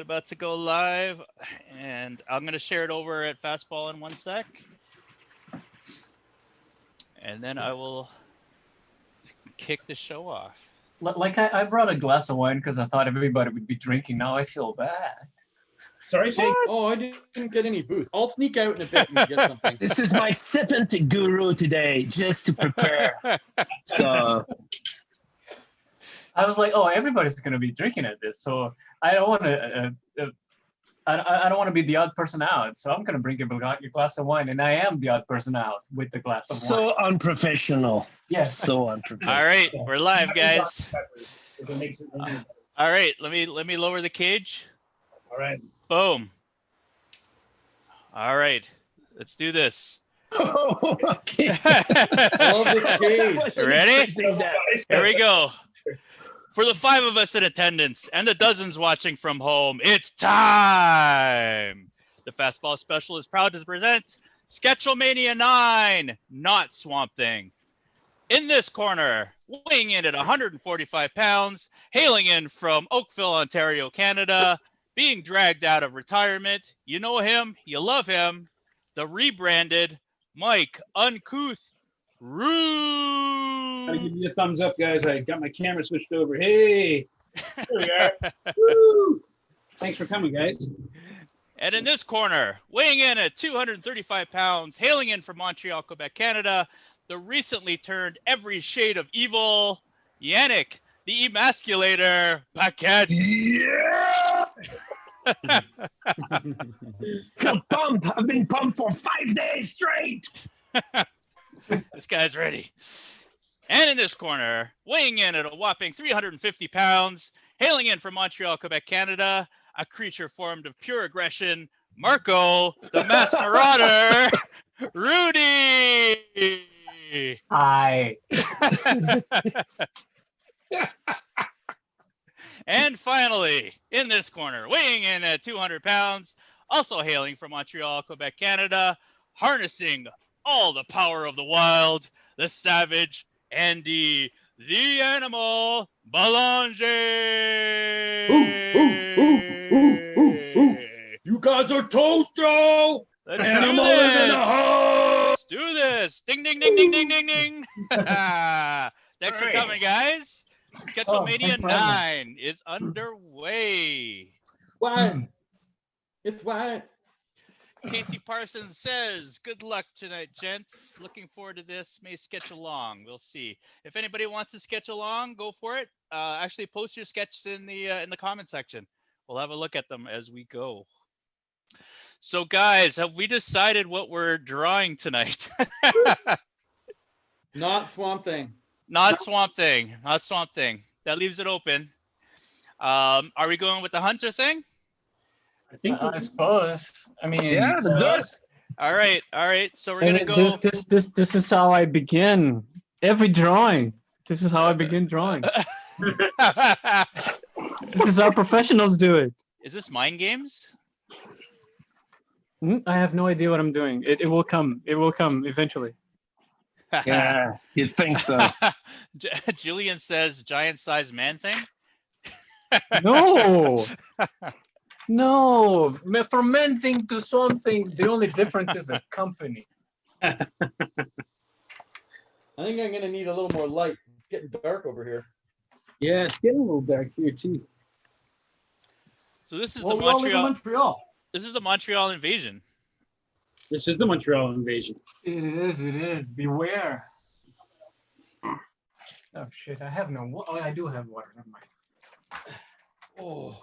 about to go live, and I'm going to share it over at Fastball in 1 sec. And then I will kick the show off. Like I brought a glass of wine because I thought everybody would be drinking. Now I feel bad. Sorry, Jake. Oh, I didn't get any booze. I'll sneak out in a bit and get something. This is my sipping to guru today, just to prepare. So I was like, oh, everybody's gonna be drinking at this, so I don't want to. I don't want to be the odd person out, so I'm gonna bring you a glass of wine, and I am the odd person out with the glass of wine. So unprofessional. Yes. So unprofessional. All right, we're live, guys. All right, let me lower the cage. All right. Boom. All right, let's do this. Oh, okay. Ready? Here we go. For the 5 of us in attendance and the dozens watching from home, it's time! The Fastball Special is proud to present SketchlemaniaIX, Not Swamp Thing. In this corner, weighing in at 145 pounds, hailing in from Oakville, Ontario, Canada, being dragged out of retirement, you know him, you love him, the rebranded Mike Uncouth Rooth. Gotta give me a thumbs up, guys. I got my camera switched over. Hey, there we are. Woo! Thanks for coming, guys. And in this corner, weighing in at 235 pounds, hailing in from Montreal, Quebec, Canada, the recently turned every shade of evil, Yanick, the Emasculator Paquette. Yeah! It's a pump. I've been pumped for 5 days straight. This guy's ready. And in this corner, weighing in at a whopping 350 pounds, hailing in from Montreal, Quebec, Canada, a creature formed of pure aggression, Marco, the Masked Marauder, Rudy. Hi. And finally, in this corner, weighing in at 200 pounds, also hailing from Montreal, Quebec, Canada, harnessing all the power of the wild, the savage, Andy, the animal, Belanger. You guys are toast, Joe. Animal is in the house. Let's do this. Ding, ding, ding, ding, ding, ding, ding. Thanks for coming, guys. Sketchlemania 9 is underway. What? It's what? Casey Parsons says, good luck tonight, gents. Looking forward to this. May sketch along. We'll see. If anybody wants to sketch along, go for it. Actually, post your sketches in the comment section. We'll have a look at them as we go. So, guys, have we decided what we're drawing tonight? Not Swamp Thing. Not Swamp Thing. Not Swamp Thing. That leaves it open. Are we going with the Hunter thing? I think I suppose. I mean, Yeah, that's All right. So we're gonna go. This is how I begin every drawing. This is how I begin drawing. This is how professionals do it. Is this mind games? I have no idea what I'm doing. It will come. It will come eventually. Yeah, you'd think so. Julian says giant-sized man thing. No. No. From man thing to something, the only difference is a company. I think I'm gonna need a little more light. It's getting dark over here. Yeah, it's getting a little dark here too. So this is Well, the we all live in Montreal. Montreal. This is the Montreal invasion. This is the Montreal invasion. It is. It is. Beware. Oh shit! I have no. Oh, I do have water. Never mind. Oh.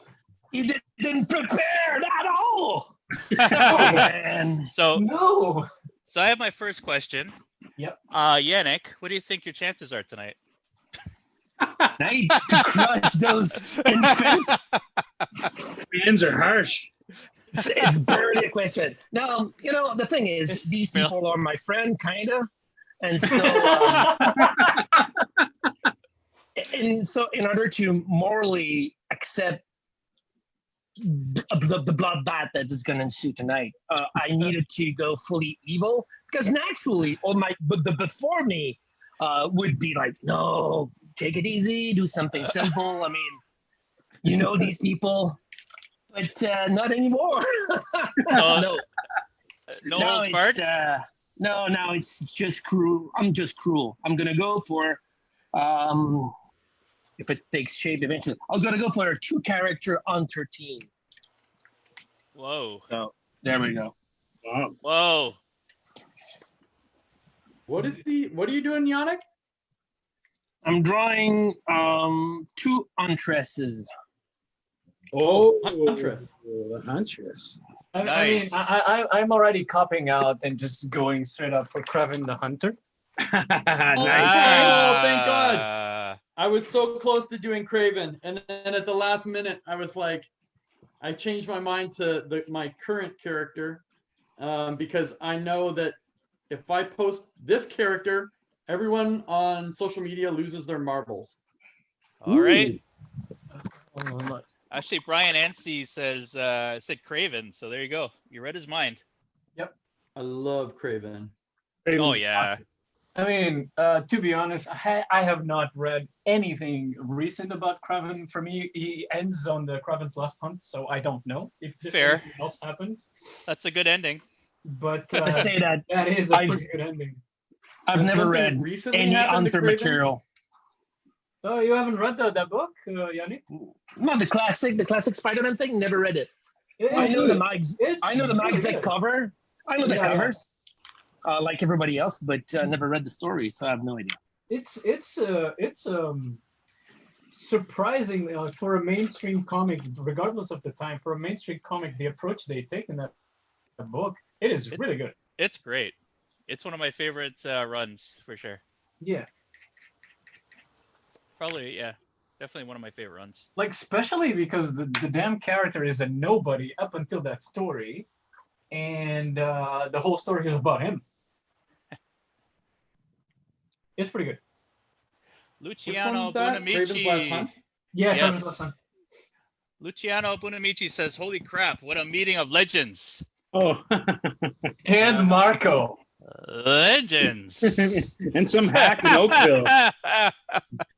You didn't prepare at all. Oh, man. So No. So I have my first question. Yep. Yannick, what do you think your chances are tonight? Night to crush those infant. Hands are harsh. It's barely a question. Now, you know, the thing is, these people are my friend, kind of. And so, in order to morally accept the bloodbath that is going to ensue tonight, I needed to go fully evil, because naturally, the before me would be like, no, take it easy, do something simple. I mean, you know, these people, but not anymore. No, no, no holds barred. No, it's just cruel. I'm just cruel. I'm gonna go for, if it takes shape eventually, I'm gonna go for a 2-character Hunter team. Whoa. So there we go. Wow. Whoa. What are you doing, Yannick? I'm drawing 2 Huntresses. Oh, Huntress. The Huntress. I mean, I'm already copping out and just going straight up for Kraven the Hunter. Nice. Oh, thank God. I was so close to doing Craven, and then at the last minute, I was like, I changed my mind to my current character because I know that if I post this character, everyone on social media loses their marbles. All right. Oh, Actually, Brian Anstey said Craven, so there you go. You read his mind. I love Craven. Oh yeah. I mean, to be honest, I have not read anything recent about Kraven. For me, he ends on the Kraven's Last Hunt, so I don't know if Fair. anything else happened. That's a good ending. But I say that that is a pretty good ending. I've Has never something read recently any happened to Hunter Craven? material. Oh, you haven't read that book, Yannick? No, the classic Spider-Man thing. Never read it. I know the magazine good. cover. I know the Yeah, yeah. covers, like everybody else, but never read the story, so I have no idea. It's surprisingly for a mainstream comic, regardless of the time, for a mainstream comic, the approach they take in that book, it is really good. It's great. It's one of my favorite runs for sure. Yeah. Probably, yeah. Definitely one of my favorite runs. Like, especially because the damn character is a nobody up until that story, and the whole story is about him. It's pretty good. Luciano Which one's that? Craven's Last Bonamici. Hunt? Yeah, Yes. Kraven's Last Hunt. Luciano Bonamici says, "Holy crap! What a meeting of legends! Oh. And Marco. Legends!" And some hack in Oakville.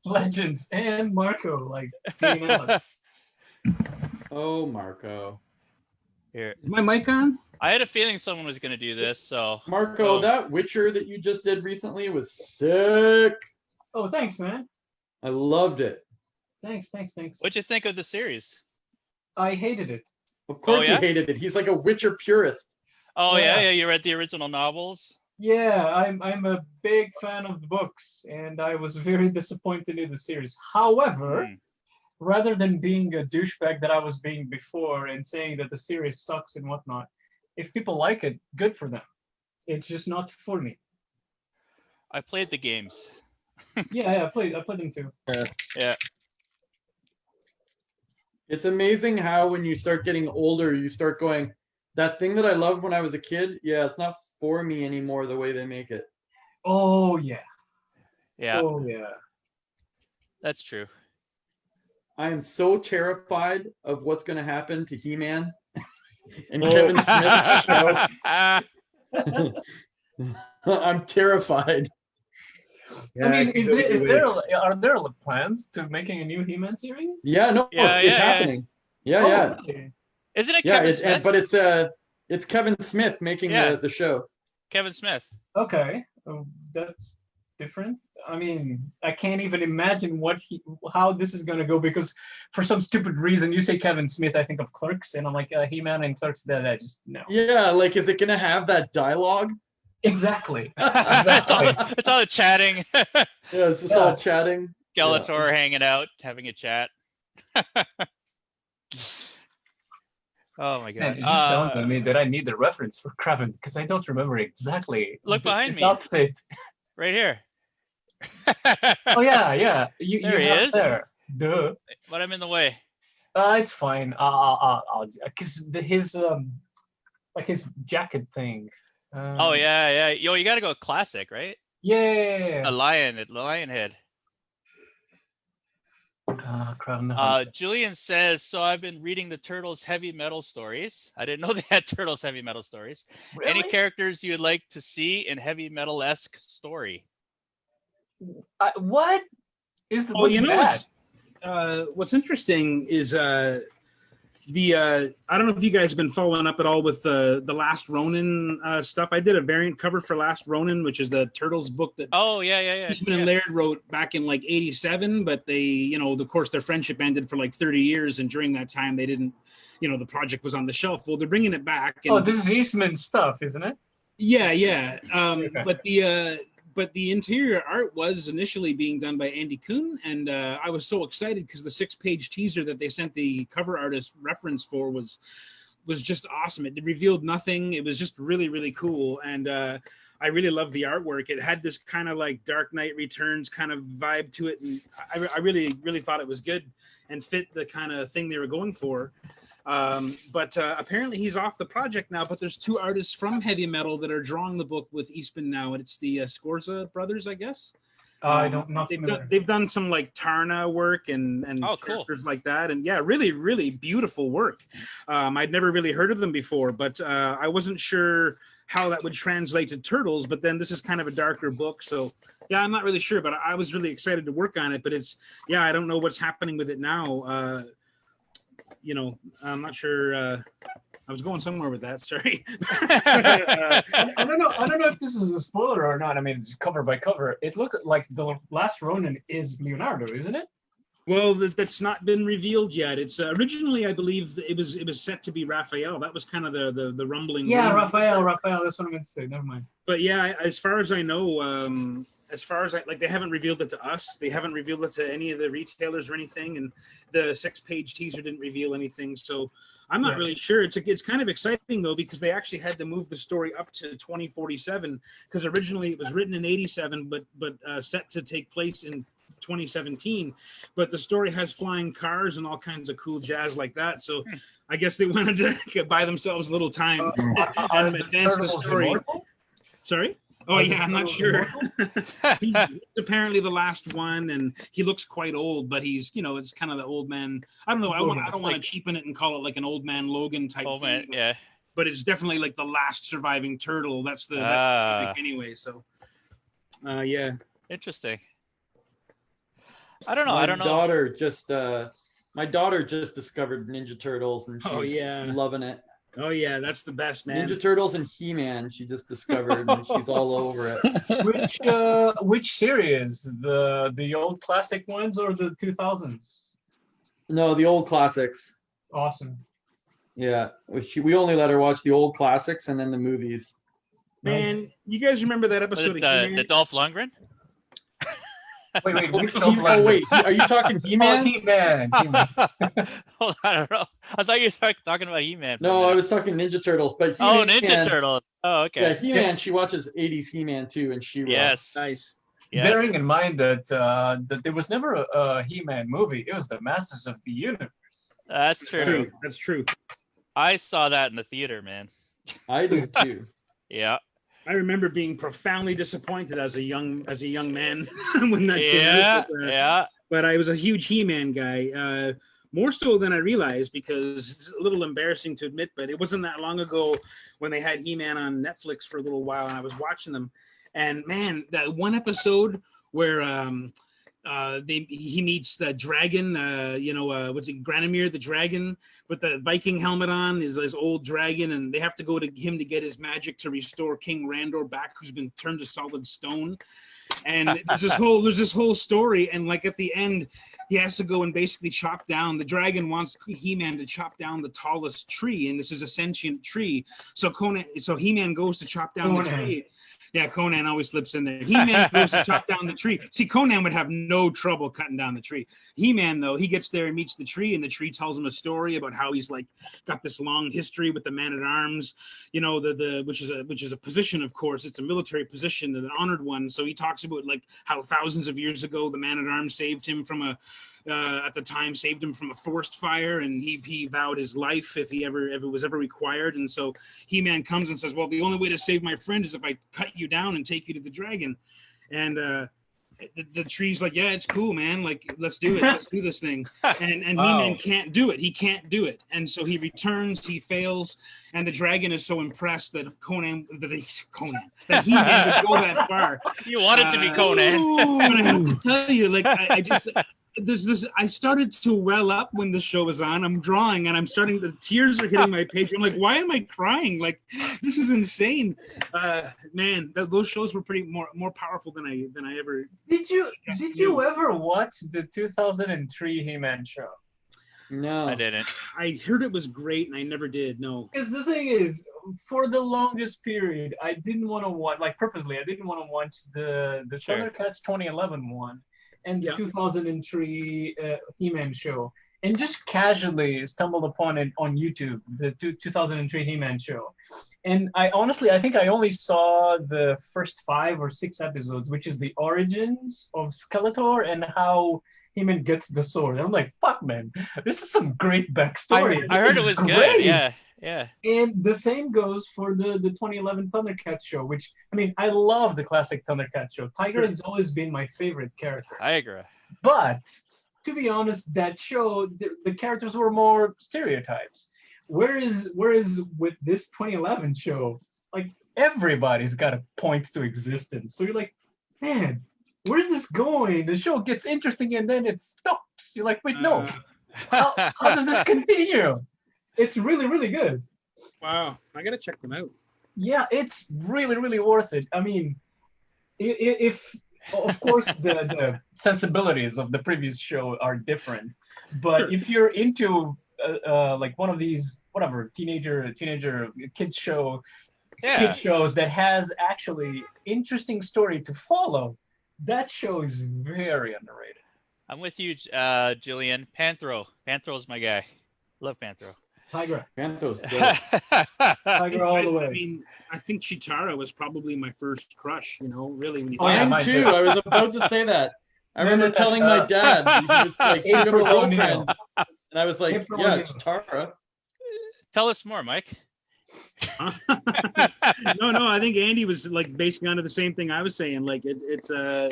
Legends and Marco, like, hanging out. Oh, Marco. Here, Is my mic on? I had a feeling someone was going to do this, so Marco, Oh. that Witcher that you just did recently was sick. Oh, thanks, man. I loved it. Thanks. what'd you think of the series? I hated it. Of course yeah? he hated it. He's like a Witcher purist. Oh Yeah. yeah. You read the original novels? Yeah, I'm a big fan of the books, and I was very disappointed in the series. However, rather than being a douchebag that I was being before and saying that the series sucks and whatnot, if people like it, good for them. It's just not for me. I played the games. Yeah, I played them too. Yeah. It's amazing how when you start getting older, you start going, that thing that I loved when I was a kid, yeah, it's not for me anymore the way they make it. Oh yeah. Yeah, Oh yeah. that's true. I am so terrified of what's going to happen to He-Man and Kevin Smith's show. I'm terrified. I mean, are there plans to making a new He-Man series? Yeah, no, Yeah, it's yeah, happening. Yeah, Oh, yeah. really? Isn't it Yeah, Kevin Smith? but it's Kevin Smith making Yeah. the show. Kevin Smith. Okay, that's different. I mean, I can't even imagine how this is gonna go, because for some stupid reason you say Kevin Smith, I think of Clerks, and I'm like He-Man and Clerks. That I just no. Yeah, like, is it going to have that dialogue? Exactly. It's all chatting. Yeah, it's just all chatting. Skeletor hanging out, having a chat. Oh my Man, god. it just dawned on me that I need the reference for Kraven, because I don't remember exactly. Look behind his me. outfit. Right here. Oh yeah. You There he have is. there. Duh. But I'm in the way. It's fine. I'll because his jacket thing. Oh yeah. Yo, you gotta go classic, right? Yeah. A lion head. Kraven the Hunter. Julian says, so I've been reading the Turtles heavy metal stories. I didn't know they had Turtles heavy metal stories. Really? Any characters you would like to see in heavy metal-esque story? What is the? Well, what's you know that? what's interesting is I don't know if you guys have been following up at all with the Last Ronin stuff. I did a variant cover for Last Ronin, which is the Turtles book that Eastman and Laird wrote back in like '87. But they, of course, their friendship ended for like 30 years, and during that time, they didn't, the project was on the shelf. Well, they're bringing it back. And, this is Eastman stuff, isn't it? Yeah. Okay. But the interior art was initially being done by Andy Kuhn, and I was so excited because the 6-page teaser that they sent the cover artist reference for was just awesome. It revealed nothing. It was just really, really cool, and I really loved the artwork. It had this kind of like Dark Knight Returns kind of vibe to it, and I really, really thought it was good and fit the kind of thing they were going for. But apparently he's off the project now, but there's 2 artists from heavy metal that are drawing the book with Eastman now, and it's the Scorza brothers, I guess. They've done some like Tarna work and characters like that, and yeah, really, really beautiful work. I'd never really heard of them before, but I wasn't sure how that would translate to Turtles, but then this is kind of a darker book, so yeah, I'm not really sure, but I was really excited to work on it. But I don't know what's happening with it now. I'm not sure. I was going somewhere with that. Sorry. I don't know if this is a spoiler or not. I mean, it's cover by cover. It looks like the Last Ronin is Leonardo, isn't it? Well, that's not been revealed yet. It's originally, I believe, it was set to be Raphael. That was kind of the rumbling. Yeah, Raphael. That's what I meant to say. Never mind. But yeah, as far as I know, they haven't revealed it to us. They haven't revealed it to any of the retailers or anything. And the 6-page teaser didn't reveal anything. So I'm not really sure. It's kind of exciting though, because they actually had to move the story up to 2047, because originally it was written in '87, but set to take place in 2017, but the story has flying cars and all kinds of cool jazz like that. So I guess they wanted to buy themselves a little time and advance the story. Immortal? Sorry? Oh yeah, I'm not sure. He's apparently the last one, and he looks quite old, but he's, it's kind of the old man. I don't know. I don't want to cheapen it and call it like an old man Logan type thing. Yeah. But it's definitely like the last surviving turtle. That's the topic anyway. So, yeah. Interesting. I don't know. My daughter just discovered Ninja Turtles, and she's loving it. Oh yeah, that's the best, man. Ninja Turtles and He-Man, she just discovered, and she's all over it. Which series? The old classic ones or the 2000s? No, the old classics. Awesome. Yeah, we only let her watch the old classics and then the movies. Man, you guys remember that episode of He-Man? The Dolph Lundgren? Wait, wait, are you talking He-Man? Oh, He-Man. Hold on, I don't know. I thought you were talking about He-Man. No, I was talking Ninja Turtles, but He-Man, Ninja Turtles. Oh, okay. Yeah, He-Man. She watches '80s He-Man too, and she yes, nice. Yes. Bearing in mind that there was never a He-Man movie, it was the Masters of the Universe. That's true. That's true. I saw that in the theater, man. I do too. Yeah. I remember being profoundly disappointed as a young man when that came out. But I was a huge He-Man guy, more so than I realized, because it's a little embarrassing to admit, but it wasn't that long ago when they had He-Man on Netflix for a little while, and I was watching them. And man, that one episode where he meets the dragon, what's it, Granomir the dragon with the Viking helmet on, is his old dragon, and they have to go to him to get his magic to restore King Randor back, who's been turned to solid stone. And there's this whole story, and like at the end, he has to go and basically chop down. The dragon wants He-Man to chop down the tallest tree, and this is a sentient tree. So He-Man goes to chop down the tree. Yeah, Conan always slips in there. He-Man goes to chop down the tree. See, Conan would have no trouble cutting down the tree. He-Man, though, he gets there and meets the tree, and the tree tells him a story about how he's like got this long history with the Man-at-Arms, which is a position, of course. It's a military position, an honored one. So he talks about like how thousands of years ago the Man-at-Arms saved him from a forest fire, and he vowed his life if he ever was required. And so He-Man comes and says, well, the only way to save my friend is if I cut you down and take you to the dragon. And the tree's like, yeah, it's cool, man, like let's do it, let's do this thing. And He-Man can't do it. And so he returns, he fails, and the dragon is so impressed that He-Man would go that far. You want it to be Conan. But I have to tell you, like, this I started to well up when the show was on. I'm drawing and the tears are hitting my page. I'm like, why am I crying? Like, this is insane. Man, those shows were pretty more powerful than I ever. Did you ever watch the 2003 He-Man show? No, I didn't. I heard it was great and I never did. No. Because the thing is, for the longest period, I didn't want to watch, like purposely, I didn't want to watch the Sure. Thundercats 2011 one and the Yeah. 2003 He-Man show, and just casually stumbled upon it on YouTube, the 2003 He-Man show. And I think I only saw the first 5 or 6 episodes, which is the origins of Skeletor and how He-Man gets the sword. And I'm like, fuck, man, this is some great backstory. I heard it was good. Yeah. And the same goes for the 2011 Thundercats show, which, I mean, I love the classic Thundercats show. Tiger has always been my favorite character. I agree. But, to be honest, that show, the characters were more stereotypes. Whereas with this 2011 show, like, everybody's got a point to existence. So you're like, man, where's this going? The show gets interesting and then it stops. You're like, wait, no. How does this continue? It's really, really good. Wow, I gotta check them out. Yeah, it's really, really worth it. I mean, if of course the sensibilities of the previous show are different, but Sure. if you're into like one of these whatever teenager kids shows that has actually interesting story to follow, that show is very underrated. I'm with you, Jillian. Panthro's my guy. Love Panthro. Tiger. Panther's good. Tiger all the way. I mean, I think Chitara was probably my first crush. Really, when you Oh, yeah, think Mine mine too. too. I was about to say that. I remember Remember telling that, my dad he was like took up a April O'Neil. girlfriend, and I was like, April yeah, O'Neil. Tara. Tell us more, Mike. No, I think Andy was like basing onto the same thing I was saying. Like it's I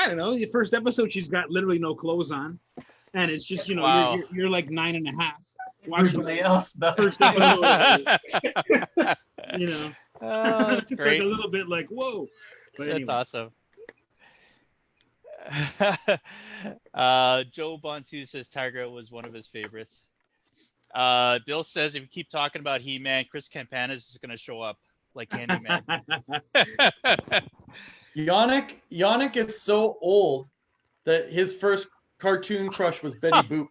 don't know. The first episode, she's got literally no clothes on, and it's just Wow. you're like 9.5 watching Everybody the else does. first episode. Oh, that's It's like great. a little bit like whoa. But That's anyway. awesome. Joe Bonsu says Tiger was one of his favorites. Bill says if you keep talking about He-Man, Chris Campanis is going to show up like Candyman. Yannick is so old that his first cartoon crush was Betty Boop.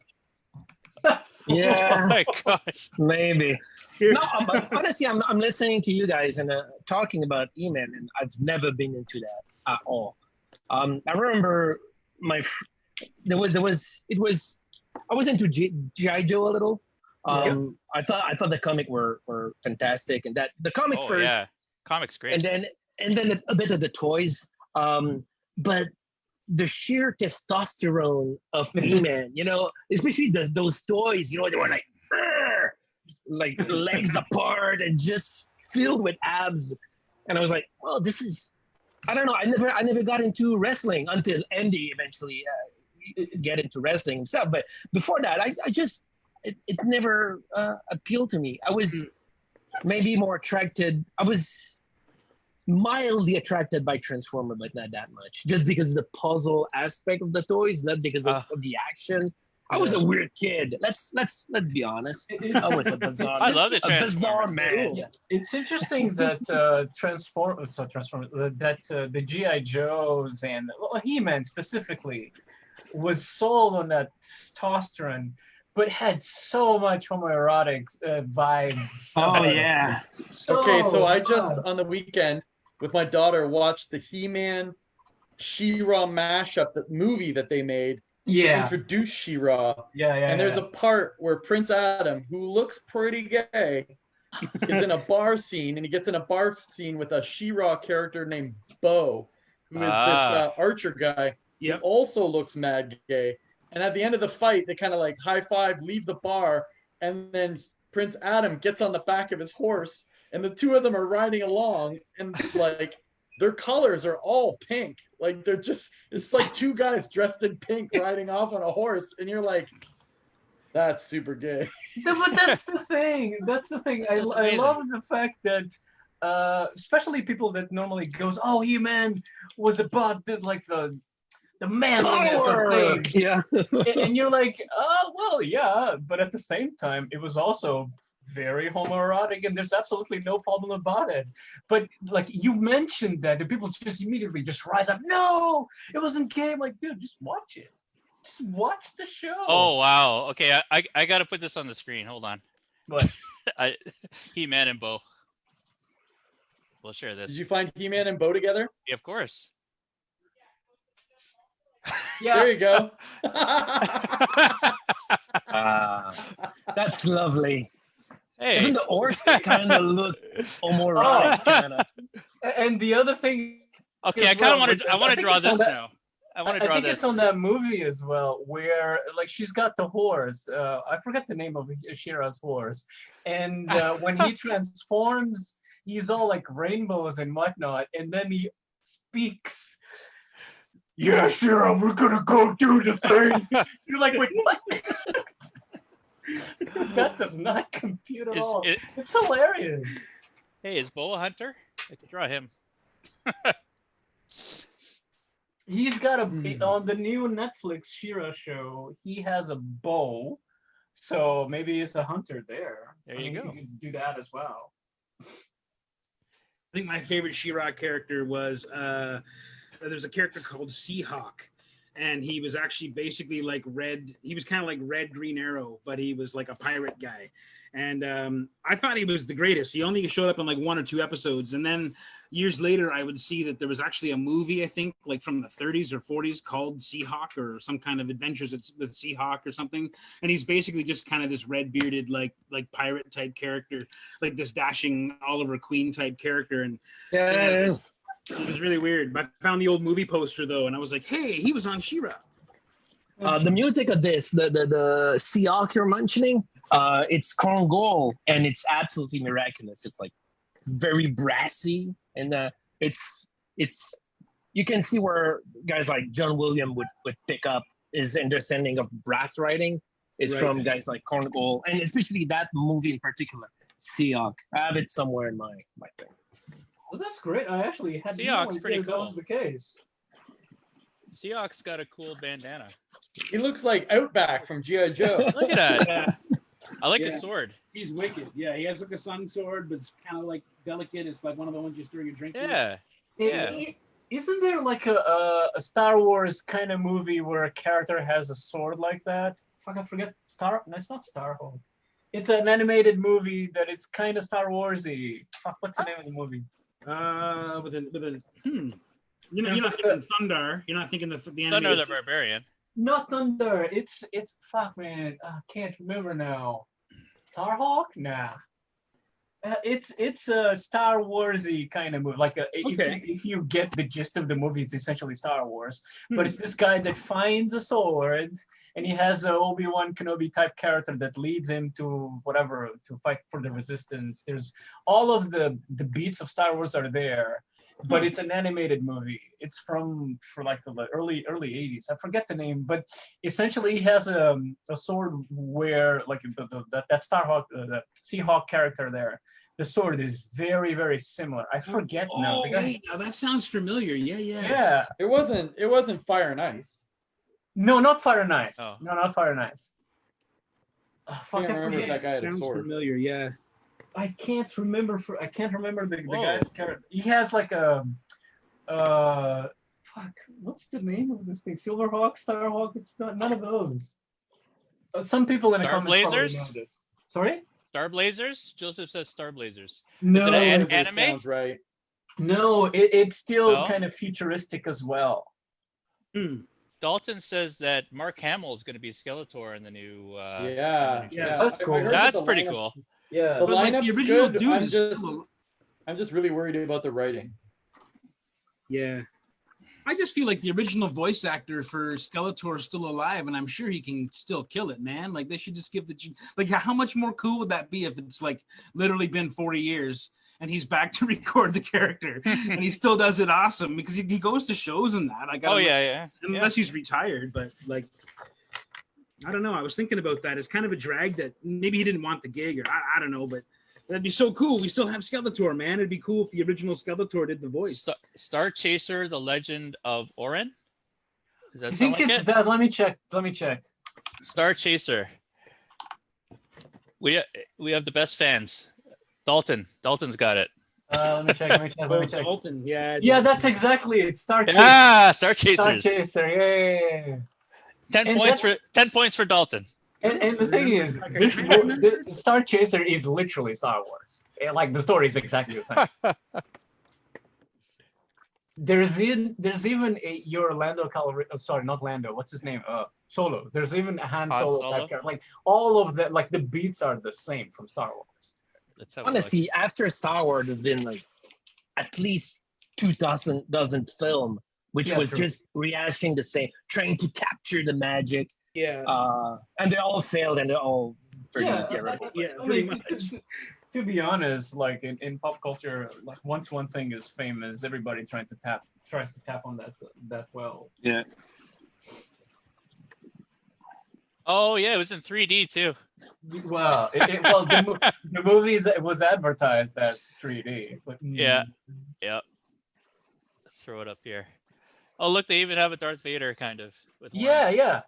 Oh Yeah, my gosh. maybe. No, but honestly, I'm listening to you guys and talking about E-Man, and I've never been into that at all. I remember I was into G.I. Joe a little. I thought the comic were fantastic, and that the comic Oh first, yeah, comics great. and then a bit of the toys. But the sheer testosterone of E-Man, especially those toys, they were like legs apart and just filled with abs. And I was like, well, this is, I don't know. I never got into wrestling until Andy eventually get into wrestling himself. But before that, I just, it never appealed to me. I was maybe more attracted. I was mildly attracted by Transformer, but not that much. Just because of the puzzle aspect of the toys, not because of the action. I was a weird kid. Let's be honest. I was a bizarre. I love the a bizarre Transformers. man. It's interesting that the GI Joes and He-Man specifically was sold on that testosterone, but had so much homoerotic vibe. Oh yeah. Okay, so I just on the weekend with my daughter watched the He-Man She-Ra mashup, the movie that they made to introduce She-Ra. And there's a part where Prince Adam, who looks pretty gay, is in a bar scene, and he gets in a bar scene with a She-Ra character named Bo, who is this archer guy who also looks mad gay. And at the end of the fight, they kind of like high five, leave the bar, and then Prince Adam gets on the back of his horse, and the two of them are riding along, and like their colors are all pink. Like they're just, it's like two guys dressed in pink riding off on a horse, and you're like, that's super gay. But that's the thing. That's the thing. I love the fact that, especially people that normally goes, oh, He-Man was about the the manliness of things. Yeah. And you're like, oh, well, yeah. But at the same time, it was also very homoerotic, and there's absolutely no problem about it. But like you mentioned that, and people just immediately just rise up. No, it wasn't gay. I'm like, dude, just watch it. Just watch the show. Oh wow. Okay, I gotta put this on the screen. Hold on. What? He-Man and Bo. We'll share this. Did you find He-Man and Bo together? Yeah, of course. Yeah. There you go. That's lovely. Hey. Even the horse kind of look homoerotic, kind of. And the other thing. Okay, I kind of want to. I want to draw this now. I want to draw I think this. it's on that movie as well, where like she's got the horse. I forget the name of Shira's horse, and when he transforms, he's all like rainbows and whatnot, and then he speaks. Yeah, Shira, we're gonna go do the thing. You're like, wait, what? That does not compute at all. It's hilarious. Hey, is Bo a hunter? I could draw him. He's got on the new Netflix Shira show, he has a bow. So maybe he's a hunter there. There you go. You can do that as well. I think my favorite She-Ra character was there's a character called Seahawk, and he was actually basically like Red. He was kind of like Red Green Arrow, but he was like a pirate guy. And I thought he was the greatest. He only showed up in like 1 or 2 episodes. And then years later, I would see that there was actually a movie, I think, like from the 30s or 40s called Seahawk, or some kind of adventures with Seahawk or something. And he's basically just kind of this red-bearded, like pirate type character, like this dashing Oliver Queen type character. And Yeah. it was really weird. I found the old movie poster though, and I was like, hey, he was on She-Ra. The music of this, the Seahawk you're mentioning, it's Kongol, and it's absolutely miraculous. It's like very brassy, and it's you can see where guys like John Williams would pick up his understanding of brass writing. It's from guys like Kongol, and especially that movie in particular, Seahawk. I have it somewhere in my thing. Well, that's great. I actually had Seahawk's pretty that cool. was the case. Seahawk's got a cool bandana. He looks like Outback from G.I. Joe. Look at that. Yeah, I like Yeah. his sword. he's wicked. Yeah, he has like a sun sword, but it's kind of like delicate. It's like one of the ones you stir your drink with. Yeah. Yeah. Isn't there like a Star Wars kind of movie where a character has a sword like that? Fuck, I forget. No, it's not Starhawk. It's an animated movie that it's kind of Star Warsy. Fuck, what's the name of the movie? You're not thinking Thundar. You're not thinking the Thunder animated. the Barbarian. Not Thunder. It's fuck, man. I can't remember now. Starhawk? Nah. It's a Star Warsy kind of movie. Like if you get the gist of the movie, it's essentially Star Wars. But it's this guy that finds a sword, and he has an Obi-Wan Kenobi type character that leads him to whatever, to fight for the Resistance. There's all of the beats of Star Wars are there. But it's an animated movie. It's for like the early 80s. I forget the name, but essentially he has a sword where like that Starhawk, the Seahawk character there. The sword is very, very similar. I forget now. Wait, now that sounds familiar. Yeah. Yeah. It wasn't Fire and Ice. No, not Fire and Ice. Oh. No, not Fire and Ice. I can't remember if that guy had a Sounds sword. familiar. Yeah. I can't remember the guy's character. He has like a fuck. What's the name of this thing? Silverhawk, Starhawk. It's not none of those. Some people in the comments probably Starblazers? know this. Sorry? Star Blazers? Joseph says Star Blazers. No, Is it an That anime? sounds right. no. It's still No? kind of futuristic as well. Dalton says that Mark Hamill is going to be Skeletor in the new. Yeah. That's I cool. heard That's the pretty lineup's- cool. Yeah. The But, like, the lineup's original good. dude I'm is just still- I'm just really worried about the writing. Yeah. I just feel like the original voice actor for Skeletor is still alive, and I'm sure he can still kill it, man. Like, they should just give like, how much more cool would that be if it's like literally been 40 years and he's back to record the character and he still does it awesome, because he goes to shows and that. Oh yeah. Unless he's retired, but like, I don't know. I was thinking about that. It's kind of a drag that maybe he didn't want the gig, or I don't know, but that'd be so cool. We still have Skeletor, man. It'd be cool if the original Skeletor did the voice. Star Chaser: The Legend of Orin. Does that I sound think like it's it? that. Let me check. Let me check. Star Chaser. We have the best fans. Dalton's got it. Let me check. Let me check. Let me check. Dalton, yeah. Yeah, Dalton. that's exactly it. Star Chaser. Ah, Star Star Chasers. Chaser. Yeah. 10 points for Dalton. And the thing is, the Star Chaser is literally Star Wars. Like the story is exactly the same. There's even your Lando Calrissian. Sorry, not Lando. What's his name? Solo. There's even a Han Solo type character. Like all of the the beats are the same from Star Wars. Honestly, after Star Wars, there's been like at least 2,000 film, which was just rehashing the same, trying to capture the magic. Yeah. And they all failed, and they're all pretty terrible. Yeah, I mean, to be honest, like in pop culture, like once one thing is famous, everybody tries to tap on that well. Yeah. Oh yeah, it was in 3D too. Well, the movies it was advertised as 3D, but Yeah. Let's throw it up here. Oh look, they even have a Darth Vader kind of. With yeah.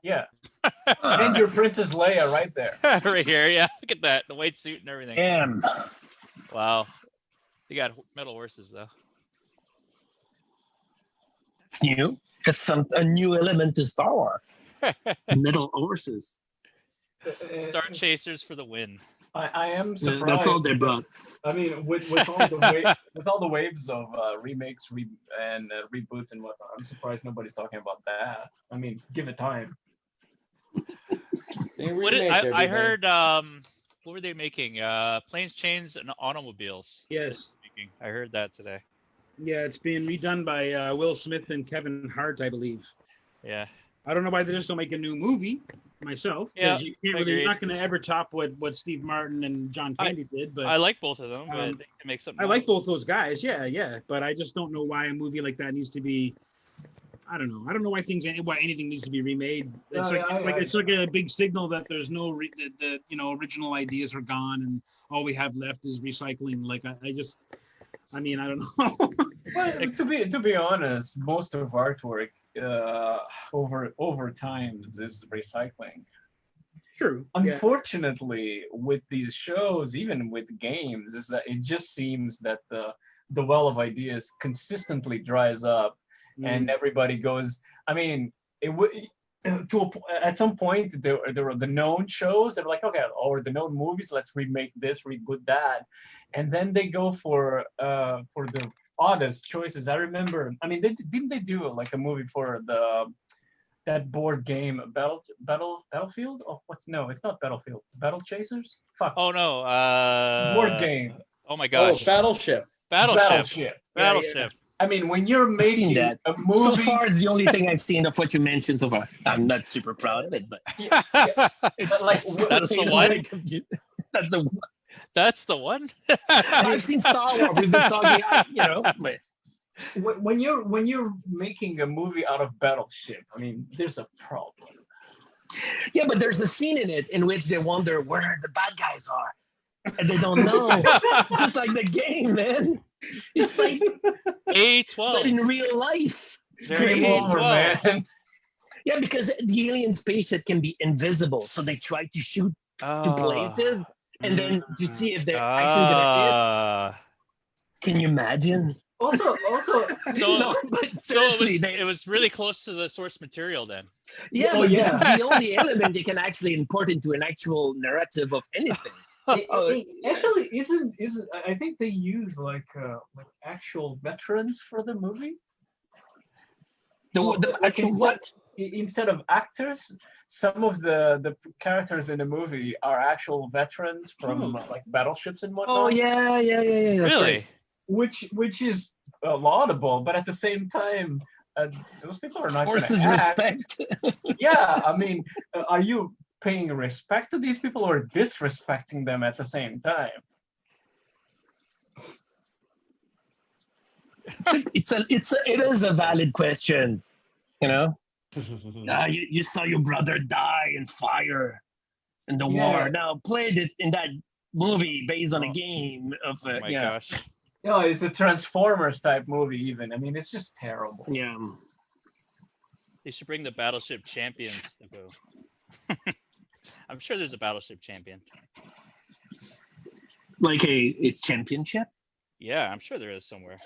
And your Princess Leia right there. Right here, yeah. Look at that, the white suit and everything. Damn. Wow. They got metal horses though. That's new. That's a new element to Star Wars. Metal horses. Star Chasers for the win. I am surprised. That's all they brought. I mean, with all the waves of remakes, and reboots and whatnot, I'm surprised nobody's talking about that. I mean, give it time. I heard. What were they making? Planes, Chains, and Automobiles. Yes. I heard that today. Yeah, it's being redone by Will Smith and Kevin Hart, I believe. Yeah. I don't know why they just don't make a new movie myself. Yeah, you're not going to ever top what Steve Martin and John Candy did. But I like both of them. But they can make something. I like both those guys. Yeah. But I just don't know why a movie like that needs to be. I don't know. I don't know why anything needs to be remade. It's it's like a big signal that there's no the original ideas are gone and all we have left is recycling. Like I mean, I don't know. But to be honest, most of artwork over time is recycling. True. Unfortunately, with these shows, even with games, is that it just seems that the well of ideas consistently dries up, and everybody goes. I mean, at some point there were the known shows that were like, okay, or the known movies, let's remake this, reboot that, and then they go for the oddest choices. I remember. I mean, didn't they do like a movie for that board game Battlefield? Oh, it's not Battlefield. Battle Chasers? Fuck. Oh no. Board game. Oh my gosh. Oh, Battleship. Battleship. I mean, when you're making a movie, so far it's the only thing I've seen of what you mentioned so far. I'm not super proud of it, but it's like that's the one. That's the one. That's the one. I've seen Star Wars. We've been talking, But when you're making a movie out of Battleship, I mean, there's a problem. Yeah, but there's a scene in it in which they wonder where the bad guys are, and they don't know. Just like the game, man. It's like A12. But in real life. It's crazy. Over, man. Yeah, because the alien spaceship can be invisible, so they try to shoot to places, and then to see if they're actually gonna hit. Can you imagine? Also, but seriously, it was really close to the source material then. Yeah, but this is the only element they can actually import into an actual narrative of anything. Actually, isn't I think they use like actual veterans for the movie. The actual what? Instead of actors, some of the characters in the movie are actual veterans from like battleships and whatnot. Oh yeah. That's really? Right. Which is laudable, but at the same time, those people are not forces respect. Yeah, I mean, are you paying respect to these people or disrespecting them at the same time? It is a valid question, you know. You saw your brother die in fire in the war. Now played it in that movie based on a game of. Oh my gosh. No, it's a Transformers type movie. Even I mean, it's just terrible. Yeah. They should bring the Battleship Champions to go. I'm sure there's a Battleship Champion. Like a championship? Yeah, I'm sure there is somewhere.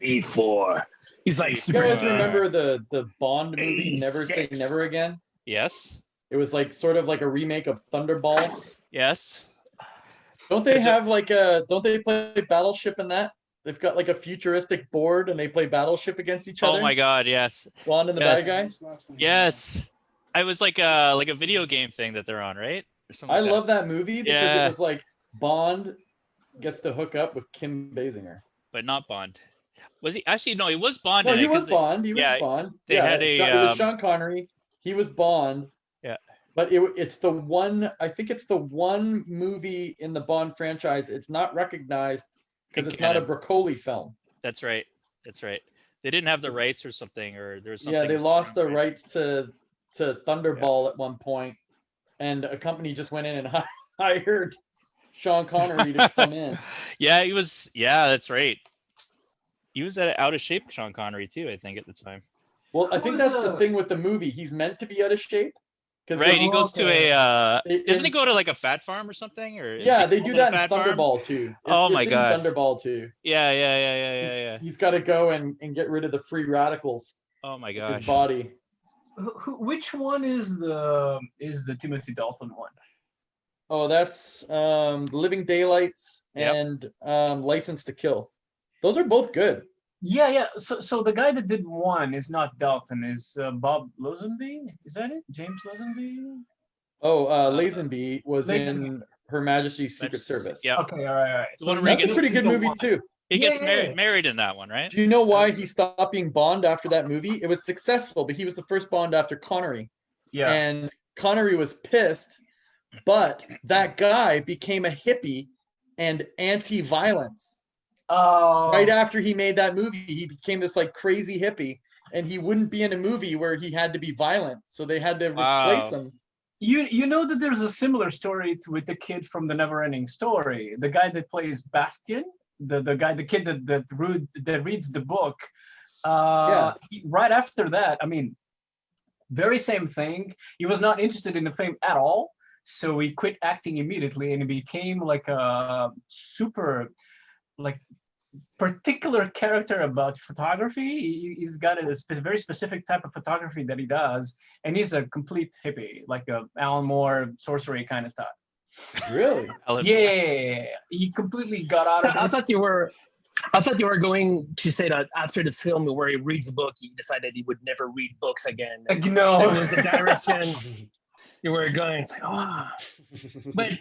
B4. He's like You super. guys remember the Bond movie Never Say Six. Never Again? Yes. It was like sort of like a remake of Thunderball. Yes. Don't they have like a? Don't they play Battleship in that? They've got like a futuristic board and they play Battleship against each other. Oh my God, yes. Bond and the Yes. bad guy. Yes. I was like a video game thing that they're on, right? Or something I like love that movie because Yeah. it was like Bond gets to hook up with Kim Basinger. but not Bond. Was he actually? No, he was Bond. No, in he it, 'cause was Bond. He was yeah, Bond. they Yeah, had a, it was Sean Connery. He was Bond. Yeah. But it's the one. I think it's the one movie in the Bond franchise. It's not recognized because In it's not a canon. Broccoli film. That's right. That's right. They didn't have the rights or something, or there was something. Yeah, they with lost the rights. rights to Thunderball at one point, and a company just went in and hired Sean Connery to come in. Yeah, he was. Yeah, that's right. He was out of shape, Sean Connery too. I think at the time. Well, I think was that's the the- thing with the movie. He's meant to be out of shape. 'Cause Right. they- He goes to okay. a. It- Doesn't he it- go to like a fat farm or something? Or is Yeah, it they called do a that in fat farm? Thunderball too. Oh my it's God. in Thunderball too. Yeah, yeah. He's got to go and get rid of the free radicals. Oh my His gosh. body. Which one is the Timothy Dalton one? Oh, that's Living Daylights Yep. and License to Kill. Those are both good. Yeah. So the guy that did one is not Dalton, is Bob Lazenby? Is that it? James Lazenby? Oh, Lazenby was Lazenby. in Her Majesty's Secret Majesty- Service. Yeah. Okay, all right. The one So where he That's a gets- pretty good the movie one- too. He Yeah, gets yeah. married in that one, right? Do you know why he stopped being Bond after that movie? It was successful, but he was the first Bond after Connery. Yeah. And Connery was pissed, but that guy became a hippie and anti-violence. Oh. Right after he made that movie, he became this like crazy hippie, and he wouldn't be in a movie where he had to be violent, so they had to replace Wow. him. You know that there's a similar story with the kid from the Neverending Story, the guy that plays Bastian, the kid that reads the book. Right after that, I mean, very same thing. He was not interested in the fame at all, so he quit acting immediately, and he became like a super, like, particular character about photography. He's got a very specific type of photography that he does, and he's a complete hippie, like a Alan Moore sorcery kind of stuff. Really? Yeah, he completely got out of I it. thought you were going to say that after the film where he reads the book, he decided he would never read books again. That No, was the direction you were going. It's like, oh.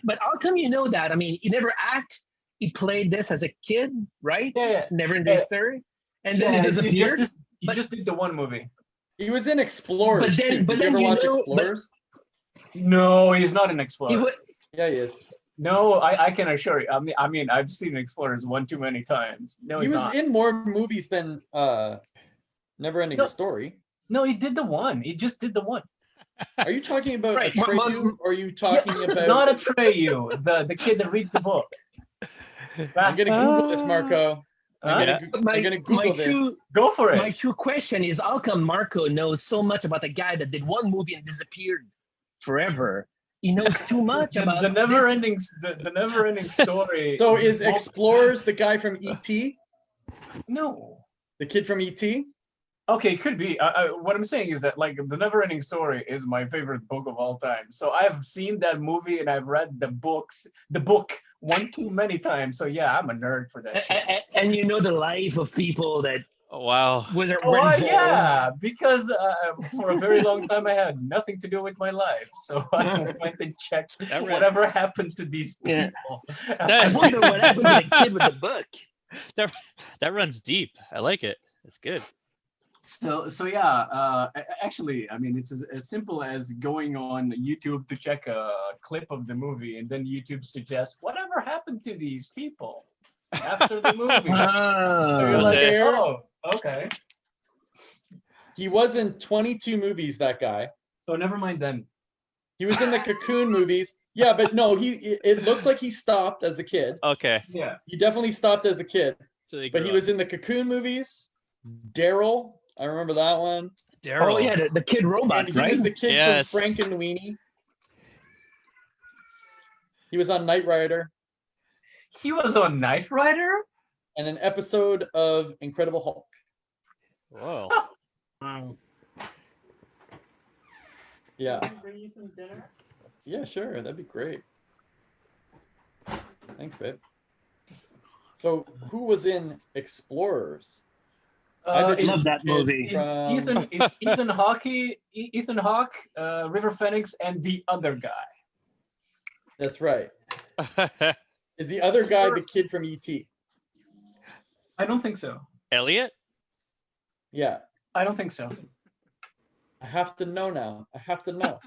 But how come you know that? I mean, he never act. He played this as a kid, right? yeah, Never in Yeah. the theory, and then yeah, he disappeared. He just did the one movie. He was in Explorers But then- too. but Did you then ever you watch know- Explorers? No, he's not an He Explorer. would, Yeah, he is. No, I can assure you. I mean, I've seen Explorers one too many times. No, He he's was not. in more movies than Neverending No. Story. No, he did the one. He just did the one. Are you talking about Right, Atreyu, or are you talking about? Not Atreyu, the kid that reads the book. I'm gonna Google this, Marco. I'm Huh? gonna Google this. Go for my it. true question is, how come Marco knows so much about a guy that did one movie and disappeared forever? He knows too much about The this. never-ending story. So is Well, Explorers the guy from ET? No. The kid from E ET? Okay, it could be. What I'm saying is that, like, the Never-Ending Story is my favorite book of all time. So I've seen that movie and I've read the book one too many times. So yeah, I'm a nerd for that. shit. And you know the life of people that Oh, wow. were Oh, involved. yeah, because for a very long time I had nothing to do with my life, so I went and checked That ran- whatever happened to these Yeah. people. I wonder what happened to the kid with the book. That runs deep. I like it. It's good. So yeah, actually, I mean, it's as simple as going on YouTube to check a clip of the movie, and then YouTube suggests whatever happened to these people after the movie. So you're Ah. like, Jose. oh, okay. He was in 22 movies, that guy. So never mind then. He was in the Cocoon movies. Yeah, but no, it looks like he stopped as a kid. Okay. Yeah. He definitely stopped as a kid. So they But grew he up. was in the Cocoon movies. Daryl, I remember that one. Daryl. Oh yeah, the kid robot, And he right? was the kid Yes. from Frankenweenie. He was on Knight Rider He was on Knight Rider? and an episode of Incredible Hulk. Whoa. Wow. Yeah. Can I bring you some dinner? Yeah, sure. That'd be great. Thanks, babe. So, who was in Explorers? I It's, love that kid movie. it's Ethan Hawke, Ethan Hawke, River Phoenix, and the other guy. That's right. Is the other guy the kid from E.T.? I don't think so. Elliot? Yeah. I don't think so. I have to know now. I have to know.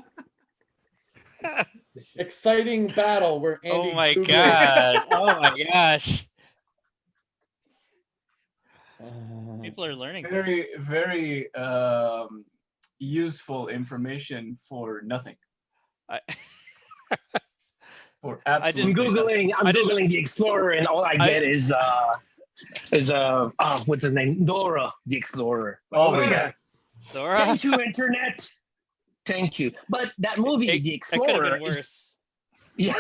Exciting battle where Andy Oh my Googles- god. Oh my gosh. People are learning. Very, very useful information for nothing. I- For I I'm absolutely didn't- nothing. googling. I'm I didn't- googling the Explorer, and all I get is what's his name? Dora the Explorer. Oh, my yeah. God. Dora? Thank you, Internet. Thank you. But that movie, It- The that could have Explorer, been is worse. yeah.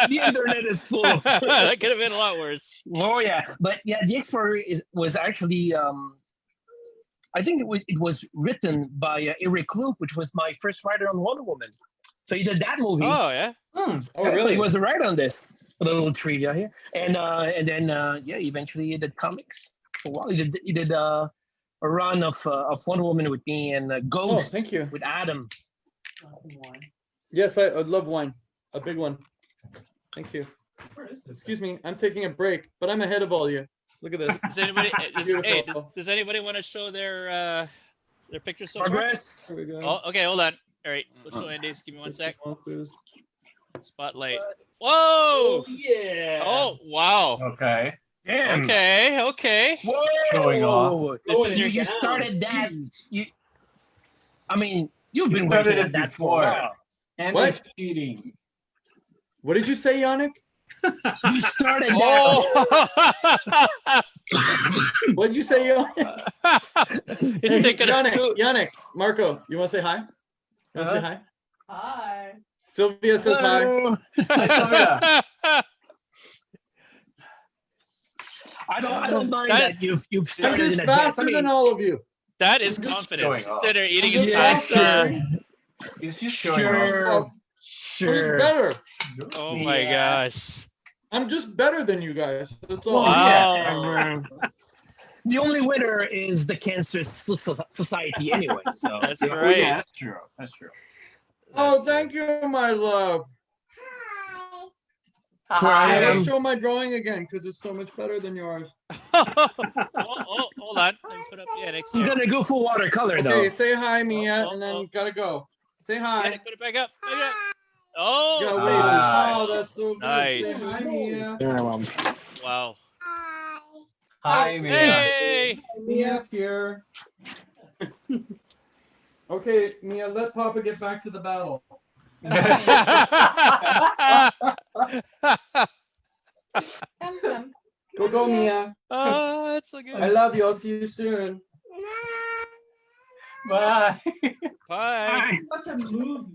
The Internet is full of. That could have been a lot worse. Oh yeah, but yeah, The Explorer was actually I think it was written by Eric Loop, which was my first writer on Wonder Woman. So he did that movie. Oh yeah. Oh, Yeah, so really? he was a writer on this. A little trivia here, and then eventually he did comics. For a while he did a run of Wonder Woman with me and Oh, Ghost thank you. with Adam. Yes, I'd love wine. A big one. Thank you. Where is this? Excuse me, I'm taking a break, but I'm ahead of all you. Look at this. Does anybody Beautiful. hey, does anybody want to show their pictures so far? Progress. Here we go. Oh, okay, hold on. All right, we'll show Andy. Just give me one sec. Monsters. Spotlight. Whoa! Yeah. Oh, wow. Okay. Damn. Okay, okay. Whoa. Showing off. This is You, your you started that. I mean, you've been started working it on that before. for a while. And What? it's cheating. What did you say, Yannick? You started that. Oh! What did you say, Yannick? It's Hey, taking a Yannick, Marco, you want to say hi? You want to say hi? Hi. Sylvia says hi. Hello. I don't mind That- that you've I'm started just in advance. faster I mean, than all of you. That is I'm just confidence. showing off. Instead of eating I'm his just yeah, pasta. sure, He's just showing off. sure, I'm sure. just better. Oh my Yeah. gosh. I'm just better than you guys. That's all. Wow. The only winner is the Cancer Society anyway. So That's Oh, right. yeah, that's true. That's true. Oh, thank you, my love. Hi. I am. must show my drawing again because it's so much better than yours. Hold on. Let me put up Yannick I'm here. gonna go full watercolor Okay, though. say hi, Mia, Oh, and then oh. gotta go. Say hi. Yannick, put it back up. Back up. Oh, Gotta Hi. wait. Oh, that's so good. Nice. Say hi, Mia. wow. Hi, Mia. Hey. Mia's here. Okay, Mia, let Papa get back to the battle. Go, Mia. Oh, that's so I good. love you. I'll see you soon. Bye. Bye. Such a movie.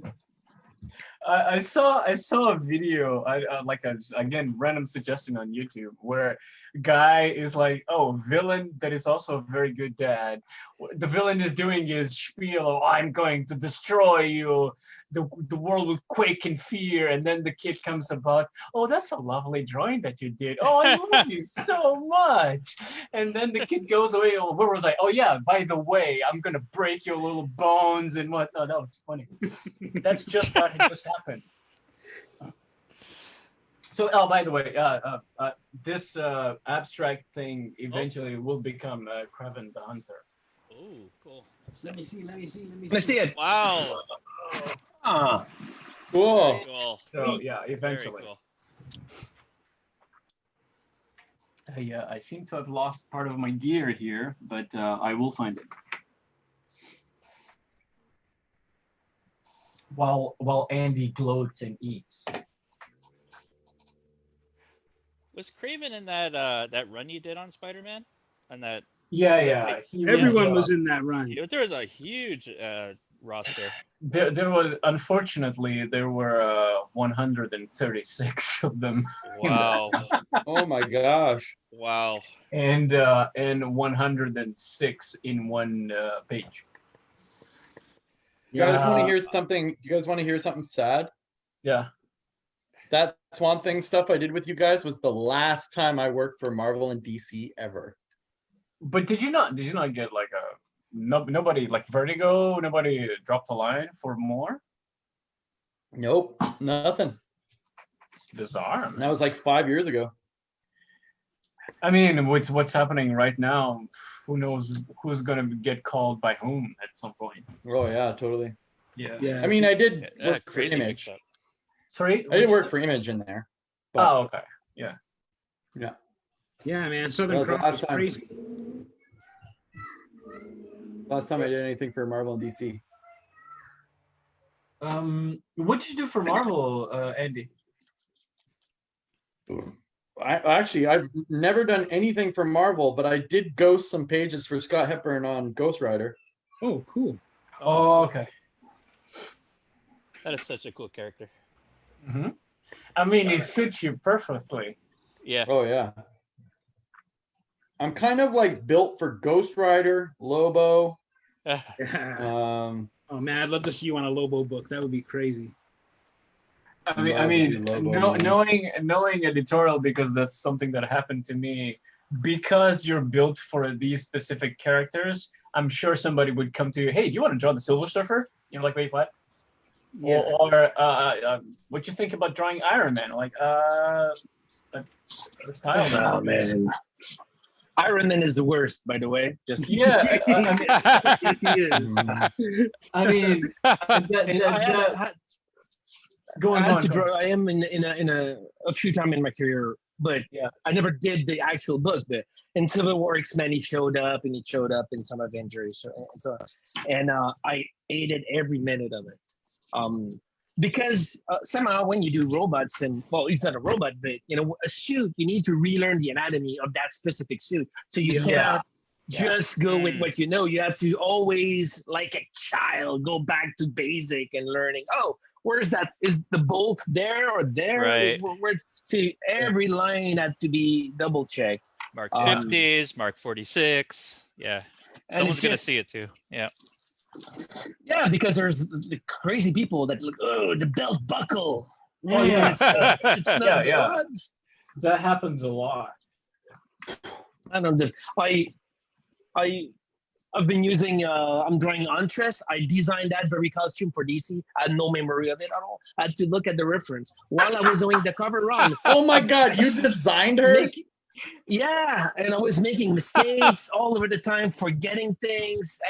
I saw a video, like a again random suggestion on YouTube where guy is like, oh, villain that is also a very good dad. What the villain is doing is spiel, oh, I'm going to destroy you. The world will quake in fear, and then the kid comes about, oh, that's a lovely drawing that you did. Oh, I love you so much. And then the kid goes away. Oh, where was I? Oh yeah, by the way, I'm gonna break your little bones and what. Oh, that was funny. That's just what had just happened. So, oh, by the way, this abstract thing eventually will become Kraven the Hunter. Oh, cool. Let me see. Let's see it. Wow. Ah, Cool. Very cool. So yeah, Very eventually. cool. I seem to have lost part of my gear here, but I will find it. While Andy gloats and eats. Was Craven in that that run you did on Spider-Man? On that Yeah. Everyone was in that run. There was a huge roster. There was, unfortunately, there were 136 of them. Wow. Oh my gosh. Wow. And 106 in one page. You guys want to hear something? You guys want to hear something sad? Yeah. That Swamp Thing stuff I did with you guys was the last time I worked for Marvel and DC ever. But did you not get like nobody, like Vertigo, nobody dropped a line for more? Nope, nothing. It's bizarre, man. That was like 5 years ago. I mean, with what's happening right now, who knows who's gonna get called by whom at some point. Oh yeah, totally. Yeah. I mean, I did work for Image. Sorry? I did work for Image in there. But... Oh, okay. Yeah. Yeah, man. Southern Cross is crazy. Last time I did anything for Marvel and DC. What did you do for Marvel, Andy? I've never done anything for Marvel, but I did ghost some pages for Scott Hepburn on Ghost Rider. Oh, cool. Oh, okay. That is such a cool character. Mm-hmm. I mean, he suits you perfectly. Yeah. Oh yeah. I'm kind of like built for Ghost Rider, Lobo. Oh man, I'd love to see you on a Lobo book. That would be crazy. I mean, knowing editorial, because that's something that happened to me. Because you're built for these specific characters, I'm sure somebody would come to you. Hey, do you want to draw the Silver Surfer? You're like, wait, what? Yeah. Or what you think about drawing Iron Man? Like, oh man, Iron Man is the worst, by the way. Just yeah, I mean, go on. I am in a few times in my career, but I never did the actual book. But in Civil War X-Men, he showed up in some Avengers, and I hated every minute of it. Because somehow when you do robots, and well, he's not a robot, but a suit, you need to relearn the anatomy of that specific suit. So you can't just go with what you know. You have to always, like a child, go back to basic and learning. Oh, where's that? Is the bolt there or there? Right. See, every line had to be double checked. Mark 50s, Mark 46. Yeah. Someone's going to see it too. Yeah. Yeah, because there's the crazy people that look, oh, the belt buckle. Oh, yeah. It's not good. That happens a lot. I don't know. I've been using, I'm drawing Huntress. I designed that very costume for DC. I had no memory of it at all. I had to look at the reference while I was doing the cover run. Oh my God, you designed her? Yeah, and I was making mistakes all over the time, forgetting things.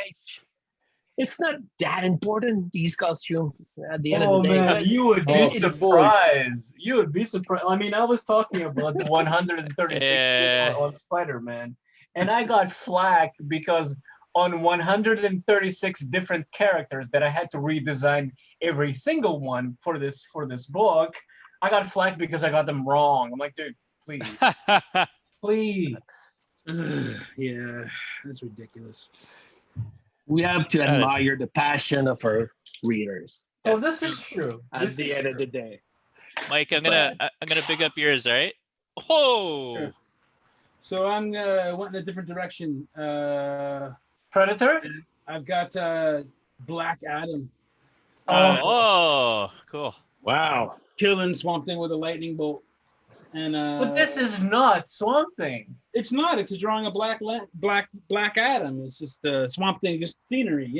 It's not that important, these costumes, at the end of the day. Man, you would be surprised. You would be surprised. I mean, I was talking about the 136 on Spider-Man, and I got flack because on 136 different characters that I had to redesign every single one for this book, I got flack because I got them wrong. I'm like, dude, please. Please. Yeah, that's ridiculous. We have to admire the passion of our readers. Oh, this is true. At the end of the day, Mike, I'm gonna big up yours, right? Oh. Sure. So I'm went in a different direction. Predator. I've got Black Adam. Oh, cool! Wow, killing Swamp Thing with a lightning bolt. And but this is not Swamp Thing. It's not. It's a drawing of Black Adam. It's just Swamp Thing, just scenery,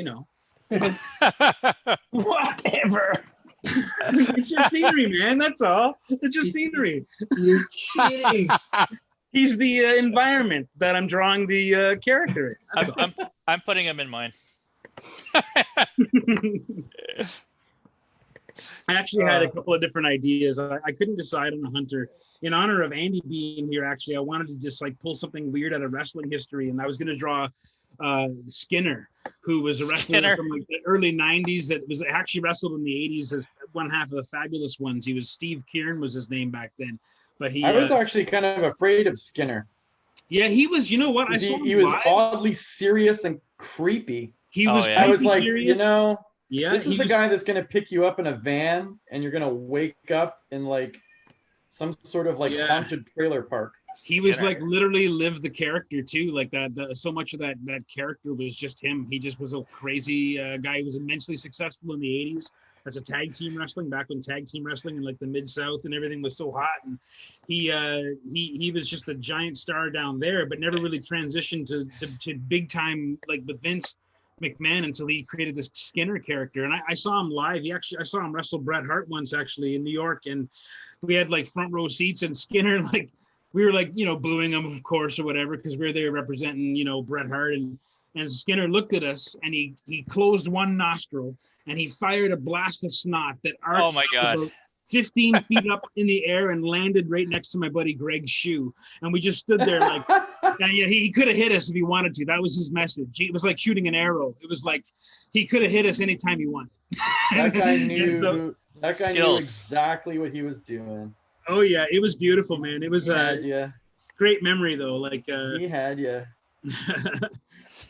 Whatever. It's just scenery, man. That's all. It's just scenery. You're cheating. He's the environment that I'm drawing the character in. I'm putting him in mine. I actually had a couple of different ideas. I couldn't decide on a hunter. In honor of Andy being here, actually, I wanted to just pull something weird out of wrestling history, and I was going to draw Skinner, who was a wrestler from the early '90s that was actually wrestled in the '80s as one half of the Fabulous Ones. He was Steve Kieran was his name back then, but I was actually kind of afraid of Skinner. Yeah, he was. You know what? I saw him He was live. oddly serious and creepy. He was. yeah. I was like, serious. Yeah, this is the guy that's gonna pick you up in a van, and you're gonna wake up in like some sort of like haunted trailer park. He was like literally lived the character too, like that. So much of that character was just him. He just was a crazy guy. He was immensely successful in the '80s as a tag team wrestling, back when tag team wrestling in like the Mid-South and everything was so hot. And he was just a giant star down there, but never really transitioned to big time like with Vince McMahon until he created this Skinner character. And I saw him live. I saw him wrestle Bret Hart once actually in New York, and we had like front row seats, and Skinner like we were like, booing him of course or whatever, because we were there representing, Bret Hart, and Skinner looked at us and he closed one nostril and he fired a blast of snot that arced Oh my God. about 15 feet up in the air and landed right next to my buddy Greg's shoe. And we just stood there like, and he could have hit us if he wanted to. That was his message. It was like shooting an arrow. It was like he could have hit us anytime he wanted. That guy knew. That guy knew Skills. exactly what he was doing. Oh yeah, it was beautiful, man. It was a great memory though. Like he had you.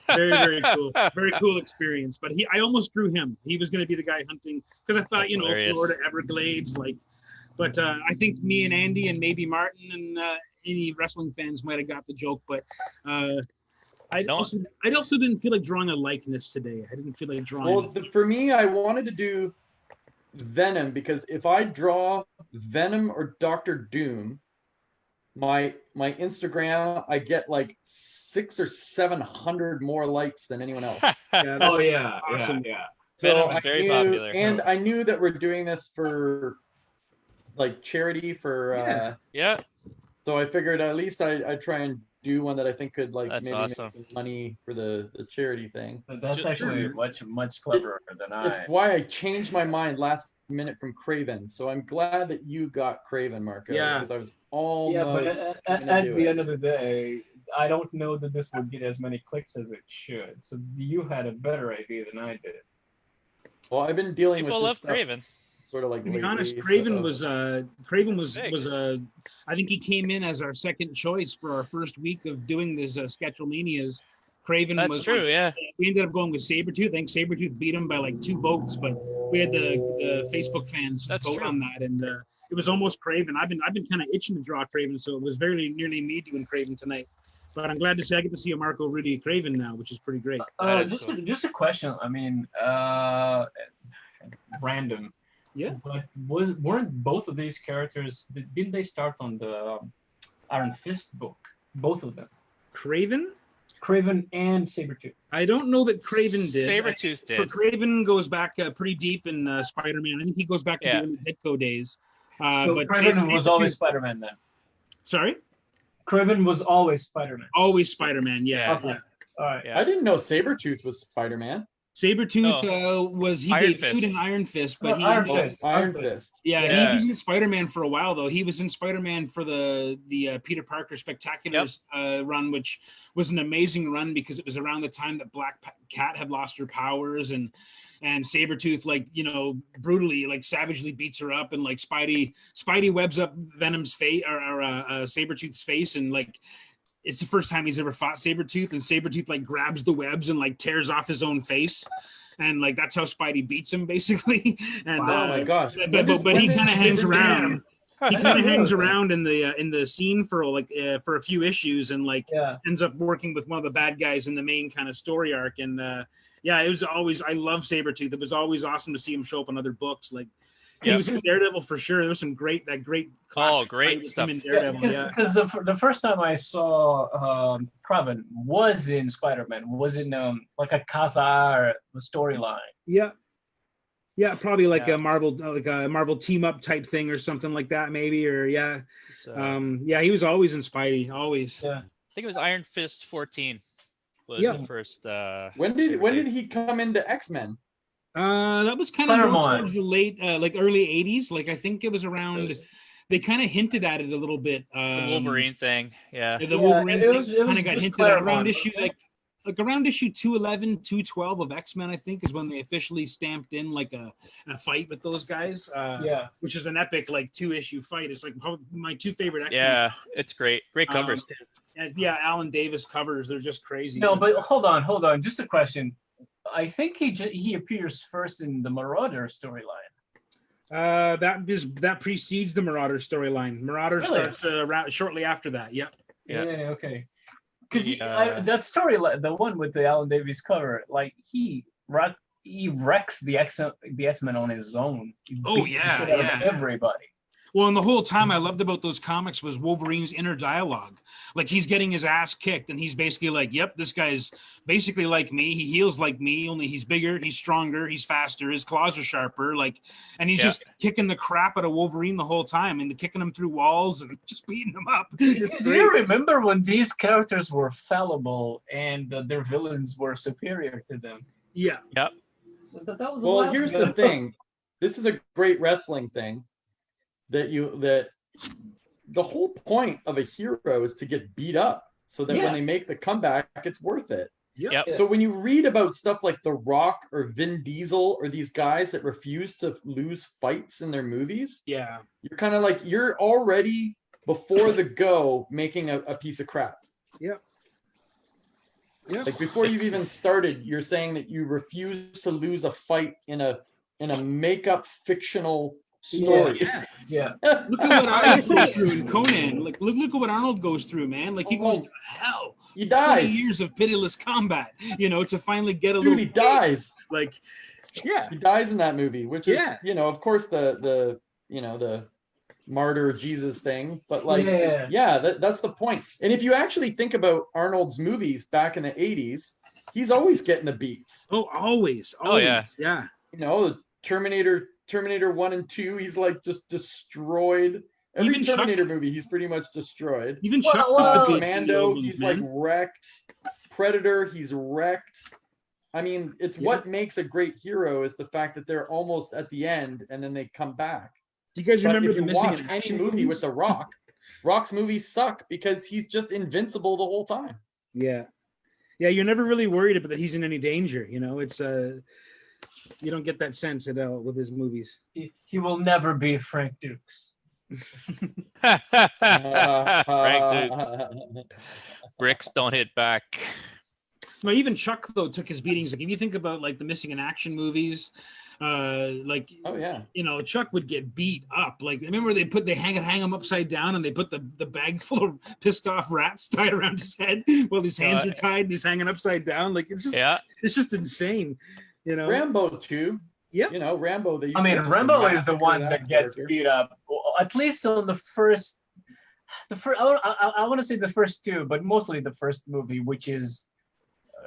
Very, very cool. Very cool experience. But I almost drew him. He was going to be the guy hunting because I thought, That's hilarious. Florida Everglades, like. But I think me and Andy and maybe Martin and any wrestling fans might have got the joke. But I also didn't feel like drawing a likeness today. I didn't feel like drawing. Well, for me, I wanted to do Venom because if I draw Venom or Doctor Doom, my Instagram, I get like 600 or 700 more likes than anyone else. Awesome. Yeah. So Venom's very popular. And I knew that we're doing this for like charity for Yeah. So I figured at least I try and do one that I think could like That's maybe awesome. make some money for the charity thing. That's actually much cleverer than I. It's why I changed my mind last minute from Craven. So I'm glad that you got Craven, Marco. Yeah. Because I was almost. But at the end of the day, I don't know that this would get as many clicks as it should. So you had a better idea than I did. Well, I've been dealing People with love this stuff Craven. sort of like. To be honest, lately, Craven so- was I think he came in as our second choice for our first week of doing this Sketchlemanias. Craven That's was true, yeah. We ended up going with Sabretooth. I think Sabretooth beat him by like 2 votes, but we had the Facebook fans vote on that, and it was almost Craven. I've been kind of itching to draw Craven, so it was very nearly me doing Craven tonight. But I'm glad to say I get to see a Marco, Rudy, Craven now, which is pretty great. Just a question. I mean, random. Yeah. But weren't both of these characters? Didn't they start on the Iron Fist book? Both of them. Craven and Sabretooth. I don't know that Craven did. Sabretooth did. But Craven goes back pretty deep in Spider-Man. I think he goes back to the Ditko days. So but Craven was always Spider-Man then. Sorry? Craven was always Spider-Man. Always Spider-Man, yeah. Okay. Yeah. All right. Yeah. I didn't know Sabretooth was Spider-Man. Sabretooth was he Iron debuted Fist. in Iron Fist, but Iron Fist. Yeah, he was in Spider-Man for a while though. He was in Spider-Man for the Peter Parker Spectaculars run, which was an amazing run because it was around the time that Black Cat had lost her powers and Sabretooth brutally savagely beats her up, and like Spidey webs up Venom's face or Sabretooth's face, and like it's the first time he's ever fought Sabretooth, and Sabretooth grabs the webs and tears off his own face. And that's how Spidey beats him basically. And oh my gosh. But he kind of hangs around. He kind of hangs around in the scene for for a few issues and ends up working with one of the bad guys in the main kind of story arc. And it was always, I love Sabretooth. It was always awesome to see him show up on other books. He was in Daredevil for sure. There was some great classic great fight stuff. with him in Daredevil. Because the first time I saw Craven was in Spider-Man, was in a Khazar storyline. Yeah, probably a Marvel team up type thing or something like that, maybe. Or he was always in Spidey, always. Yeah, I think it was Iron Fist 14 was the first. When did he come into X-Men? That was kind of towards the late, early 80s. I think it was around. They kind of hinted at it a little bit. The Wolverine thing, yeah. The Wolverine thing kind of got hinted at around issue like around issue 211, 212 of X-Men, I think, is when they officially stamped in like a fight with those guys. Which is an epic like 2-issue fight. It's like my 2 favorite X-Men. Yeah, it's great. Great covers too. Yeah, Alan Davis covers. They're just crazy. No, but hold on. Just a question. I think he appears first in the Marauder storyline. That precedes the Marauder storyline. Marauder starts shortly after that. Yep. Yeah. Okay. Because that storyline, the one with the Alan Davis cover, like he wrecks the X-Men on his own. Everybody. Well, and the whole time I loved about those comics was Wolverine's inner dialogue. Like he's getting his ass kicked and he's basically like, yep, this guy's basically like me. He heals like me, only he's bigger, he's stronger, he's faster, his claws are sharper. Like, and he's just kicking the crap out of Wolverine the whole time and kicking him through walls and just beating him up. Do you remember when these characters were fallible and their villains were superior to them? Yeah. Yep. That was well, here's the thing. This is a great wrestling thing. That the whole point of a hero is to get beat up so that when they make the comeback, it's worth it. Yep. So when you read about stuff like The Rock or Vin Diesel or these guys that refuse to lose fights in their movies, you're kind of like, you're already before the go making a piece of crap. Yep. Like before you've even started, you're saying that you refuse to lose a fight in a make-up fictional story. Yeah. Look at what Arnold goes through in Conan. Like look at what Arnold goes through, man. Like he goes through hell. He dies. 20 years of pitiless combat, to finally get a little. He dies. Like, he dies in that movie, which is, of course, the martyr Jesus thing. But like, that's the point. And if you actually think about Arnold's movies back in the 80s, he's always getting the beats. Oh, always. Oh yeah. Terminator 1 and 2, he's like just destroyed. Every Even Terminator movie, he's pretty much destroyed. Even Chuck Commando, he's like wrecked. Predator, he's wrecked. I mean, it's what makes a great hero is the fact that they're almost at the end and then they come back. Do you guys remember if you the missing watch in any action movie movies? with The Rock, Rock's movies suck because he's just invincible the whole time. Yeah, you're never really worried about that he's in any danger. It's you don't get that sense at all with his movies. He will never be Frank Dukes. Frank Dukes. Bricks don't hit back. No, even Chuck though took his beatings. Like if you think about like the missing in action movies, Chuck would get beat up. Like remember they hang him upside down and they put the bag full of pissed off rats tied around his head while his hands are tied and he's hanging upside down. Like it's just insane. Rambo too. Yeah. Rambo. Rambo is the one that gets beat up. Well, at least on the first. I want to say the first two, but mostly the first movie, which is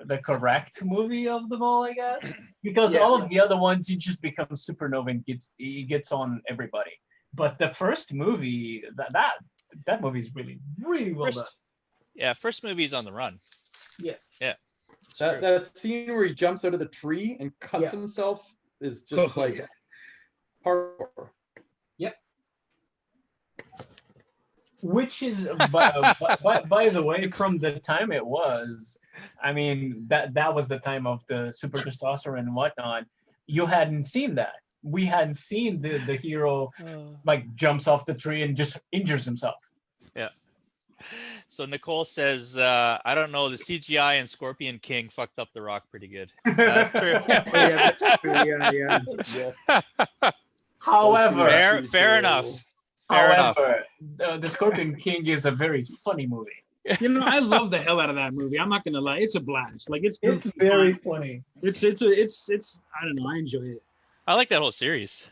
the correct movie of them all, I guess. Because all of the other ones, he just becomes supernova and he gets on everybody. But the first movie, that movie is really, really well done. Yeah, first movie is on the run. Yeah. Yeah. That scene where he jumps out of the tree and cuts himself is just hardcore. Yep. Which is, by the way, from the time it was, I mean, that was the time of the super testosterone and whatnot. You hadn't seen that. We hadn't seen the hero like jumps off the tree and just injures himself. Yeah. So Nicole says, I don't know, the CGI and Scorpion King fucked up The Rock pretty good. That's true. That's true. Yeah. However, fair enough. However, the Scorpion King is a very funny movie. I love the hell out of that movie. I'm not gonna lie, it's a blast. Like it's very funny. It's I don't know, I enjoy it. I like that whole series.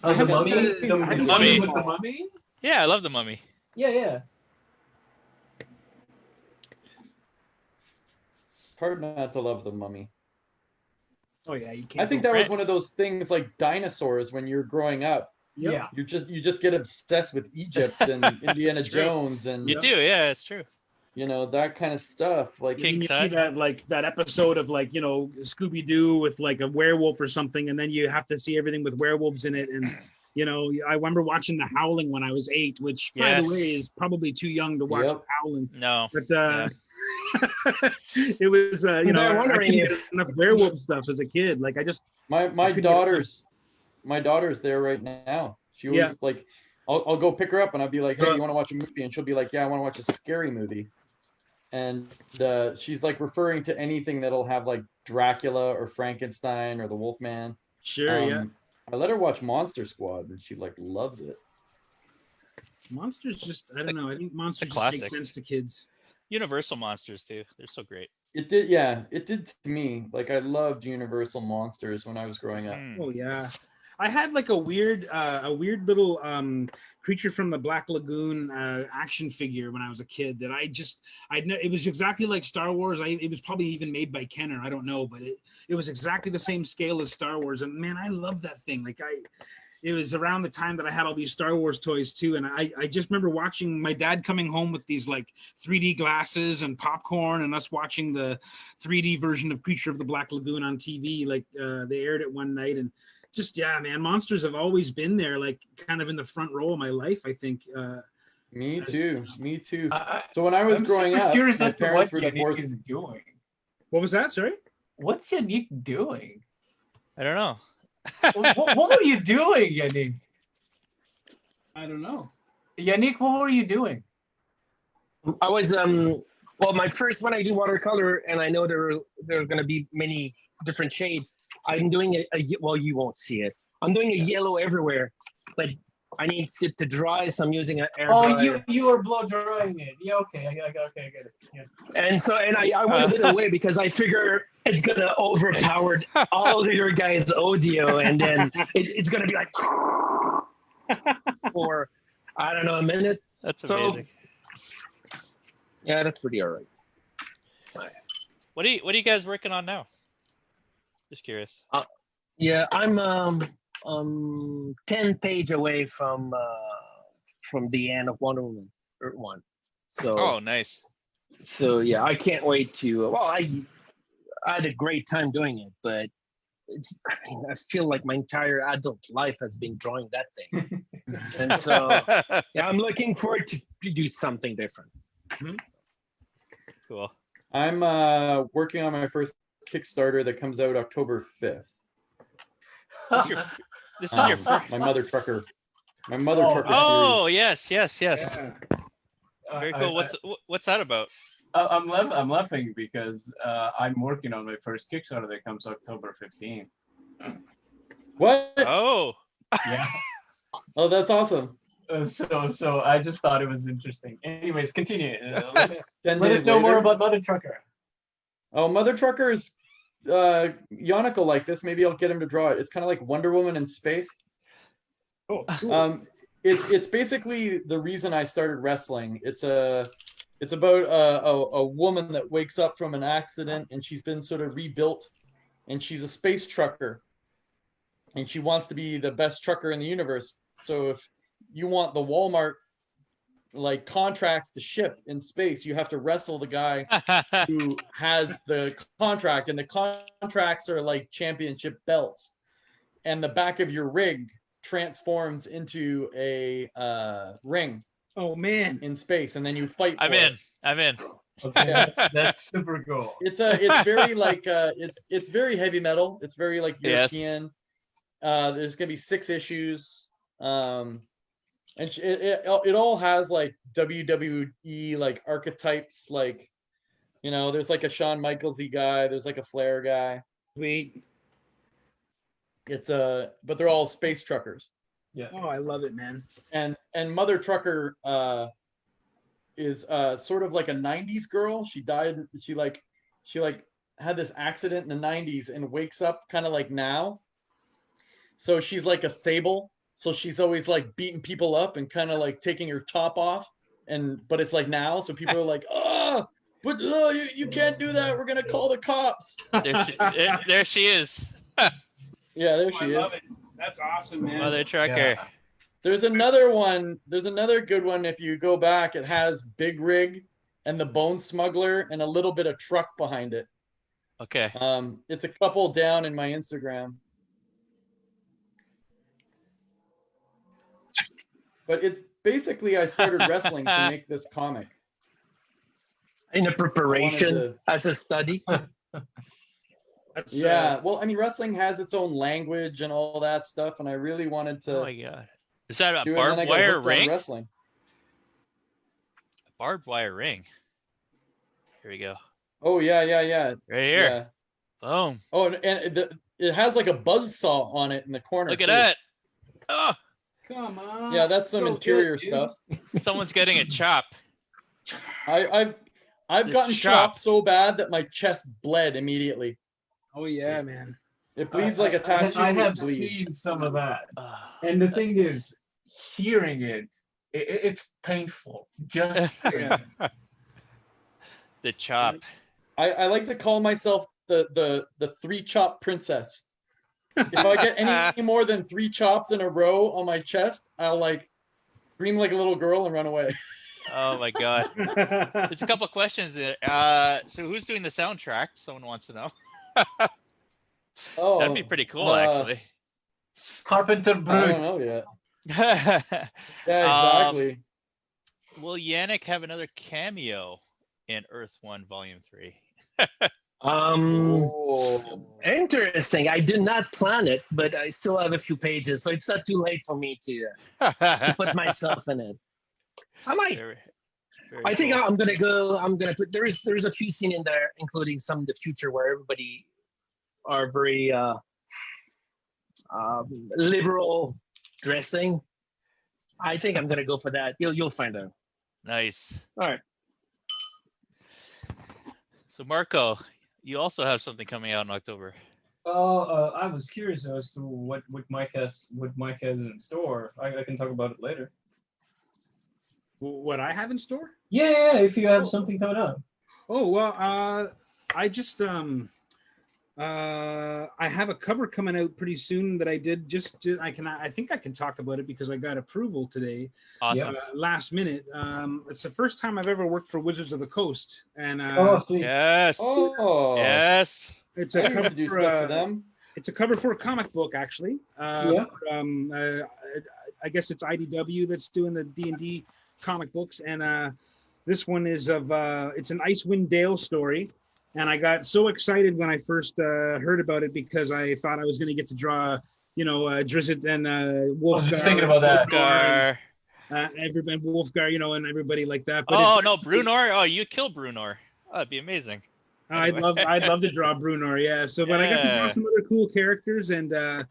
The Mummy? The Mummy with the Mummy? Yeah, I love the Mummy. Yeah. Hard not to love the Mummy. Oh yeah, you can't. I think that was one of those things like dinosaurs when you're growing up. Yeah. You just get obsessed with Egypt and Indiana Jones and you do, yeah, it's true. That kind of stuff. Like you see that episode of Scooby-Doo with like a werewolf or something, and then you have to see everything with werewolves in it. And I remember watching The Howling when I was 8, which by the way is probably too young to watch The Howling. No. But It was, you know, They're I wondering couldn't get if- enough werewolf stuff as a kid. Like I just, My couldn't get daughter's there right now. She always Yeah. like, I'll go pick her up and I'll be like, hey, you want to watch a movie? And she'll be like, yeah, I want to watch a scary movie. And she's like referring to anything that'll have like Dracula or Frankenstein or the Wolfman. sure, yeah. I let her watch Monster Squad and she like loves it. Monsters just, I don't know. I think monsters just classic. make sense to kids. Universal monsters too. They're so great. It did, yeah, it did to me. Like I loved Universal Monsters when I was growing up. Mm. Oh yeah, I had like a weird little creature from the Black Lagoon action figure when I was a kid that it was exactly like Star Wars. It was probably even made by Kenner, I don't know, but it was exactly the same scale as Star Wars, and man, I love that thing. Like it was around the time that I had all these Star Wars toys too, and I just remember watching my dad coming home with these like 3D glasses and popcorn, and us watching the 3D version of Creature of the Black Lagoon on TV. Like they aired it one night, and just yeah, man, monsters have always been there, like kind of in the front row of my life. I think. Me too. So when I was growing up, curious my as to parents what were Yannick divorced. is doing. What was that? Sorry. What's Yannick doing? I don't know. What were you doing, Yannick? I don't know. Yannick, what were you doing? I was well, my first when I do watercolor, and I know there's going to be many different shades. I'm doing well, you won't see it. I'm doing a yellow everywhere, but I need it to dry, so I'm using an air dryer. You are blow drying it. Yeah, okay, I get it. Yeah. And so, and I want to get away because I figure it's gonna overpower all of your guys' audio, and then it's gonna be like for I don't know a minute. That's So- amazing. Yeah, that's pretty alright. What are you guys working on now? Just curious. Yeah, I'm 10 page away from the end of Wonder Woman Earth 1. So Oh, nice. So yeah, I can't wait to. Well, I had a great time doing it, but I feel like my entire adult life has been drawing that thing, and so yeah, I'm looking forward to do something different. Cool. I'm working on my first Kickstarter that comes out October 5th. This is your first. My Mother Trucker. My Mother Trucker Oh, series. yes. Yeah. Very cool. What's that about? I'm laughing because I'm working on my first Kickstarter that comes October 15th. What? Oh. Yeah. Oh, that's awesome. So I just thought it was interesting. Anyways, continue. Let 10 us days know more later. about Mother Trucker. Oh, Mother Truckers. Yanick will like this. Maybe I'll get him to draw it. It's kind of like Wonder Woman in space. Oh, cool. It's basically the reason I started wrestling. It's about a woman that wakes up from an accident and she's been sort of rebuilt, and she's a space trucker, and she wants to be the best trucker in the universe. So if you want the Walmart like contracts to ship in space, you have to wrestle the guy who has the contract, and the contracts are like championship belts, and the back of your rig transforms into a ring Oh man. in space, and then you fight for I'm it. in. Okay, Yeah. that's super cool. It's very like it's very heavy metal. It's very like Yes. European. There's gonna be 6 issues. And it all has like WWE like archetypes, like, you know, there's like a Shawn Michaels-y guy, there's like a Flair guy. Sweet. It's but they're all space truckers. Yeah. Oh, I love it, man. And Mother Trucker is sort of like a 90s girl. She died, she had this accident in the 90s and wakes up kind of like now. So she's like a sable. So she's always like beating people up and kind of like taking her top off, but it's like now. So people are like, oh, but you can't do that. We're gonna call the cops. There she is. Yeah, there she I is. love it. That's awesome, man. Mother Trucker. Yeah. There's another one. There's another good one. If you go back, it has Big Rig and the Bone Smuggler and a little bit of truck behind it. Okay. It's a couple down in my Instagram. But it's basically I started wrestling to make this comic. In a preparation as a study. Yeah, well, I mean, wrestling has its own language and all that stuff, and I really wanted to. Oh my god, is that a do it, and then I barbed got wire hooked on ring? wrestling. A barbed wire ring. Here we go. Oh yeah. Right here. Yeah. Boom. Oh, and it has like a buzz saw on it in the corner. Look at too. that. Oh, Come on. Yeah, that's some So interior good, dude. stuff. someone's getting a chop. I've The gotten chop. chopped so bad that my chest bled immediately. Oh yeah, man. It bleeds like a tattoo. I have it bleeds. seen some of that, Ah. and the thing is, hearing it's painful. Just Yeah. The chop. I like to call myself the 3 chop princess. If I get any more than 3 chops in a row on my chest, I'll like scream like a little girl and run away. Oh my god. There's a couple questions there. So who's doing the soundtrack? Someone wants to know. Oh, That'd be pretty cool, actually. Carpenter I don't Brute. know yet. Yeah, exactly. Will Yannick have another cameo in Earth 1 Volume 3? Interesting. I did not plan it, but I still have a few pages, so it's not too late for me to put myself in it. I might. Very I think cool. I'm gonna go. I'm gonna put. There's a few scenes in there, including some in the future where everybody are very liberal dressing. I think I'm gonna go for that. You'll find out. Nice. All right. So Marco, you also have something coming out in October. I was curious as to what Mike has in store. I can talk about it later. What I have in store? Yeah, if you have something coming up. Oh well, I just I have a cover coming out pretty soon that I did. I think I can talk about it because I got approval today. Awesome. Last minute. It's the first time I've ever worked for Wizards of the Coast, and Sweet. Yes. Oh, Yes. it's I a used cover to do for, stuff for them. It's a cover for a comic book, actually. Yeah. I guess it's IDW that's doing the D&D comic books, and this one is it's an Icewind Dale story, and I got so excited when I first heard about it because I thought I was going to get to draw, Drizzt and Wolfgar. I was just thinking about that. Wolfgar. Everybody, Wolfgar, and everybody like that. But Oh no, Brunor! Oh, you killed Brunor. Oh, that'd be amazing. I'd love to draw Brunor, yeah. So, but I got to draw some other cool characters, and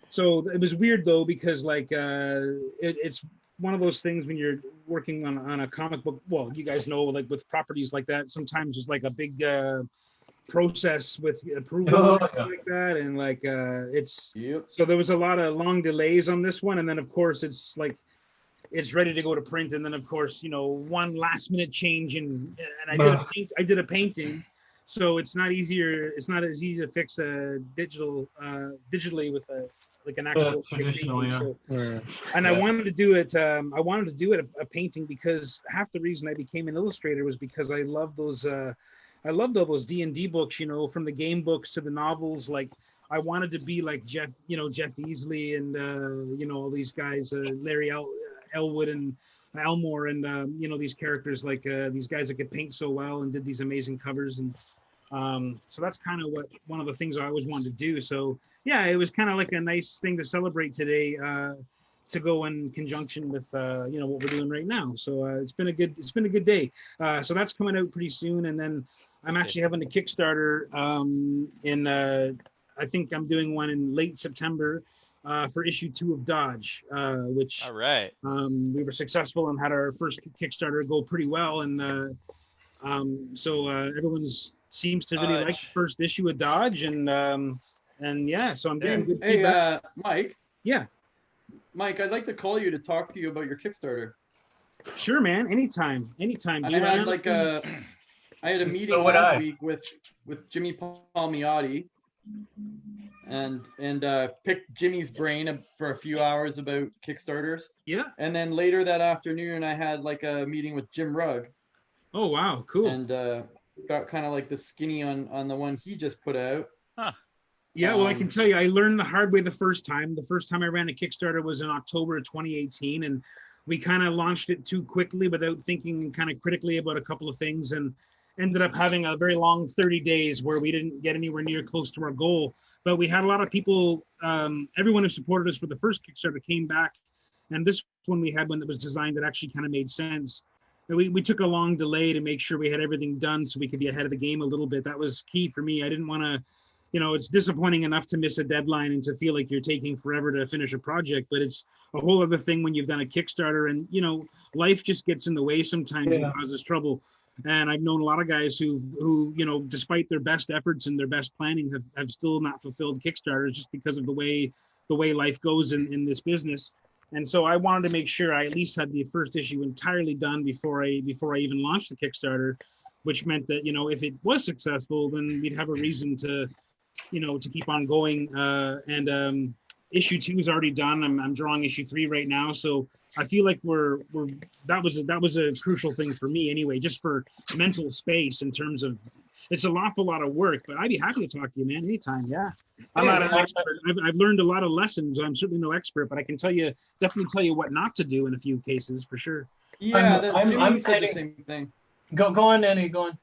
so it was weird though because it's one of those things when you're working on a comic book. Well, you guys know, like with properties like that, sometimes there's like a big process with approval like that, and it's. Yep. So there was a lot of long delays on this one, and then of course it's ready to go to print, and then of course one last minute change, and I did a painting. So it's not easier. It's not as easy to fix a digitally with an actual traditional, painting. yeah. And I wanted to do it. I wanted to do it a painting because half the reason I became an illustrator was because I love those. I loved all those D&D books. From the game books to the novels. Like I wanted to be like Jeff. Jeff Easley and all these guys, Larry Elwood and Elmore, and these characters like these guys that could paint so well and did these amazing covers, and so that's kind of one of the things I always wanted to do. So yeah, it was kind of like a nice thing to celebrate today, to go in conjunction with what we're doing right now. So it's been a good day. So that's coming out pretty soon, and then I'm actually having a Kickstarter I think I'm doing one in late September. For issue 2 of Dodge, which All right. we were successful and had our first Kickstarter go pretty well, and so everyone seems to really like the first issue of Dodge, and yeah, so I'm getting good feedback. Mike. Yeah, Mike, I'd like to call you to talk to you about your Kickstarter. sure, man. Anytime. I had a meeting last week with Jimmy Palmiotti. And picked Jimmy's brain for a few hours about Kickstarters. Yeah. And then later that afternoon, I had like a meeting with Jim Rugg. Oh wow, cool. And got kind of like the skinny on the one he just put out. Huh. Yeah, well, I can tell you, I learned the hard way the first time. The first time I ran a Kickstarter was in October of 2018, and we kind of launched it too quickly without thinking kind of critically about a couple of things. And ended up having a very long 30 days where we didn't get anywhere near close to our goal. But we had a lot of people, everyone who supported us for the first Kickstarter came back. And this one we had one that was designed that actually kind of made sense. We took a long delay to make sure we had everything done so we could be ahead of the game a little bit. That was key for me. I didn't want to, it's disappointing enough to miss a deadline and to feel like you're taking forever to finish a project, but it's a whole other thing when you've done a Kickstarter and, life just gets in the way sometimes and causes trouble. And I've known a lot of guys who despite their best efforts and their best planning have still not fulfilled Kickstarters just because of the way life goes in this business. And so I wanted to make sure I at least had the first issue entirely done before I even launched the Kickstarter, which meant that, if it was successful, then we'd have a reason to keep on going. And issue 2 is already done. I'm drawing issue 3 right now. So I feel like that was a crucial thing for me anyway, just for mental space in terms of, it's an awful lot of work, but I'd be happy to talk to you, man, anytime. Yeah. I'm not an expert. I've learned a lot of lessons. I'm certainly no expert, but I can definitely tell you what not to do in a few cases for sure. Yeah, Jimmy said the same thing. Go on, Danny, go on.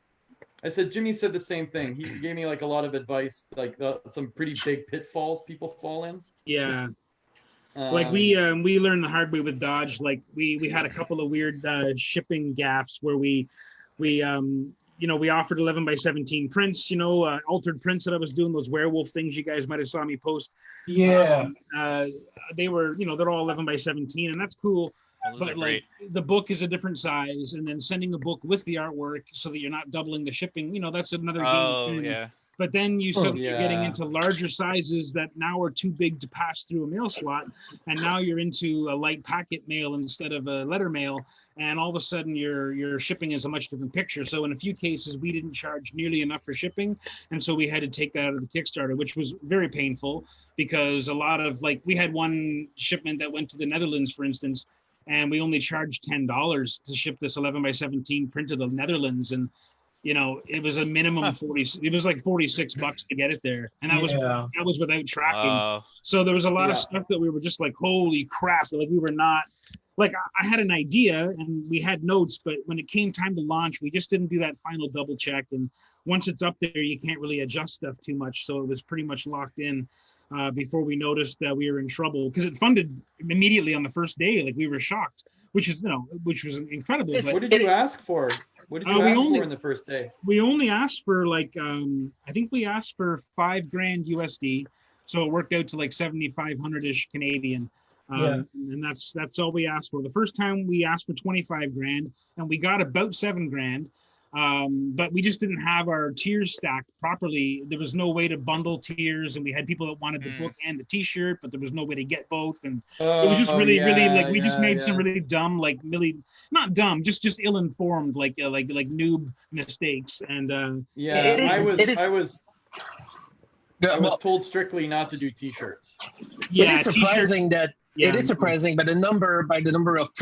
I said Jimmy said the same thing. He gave me like a lot of advice, like some pretty big pitfalls people fall in. Yeah. Like we learned the hard way with Dodge. Like we had a couple of weird shipping gaffes where we offered 11 by 17 prints, altered prints that I was doing, those werewolf things you guys might have saw me post. Yeah. They were, they're all 11 by 17 and that's cool. But like the book is a different size, and then sending a book with the artwork so that you're not doubling the shipping, that's another game. Oh, yeah. But then you're getting into larger sizes that now are too big to pass through a mail slot, and now you're into a light packet mail instead of a letter mail, and all of a sudden your shipping is a much different picture. So in a few cases we didn't charge nearly enough for shipping, and so we had to take that out of the Kickstarter, which was very painful because a lot of we had one shipment that went to the Netherlands, for instance, and we only charged $10 to ship this 11 by 17 print to the Netherlands, and it was a minimum 40. It was like $46 to get it there, and that was without tracking. So there was a lot of stuff that we were just like, holy crap! Like we were not like I had an idea and we had notes, but when it came time to launch, we just didn't do that final double check. And once it's up there, you can't really adjust stuff too much. So it was pretty much locked in. Before we noticed that we were in trouble, because it funded immediately on the first day. Like we were shocked, which was incredible. What did you ask for? What did you ask for in the first day? We only asked for I think we asked for $5,000 USD, so it worked out to like 7,500-ish Canadian. And that's all we asked for. The first time we asked for 25,000, and we got about 7,000. But we just didn't have our tiers stacked properly. There was no way to bundle tiers, and we had people that wanted the book and the t-shirt, but there was no way to get both. And it was just really we just made some really dumb, not dumb, just ill-informed, like noob mistakes. And I was told strictly not to do t-shirts. Yeah, it is surprising that it is surprising, but the number of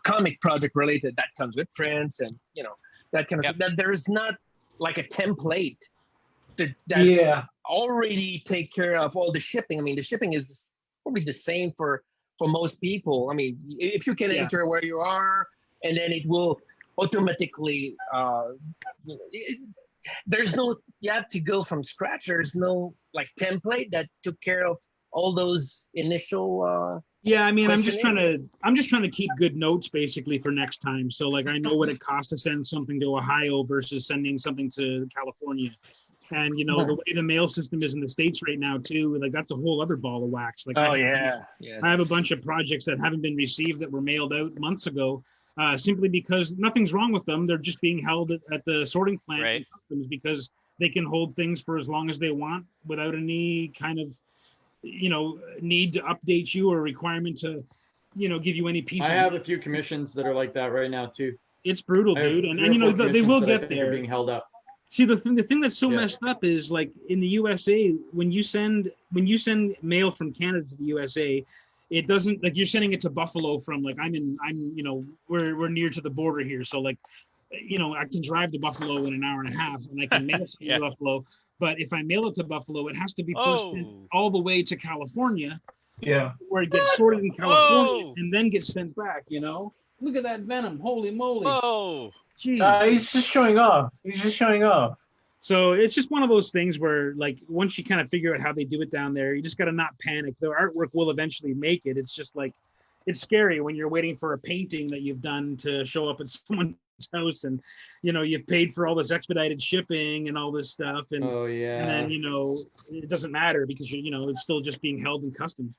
comic project related that comes with prints and that kind of stuff, that there is not like a template that already take care of all the shipping. I mean, the shipping is probably the same for most people. I mean, if you can enter where you are, and then it will automatically, there's no, you have to go from scratch. There's no template that took care of all those initial I mean, I'm just trying to keep good notes basically for next time. So I know what it costs to send something to Ohio versus sending something to California. And the way the mail system is in the States right now too, that's a whole other ball of wax. I have a bunch of projects that haven't been received that were mailed out months ago, simply because nothing's wrong with them. They're just being held at the sorting plant in customs because they can hold things for as long as they want without any kind of need to update you or requirement to give you any piece. I have a few commissions that are like that right now too. It's brutal, dude, and they will get there. Being held up. See, the thing that's so messed up is in the USA, when you send mail from Canada to the USA, it doesn't you're sending it to Buffalo from we're near to the border here, so I can drive to Buffalo in an hour and a half, and I can mail it to Buffalo. But if I mail it to Buffalo, it has to be first sent all the way to California, where it gets sorted in California and then gets sent back. Look at that venom! Holy moly! Whoa! He's just showing off. He's just showing off. So it's just one of those things where, like, once you kind of figure out how they do it down there, you just got to not panic. The artwork will eventually make it. It's just like, it's scary when you're waiting for a painting that you've done to show up at someone's house, and you've paid for all this expedited shipping and all this stuff, and and then it doesn't matter because it's still just being held in customs.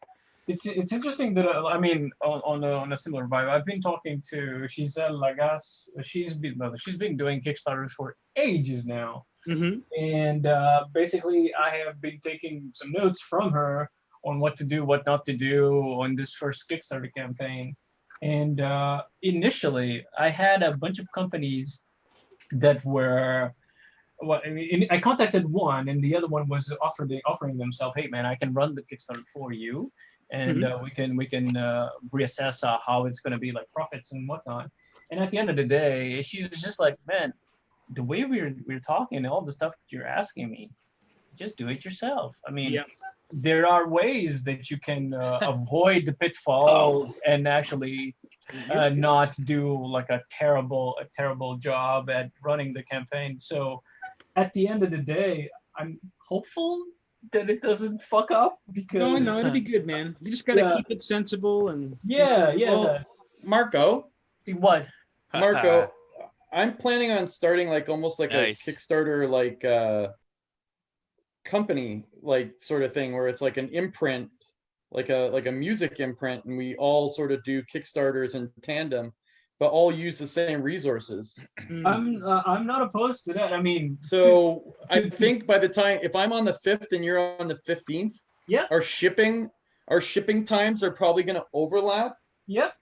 It's interesting that I mean on a similar vibe. I've been talking to Giselle Lagas. She's been doing Kickstarters for ages now, and basically I have been taking some notes from her on what to do, what not to do on this first Kickstarter campaign. And initially, I had a bunch of companies that were, I contacted one, and the other one was offering themselves, hey man, I can run the Kickstarter for you, and we can reassess how it's going to be, like profits and whatnot. And at the end of the day, she's just like, man, the way we're talking, all the stuff that you're asking me, just do it yourself. I mean. Yeah. There are ways that you can avoid the pitfalls and actually not do like a terrible job at running the campaign. So at the end of the day, I'm hopeful that it doesn't fuck up, because no, it'll be good, man. You just gotta keep it sensible and Well, Marco. What? Marco, I'm planning on starting like almost like a Kickstarter company sort of thing, where it's like an imprint, like a music imprint, and we all sort of do Kickstarters in tandem, but all use the same resources. I'm not opposed to that. I mean, so I think by the time, if I'm on the 5th and you're on the 15th, our shipping times are probably going to overlap. Yep.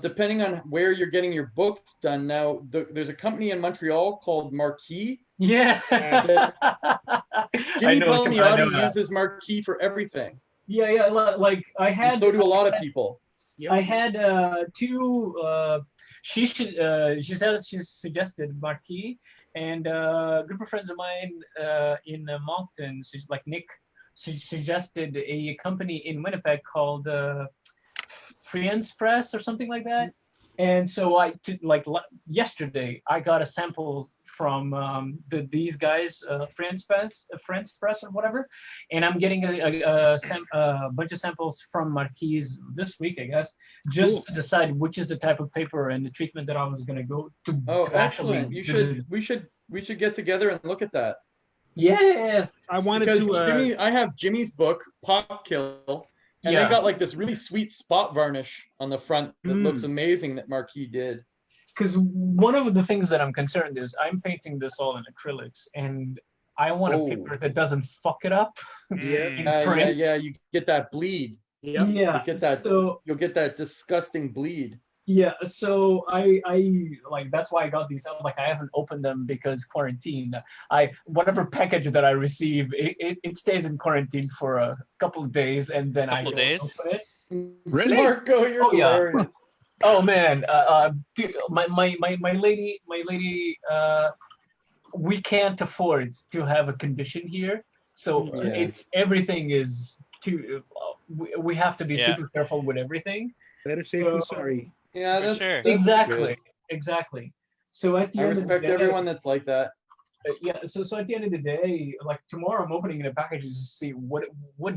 Depending on where you're getting your books done. Now, there's a company in Montreal called Marquee. Yeah. Jimmy Palmiotti uses Marquee for everything. Yeah. Like I had. And so do a lot of people. I had two. She suggested Marquee, and a group of friends of mine in Moncton, she's like Nick, she suggested a company in Winnipeg called Friends Press or something like that. And so yesterday I got a sample from these guys, Friends Press or whatever, and I'm getting a bunch of samples from Marquise this week, I guess, just to decide which is the type of paper and the treatment that I was going to go to. Oh, excellent! We should get together and look at that. Yeah, I wanted to. I have Jimmy's book, Pop Kill. And they got like this really sweet spot varnish on the front that looks amazing that Marquis did. Because one of the things that I'm concerned is I'm painting this all in acrylics, and I want a paper that doesn't fuck it up. Yeah, you get that bleed. Yeah. You get that. You'll get that disgusting bleed. Yeah, so I like, that's why I got these out. Like, I haven't opened them because quarantine. Whatever package that I receive, it stays in quarantine for a couple of days, and then I open it. Really? Marco, you're hilarious. Oh man, dude, my lady, we can't afford to have a condition here, so everything is too. We have to be super careful with everything. Better safe than sorry. Yeah, that's exactly. Good. Exactly. So at the I end respect of the day, everyone that's like that. So at the end of the day, like tomorrow, I'm opening the packages to see what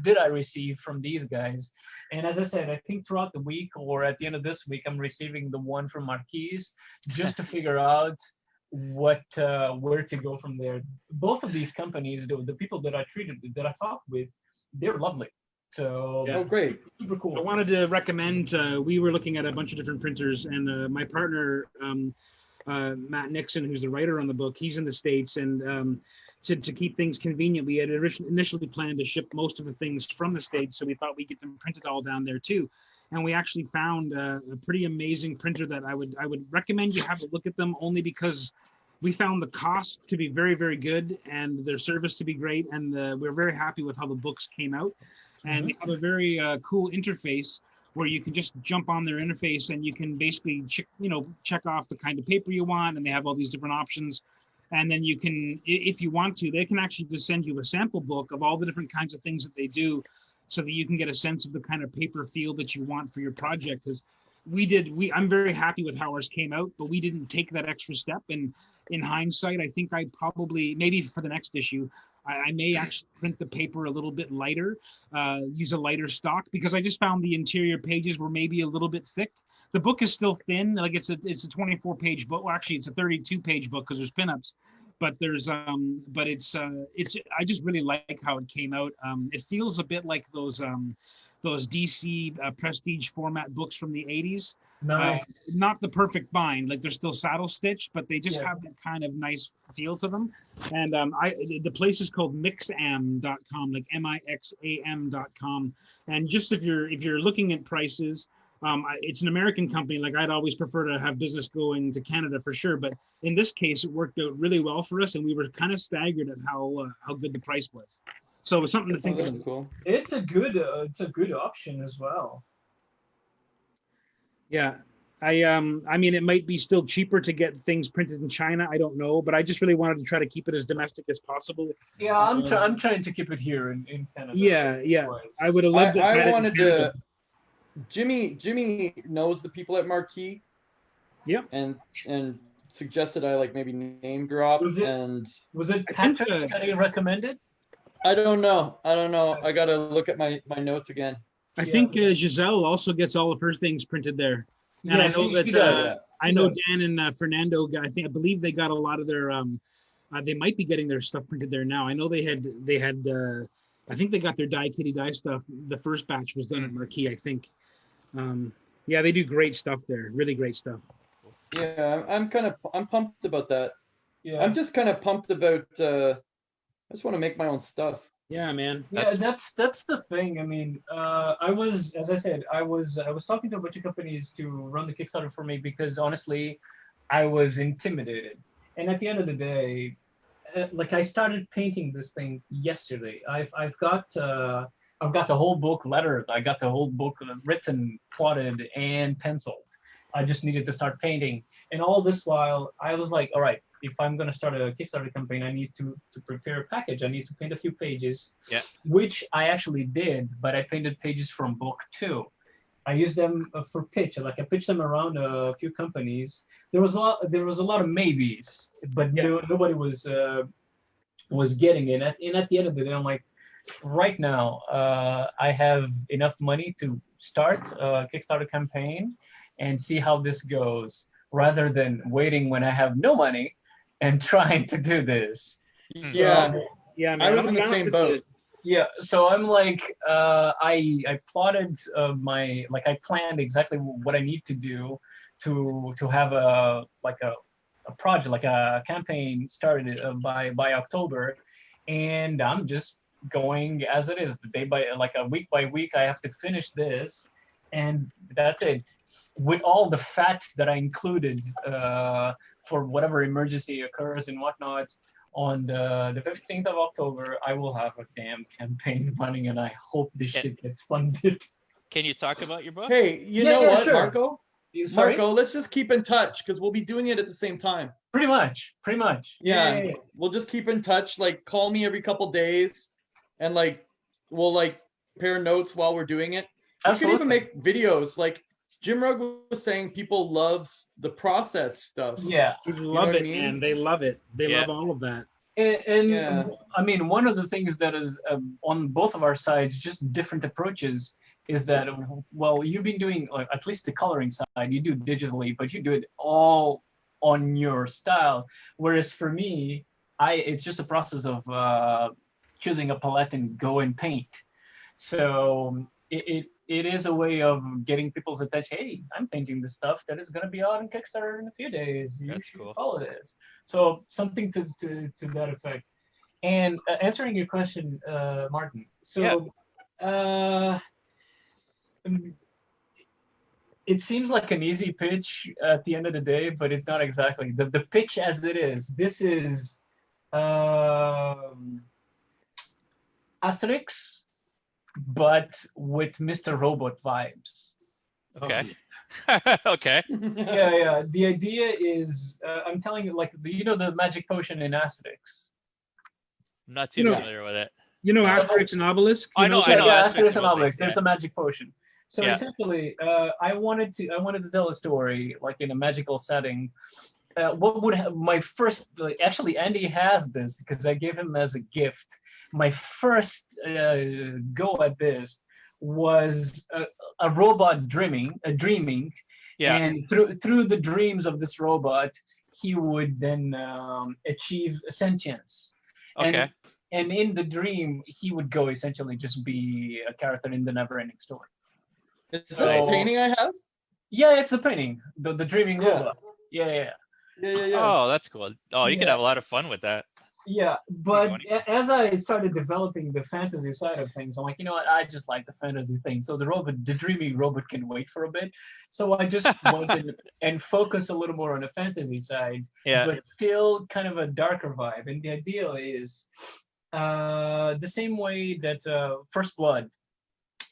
did I receive from these guys. And as I said, I think throughout the week or at the end of this week, I'm receiving the one from Marquise just to figure out where to go from there. Both of these companies, the people that I talked with, they're lovely. So great, super cool. I wanted to recommend. We were looking at a bunch of different printers, and my partner Matt Nixon, who's the writer on the book, he's in the States, and to keep things convenient, we had initially planned to ship most of the things from the States, so we thought we'd get them printed all down there too. And we actually found a pretty amazing printer that I would recommend you have a look at them, only because we found the cost to be very, very good and their service to be great, and we're very happy with how the books came out. And they have a very cool interface where you can just jump on their interface and you can basically check off the kind of paper you want, and they have all these different options. And then you can, if you want to, they can actually just send you a sample book of all the different kinds of things that they do, so that you can get a sense of the kind of paper feel that you want for your project. Because I'm very happy with how ours came out, but we didn't take that extra step. And in hindsight, I think I probably, maybe for the next issue, I may actually print the paper a little bit lighter, use a lighter stock, because I just found the interior pages were maybe a little bit thick. The book is still thin, like it's a 24-page book. Well, actually, it's a 32-page book because there's pinups, but there's I just really like how it came out. It feels a bit like those DC prestige format books from the 80s. Nice. Not the perfect bind, like they're still saddle stitched, but they just have that kind of nice feel to them. And the place is called mixam.com, like mixam.com. And just if you're looking at prices, it's an American company. Like I'd always prefer to have business going to Canada for sure, but in this case, it worked out really well for us, and we were kind of staggered at how good the price was. So it was something to think about. Cool. It's a good option as well. Yeah, I mean, it might be still cheaper to get things printed in China. I don't know, but I just really wanted to try to keep it as domestic as possible. Yeah, I'm trying to keep it here in Canada. Yeah. I would have loved it. I wanted to. Jimmy knows the people at Marquee. Yep. And suggested I like maybe name drop. Was it Patrick that he recommended? I don't know. I gotta look at my notes again. I think Giselle also gets all of her things printed there, and I know that I know Dan and Fernando. I believe they got a lot of their. They might be getting their stuff printed there now. I know they had. I think they got their Die Kitty Die stuff. The first batch was done at Marquee, I think. Yeah, they do great stuff there. Really great stuff. Yeah, I'm pumped about that. Yeah, I'm just kind of pumped about. I just want to make my own stuff. Yeah, man. Yeah, that's the thing. I mean, I was talking to a bunch of companies to run the Kickstarter for me because honestly, I was intimidated. And at the end of the day, like I started painting this thing yesterday. I've got the whole book lettered. I got the whole book written, plotted, and penciled. I just needed to start painting. And all this while, I was like, all right, if I'm going to start a Kickstarter campaign, I need to prepare a package. I need to paint a few pages, which I actually did, but I painted pages from book 2. I used them for pitch. Like I pitched them around a few companies. There was a lot of maybes, but nobody was getting it. And at the end of the day, I'm like, right now, I have enough money to start a Kickstarter campaign and see how this goes, rather than waiting when I have no money and trying to do this. Yeah, man, I was in the same boat. Yeah, so I'm like, I plotted I planned exactly what I need to do to have a project, like a campaign started by October, and I'm just going as it is, a week by week. I have to finish this, and that's it. With all the fat that I included for whatever emergency occurs and whatnot, on the 15th of October, I will have a damn campaign running, and I hope this shit gets funded. Can you talk about your book? Hey, you know what, sure. Marco? Sorry? Marco, let's just keep in touch because we'll be doing it at the same time. Pretty much. Yeah. We'll just keep in touch. Like, call me every couple days, and we'll pair notes while we're doing it. We could even make videos. Like Jim Rugg was saying, people loves the process stuff. Yeah, they love it, man. They love it. They love all of that. And I mean, one of the things that is on both of our sides, just different approaches, is that, well, you've been doing, at least the coloring side, you do digitally, but you do it all on your style. Whereas for me, it's just a process of choosing a palette and go and paint. So it is a way of getting people's attention. Hey, I'm painting this stuff that is going to be out on Kickstarter in a few days. You should follow this. So something to that effect. And answering your question, Martin. So it seems like an easy pitch at the end of the day, but it's not exactly. The pitch as it is. This is Asterix, but with Mr. Robot vibes. Okay. Okay. Yeah. The idea is, I'm telling you, the magic potion in Asterix. I'm not too familiar with it. You know Asterix and Obelix? I know Asterix and Obelix. Obelix. There's a magic potion. So Yeah. essentially, I wanted to tell a story like in a magical setting. What would my first? Actually, Andy has this because I gave him as a gift. My first go at this was a robot dreaming, Yeah. and through the dreams of this robot, he would then achieve sentience. Okay. And in the dream, he would go essentially just be a character in the never-ending story. Is So- that the painting I have? Yeah, it's the painting, the dreaming Yeah. robot. Yeah. Yeah. Oh, that's cool. Oh, you could Yeah. have a lot of fun with that. Yeah, but Funny. as I started developing the fantasy side of things, I'm like, you know what? I just like the fantasy thing. So the dreaming robot can wait for a bit. So I just wanted and focus a little more on the fantasy side, Yeah. but still kind of a darker vibe. And the idea is the same way that First Blood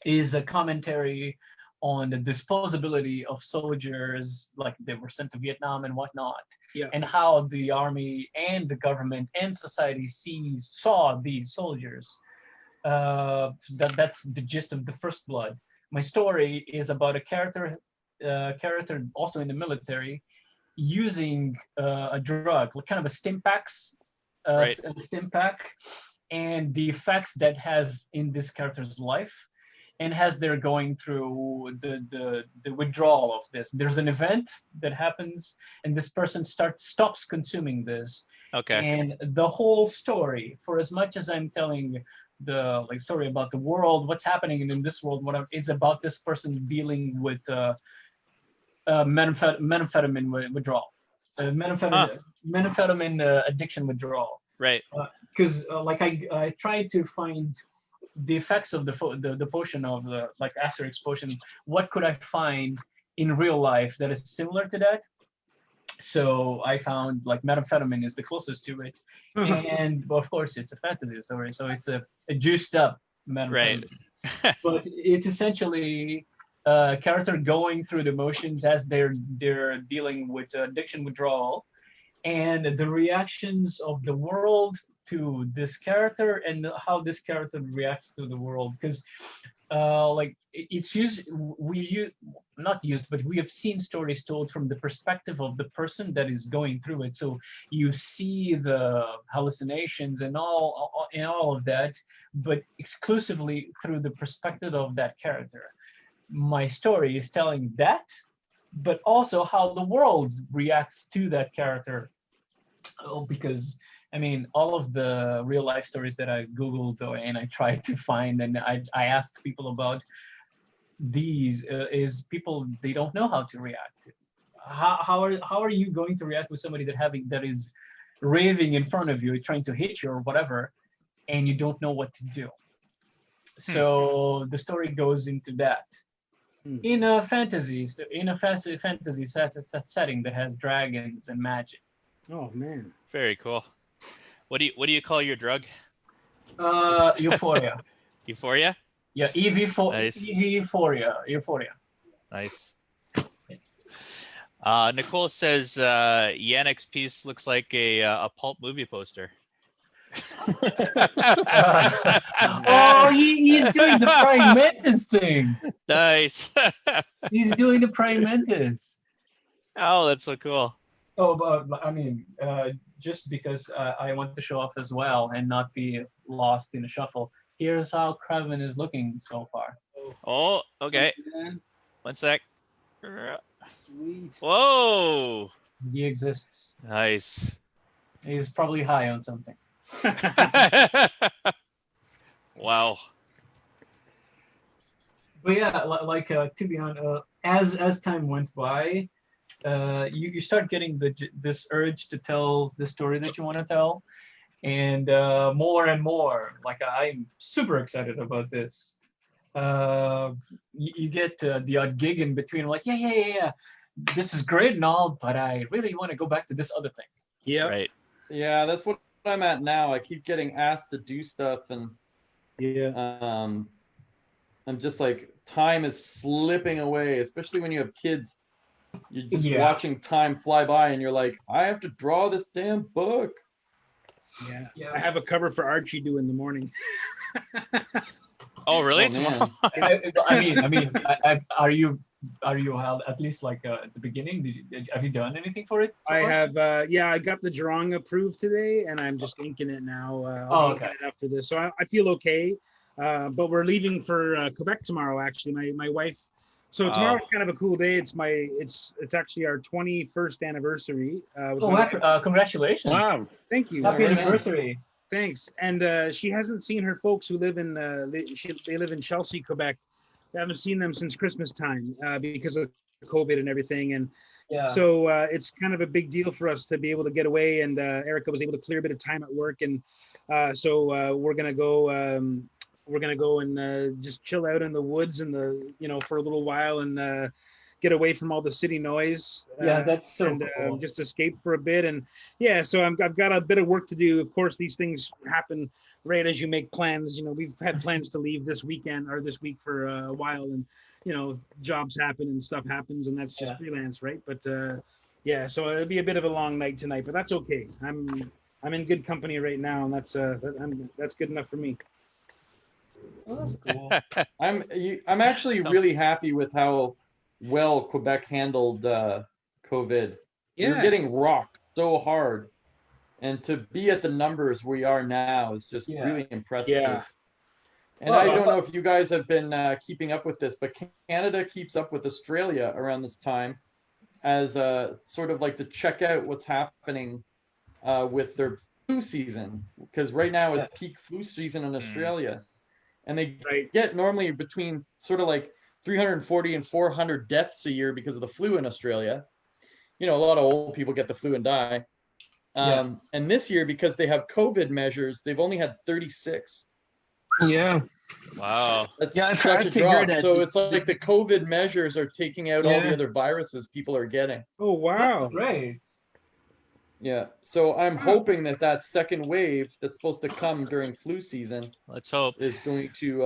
is a commentary on the disposability of soldiers, like they were sent to Vietnam and whatnot, Yeah. and how the army and the government and society saw these soldiers. That's the gist of the First Blood. My story is about a character also in the military, using a drug, kind of a Stimpax, Right. a Stimpak, and the effects that has in this character's life, and as they're going through the withdrawal of this. There's an event that happens, and this person stops consuming this. Okay. And the whole story, for as much as I'm telling the story about the world, what's happening in this world, whatever, is about this person dealing with methamphetamine withdrawal, methamphetamine addiction withdrawal. Right. Because I tried to find the effects of the potion of the Asterix potion. What could I find in real life that is similar to that? So I found methamphetamine is the closest to it, and of course it's a fantasy story, so it's a juiced up methamphetamine. Right. But it's essentially a character going through the motions as they're dealing with addiction withdrawal, and the reactions of the world to this character and how this character reacts to the world. Because it's used, but we have seen stories told from the perspective of the person that is going through it. So you see the hallucinations and all of that, but exclusively through the perspective of that character. My story is telling that, but also how the world reacts to that character. Because I mean, all of the real life stories that I Googled and I tried to find and I asked people about these is people, they don't know how to react. How are you going to react with somebody that is raving in front of you, trying to hit you or whatever, and you don't know what to do? So the story goes into that. In a fantasy setting that has dragons and magic. Oh man. Very cool. What do you call your drug? Euphoria. Euphoria? Yeah, Nice. Euphoria. Nice. Nicole says Yannick's piece looks like a pulp movie poster. Oh, he's doing the praying mantis thing. Nice. He's doing the praying mantis. Oh, that's so cool. Oh, but I mean, just because I want to show off as well and not be lost in the shuffle. Here's how Kraven is looking so far. Oh, okay. One sec. Sweet. Whoa. He exists. Nice. He's probably high on something. Wow. But yeah, to be honest, as time went by, you start getting this urge to tell the story that you want to tell, and more and more. I'm super excited about this. You get the odd gig in between, yeah, this is great and all, but I really want to go back to this other thing. Yeah. Right. Yeah, that's what I'm at now. I keep getting asked to do stuff, and I'm just time is slipping away, especially when you have kids. You're just watching time fly by, and you're like, I have to draw this damn book. Yeah. I have a cover for Archie due in the morning. Oh, really? Oh, Tomorrow? Are you at least like at the beginning? Have you done anything for it? So I far? have, yeah, I got the drawing approved today, and I'm just inking it now. I'll be inking it after this, so I feel okay. But we're leaving for Quebec tomorrow. Actually, my wife. So tomorrow's kind of a cool day. It's actually our 21st anniversary. Congratulations! Wow. Thank you. Happy anniversary. Thanks. And she hasn't seen her folks who live in they live in Chelsea, Quebec. I haven't seen them since Christmas time because of COVID and everything. And so it's kind of a big deal for us to be able to get away. And Erica was able to clear a bit of time at work, and so we're gonna go. We're gonna go and just chill out in the woods and for a little while and get away from all the city noise. That's so cool. Just escape for a bit. And yeah, so I've got a bit of work to do. Of course, these things happen right as you make plans. We've had plans to leave this weekend or this week for a while, and jobs happen and stuff happens, and that's just freelance, right? But yeah, so it'll be a bit of a long night tonight, but that's okay. I'm in good company right now, and that's good enough for me. Oh, that's cool. I'm actually really happy with how well Quebec handled COVID. Yeah. We're getting rocked so hard, and to be at the numbers we are now is just really impressive. Yeah. And I don't know if you guys have been keeping up with this, but Canada keeps up with Australia around this time as sort of like to check out what's happening with their flu season, because right now is peak flu season in Australia. And they get normally between sort of like 340 and 400 deaths a year because of the flu in Australia. A lot of old people get the flu and die. And this year, because they have COVID measures, they've only had 36. Yeah. Wow. That's such a drop. So it's like the COVID measures are taking out all the other viruses people are getting. Oh, wow. Great. Yeah. So I'm hoping that second wave that's supposed to come during flu season, let's hope, is going to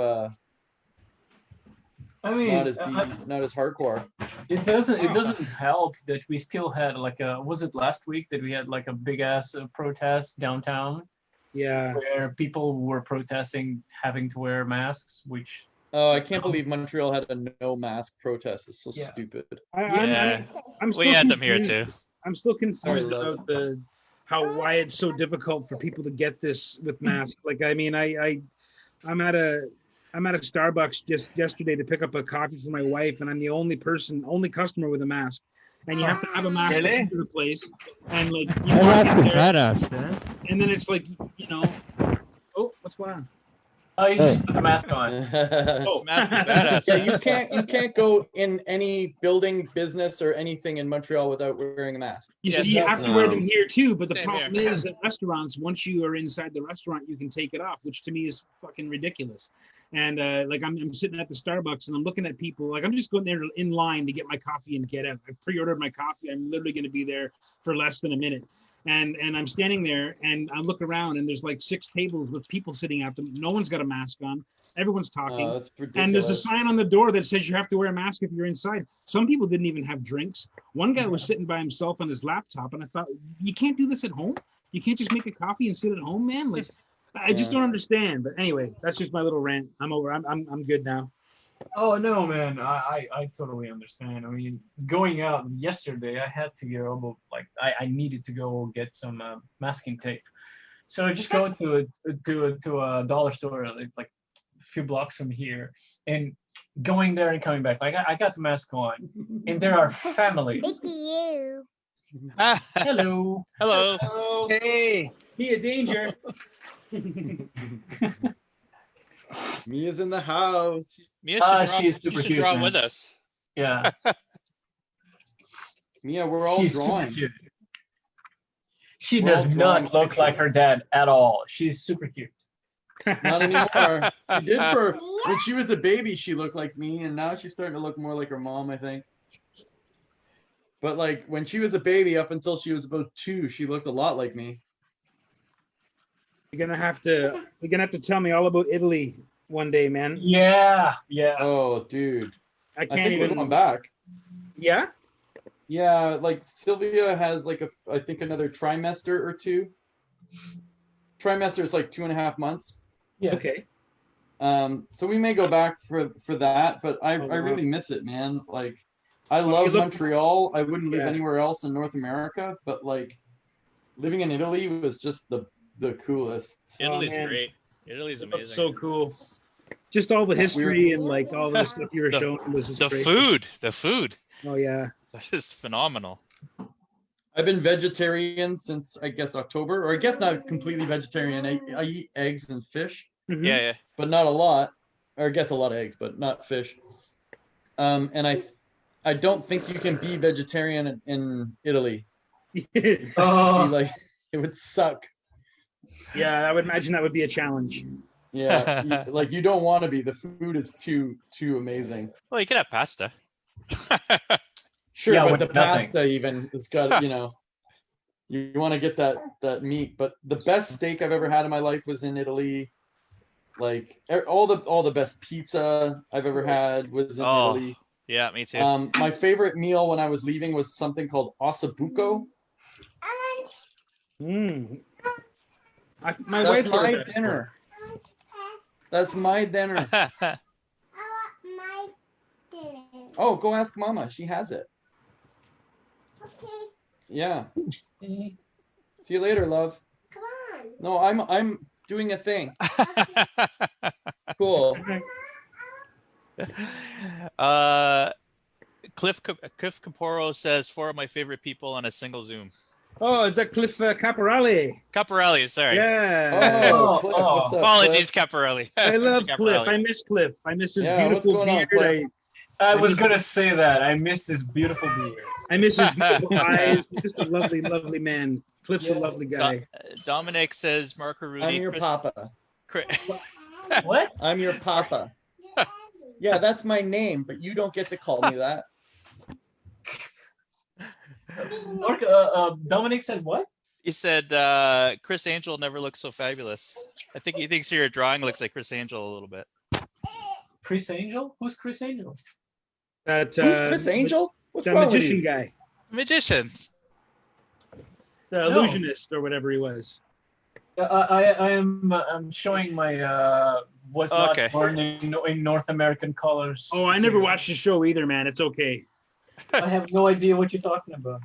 not as hardcore. It doesn't help that we still had was it last week that we had like a big ass protest downtown? Yeah. Where people were protesting having to wear masks, which I can't believe Montreal had a no mask protest. It's so stupid. We had them here too. I'm still confused about why it's so difficult for people to get this with masks. Like, I mean, I'm at a Starbucks just yesterday to pick up a coffee for my wife, and I'm the only customer with a mask. And you have to have a mask to enter the place. And like, badass, man. And then it's like, oh, what's going on? Oh, you just put the mask on. Mask is badass. Yeah, you can't go in any building, business, or anything in Montreal without wearing a mask. You have to wear them here too, but the problem is that restaurants, once you are inside the restaurant, you can take it off, which to me is fucking ridiculous. And like I'm sitting at the Starbucks and I'm looking at people, like I'm just going there in line to get my coffee and get out. I've pre-ordered my coffee. I'm literally going to be there for less than a minute. And I'm standing there and I look around and there's like 6 tables with people sitting at them. No one's got a mask on. Everyone's talking. That's ridiculous. And there's a sign on the door that says you have to wear a mask if you're inside. Some people didn't even have drinks. One guy was sitting by himself on his laptop, and I thought, you can't do this at home? You can't just make a coffee and sit at home, man? Like, I just don't understand. But anyway, that's just my little rant. I'm over. I'm good now. Oh no, man! I totally understand. I mean, going out yesterday, I had to go. Like, I needed to go get some masking tape. So I just go to a dollar store like a few blocks from here, and going there and coming back. Like I got the mask on, and there are families. Thank you. Hello. Hello. Hey, be a danger. Mia's in the house. Mia should super cute, draw with us. Yeah. Mia, we're all drawing. She does not look like her dad at all. She's super cute. Not anymore. She did when she was a baby, she looked like me, and now she's starting to look more like her mom, I think. But like when she was a baby, up until she was about 2, she looked a lot like me. You're gonna have to tell me all about Italy one day, man. Yeah. Oh, dude. I think even we're going back. Yeah? Yeah, like Sylvia has like I think another trimester or 2. Trimester is like 2.5 months. Yeah. Okay. So we may go back for that, but I really miss it, man. Like, I love Montreal. I wouldn't live anywhere else in North America, but like living in Italy was just the coolest. Italy's great. Italy's amazing. So cool. Just all the history and like all the stuff you were showing was just great. The food. Oh yeah. It's just phenomenal. I've been vegetarian since I guess October, or I guess not completely vegetarian. I eat eggs and fish. Mm-hmm. Yeah. But not a lot, or I guess a lot of eggs, but not fish. And I don't think you can be vegetarian in Italy. Like, it would suck. Yeah, I would imagine that would be a challenge. Yeah, you don't want to be. The food is too amazing. Well, you could have pasta. Sure, but the pasta even has got, you want to get that meat. But the best steak I've ever had in my life was in Italy. Like all the best pizza I've ever had was in Italy. Yeah, me too. My favorite meal when I was leaving was something called ossobuco. That's my dinner. That's my dinner. Oh, go ask Mama. She has it. Okay. Yeah. See you later, love. Come on. No, I'm doing a thing. Cool. Cliff Caporo says 4 of my favorite people on a single Zoom. Oh, is that Cliff Caporale? Caporale, sorry. Yeah. Cliff, what's up, Apologies, Cliff? Caporale. I love Cliff. I miss Cliff. I miss his Yeah, what's beautiful going on, beard. Cliff? I was gonna say that. I miss his beautiful beard. I miss his beautiful eyes. Just a lovely, lovely man. Cliff's a lovely guy. Dominic says, Mark or Rudy. I'm your papa. What? I'm your papa. Yeah, that's my name, but you don't get to call me that. Dominic said what? He said Chris Angel never looks so fabulous. I think he thinks your drawing looks like Chris Angel a little bit. Chris Angel? Who's Chris Angel? Who's Chris Angel? What's the wrong with magician you? guy. Magician. The illusionist or whatever he was. I'm showing my was not born in North American colors. Oh, I never watched the show either, man. It's okay. I have no idea what you're talking about.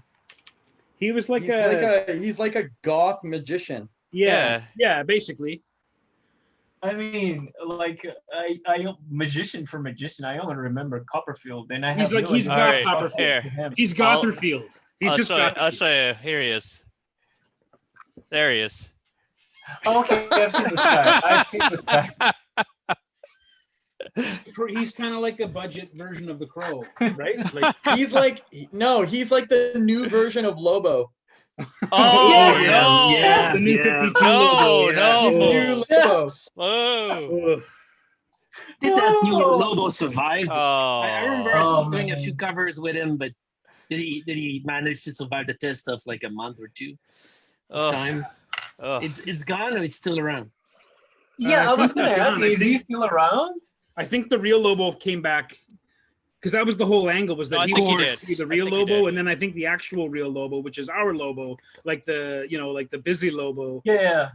He was like he's like a goth magician. Yeah, basically. I mean, like I magician for magician. I only remember Copperfield, and I have he's goth Copperfield. He's Gotherfield. I'll show you. Here he is. There he is. Okay, I've seen this guy. He's kind of like a budget version of the Crow, right? Like he's like the new version of Lobo. Oh yeah, the new 52 Lobo. No. New Lobo. Whoa. Did that new Lobo survive? Oh. I remember doing a few covers with him, but did he manage to survive the test of like a month or two of time? It's gone or it's still around? Yeah, I was gonna ask you, is he still around? I think the real Lobo came back because that was the whole angle, was that he would see the real Lobo, and then I think the actual real Lobo, which is our Lobo, like the like the busy Lobo. Yeah.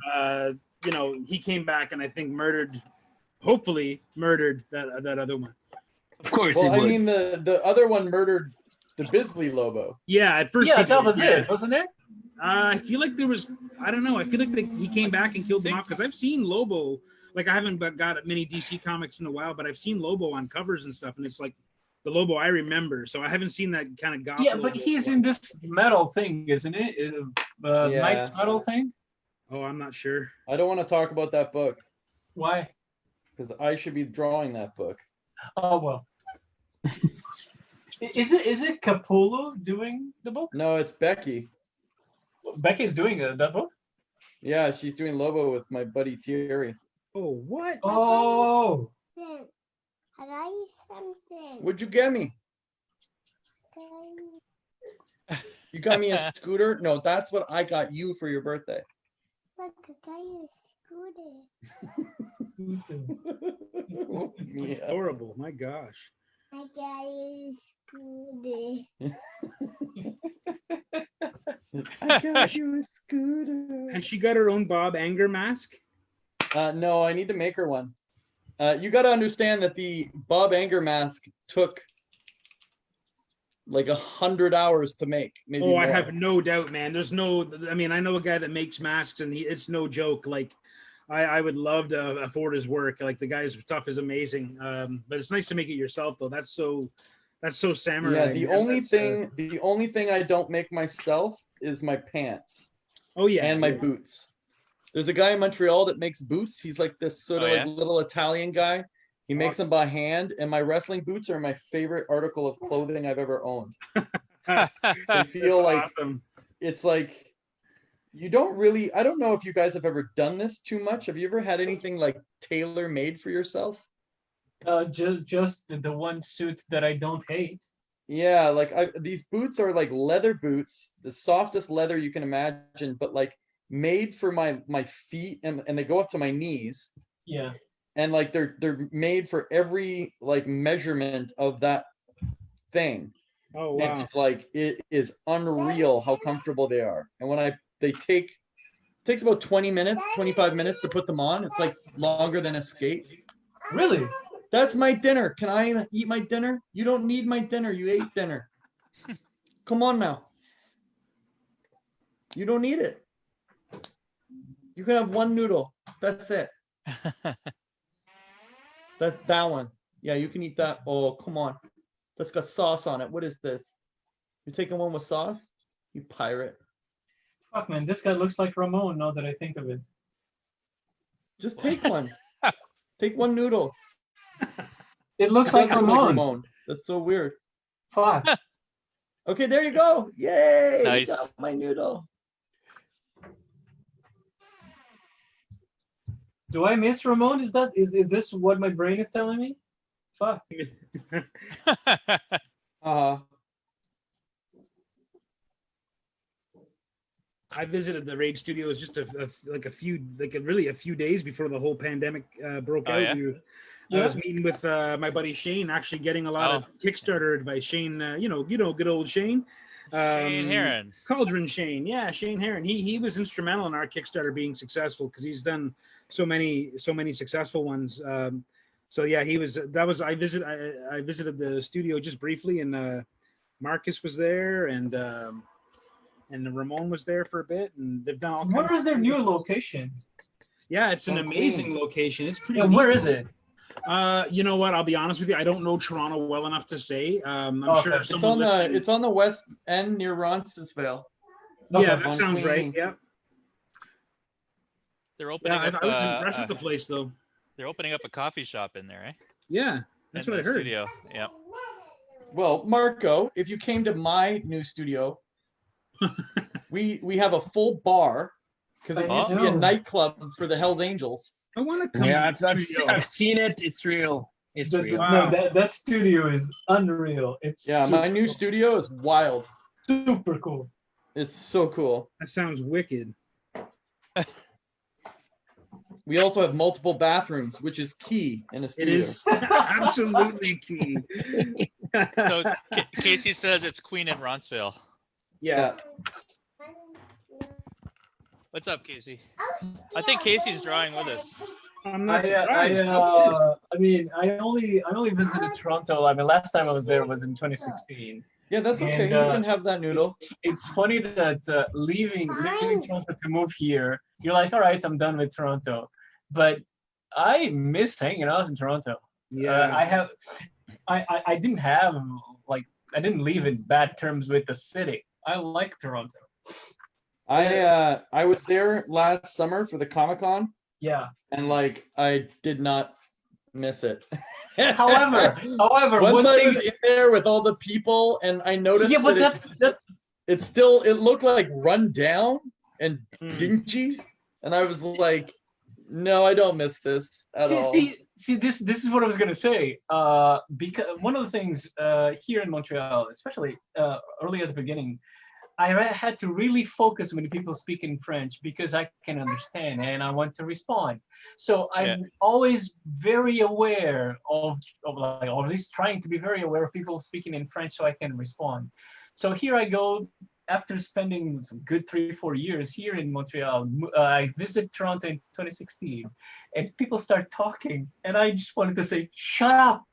He came back and I think hopefully murdered that other one. Of course. Well, I mean the other one murdered the Bisley Lobo. Yeah, at first. Yeah, that was it, wasn't it? I feel like there was. I don't know. I feel like he came back and killed them off because I've seen Lobo. Like I haven't got many DC comics in a while, but I've seen Lobo on covers and stuff, and it's like the Lobo I remember. So I haven't seen that kind of goth. Yeah, Lobo. but he's in this metal thing, isn't it? Knight's metal thing. Oh, I'm not sure. I don't want to talk about that book. Why? Because I should be drawing that book. Oh well. Is it Capullo doing the book? No, it's Becky. Becky's doing that book? Yeah, she's doing Lobo with my buddy Thierry. Oh, what? Oh. I got you something. What'd you get me? You got me a scooter? No, that's what I got you for your birthday. Look, I got you a scooter. It's horrible. My gosh. I got you a scooter. I got you a scooter. Has she got her own Bob Anger mask? No, I need to make her one. You got to understand that the Bob Anger mask took like 100 hours to make. Maybe Oh, more. I have no doubt, man. There's no, I mean, I know a guy that makes masks, and it's no joke. Like, I would love to afford his work. Like, the guy's stuff is amazing. But it's nice to make it yourself, though. That's so samurai. Yeah, the only thing I don't make myself is my pants. Oh yeah, and my boots. There's a guy in Montreal that makes boots. He's like this sort of like little Italian guy. He makes them by hand, and my wrestling boots are my favorite article of clothing I've ever owned. They feel like awesome. It's like you don't really. I don't know if you guys have ever done this too much. Have you ever had anything like tailor made for yourself? Just the one suit that I don't hate. Yeah, like these boots are like leather boots, the softest leather you can imagine, but like made for my feet, and they go up to my knees. Yeah. And like they're made for every like measurement of that thing. Oh wow. And like it is unreal how comfortable they are. And when it takes about 20 minutes, 25 minutes to put them on. It's like longer than a skate. Really? That's my dinner. Can I eat my dinner? You don't need my dinner. You ate dinner. Come on now. You don't need it. You can have one noodle. That's it. That one. Yeah, you can eat that. Oh, come on. That's got sauce on it. What is this? You're taking one with sauce? You pirate. Fuck, man. This guy looks like Ramon now that I think of it. Just take one. Take one noodle. It looks like Ramon. That's so weird. Fuck. Okay, there you go. Yay! Nice. Got my noodle. Do I miss Ramon? Is this what my brain is telling me? Fuck. I visited the Raid Studios just a few days before the whole pandemic broke out. Yeah? I was meeting with my buddy Shane, actually getting a lot of Kickstarter advice. Shane, you know, good old Shane. Shane Heron. Cauldron Shane, yeah, Shane Heron. He was instrumental in our Kickstarter being successful because he's done so many successful ones. So yeah, I visited the studio just briefly, and Marcus was there, and Ramon was there for a bit, and they've done all. Where is their new location? Yeah, it's an amazing location. It's pretty. Yeah, where is it? You know what? I'll be honest with you. I don't know Toronto well enough to say. I'm sure it's on the west end near Roncesvalles. Yeah, that sounds right. Yeah. They're opening up. I was impressed with the place, though. They're opening up a coffee shop in there, eh? Yeah, that's what I heard. Studio. Yeah. Well, Marco, if you came to my new studio, we have a full bar because it used to be a nightclub for the Hells Angels. I want to come. Yeah, I've seen it. It's real. It's real. No, that studio is unreal. My new studio is wild. Super cool. It's so cool. That sounds wicked. We also have multiple bathrooms, which is key in a studio. It is absolutely key. So Casey says it's Queen in Roncesvalles. Yeah. What's up, Casey? I think Casey's drawing with us. I'm not I mean, I only visited Toronto. I mean, last time I was there was in 2016. Yeah, that's okay. You can have that noodle. It's funny that leaving Toronto to move here, you're like, all right, I'm done with Toronto. But I miss hanging out in Toronto. Yeah, I didn't leave in bad terms with the city. I like Toronto. I was there last summer for the Comic-Con. Yeah. And like I did not miss it. However, once I was in there with all the people, and I noticed it looked like run down and dingy, and I was like, no, I don't miss this at all. See, this is what I was gonna say. Because one of the things here in Montreal, especially early at the beginning, I had to really focus when people speak in French because I can understand and I want to respond. So I'm always very aware of like, or at least trying to be very aware of people speaking in French so I can respond. So here I go after spending some good 3-4 years here in Montreal, I visited Toronto in 2016, and people start talking, and I just wanted to say, "Shut up!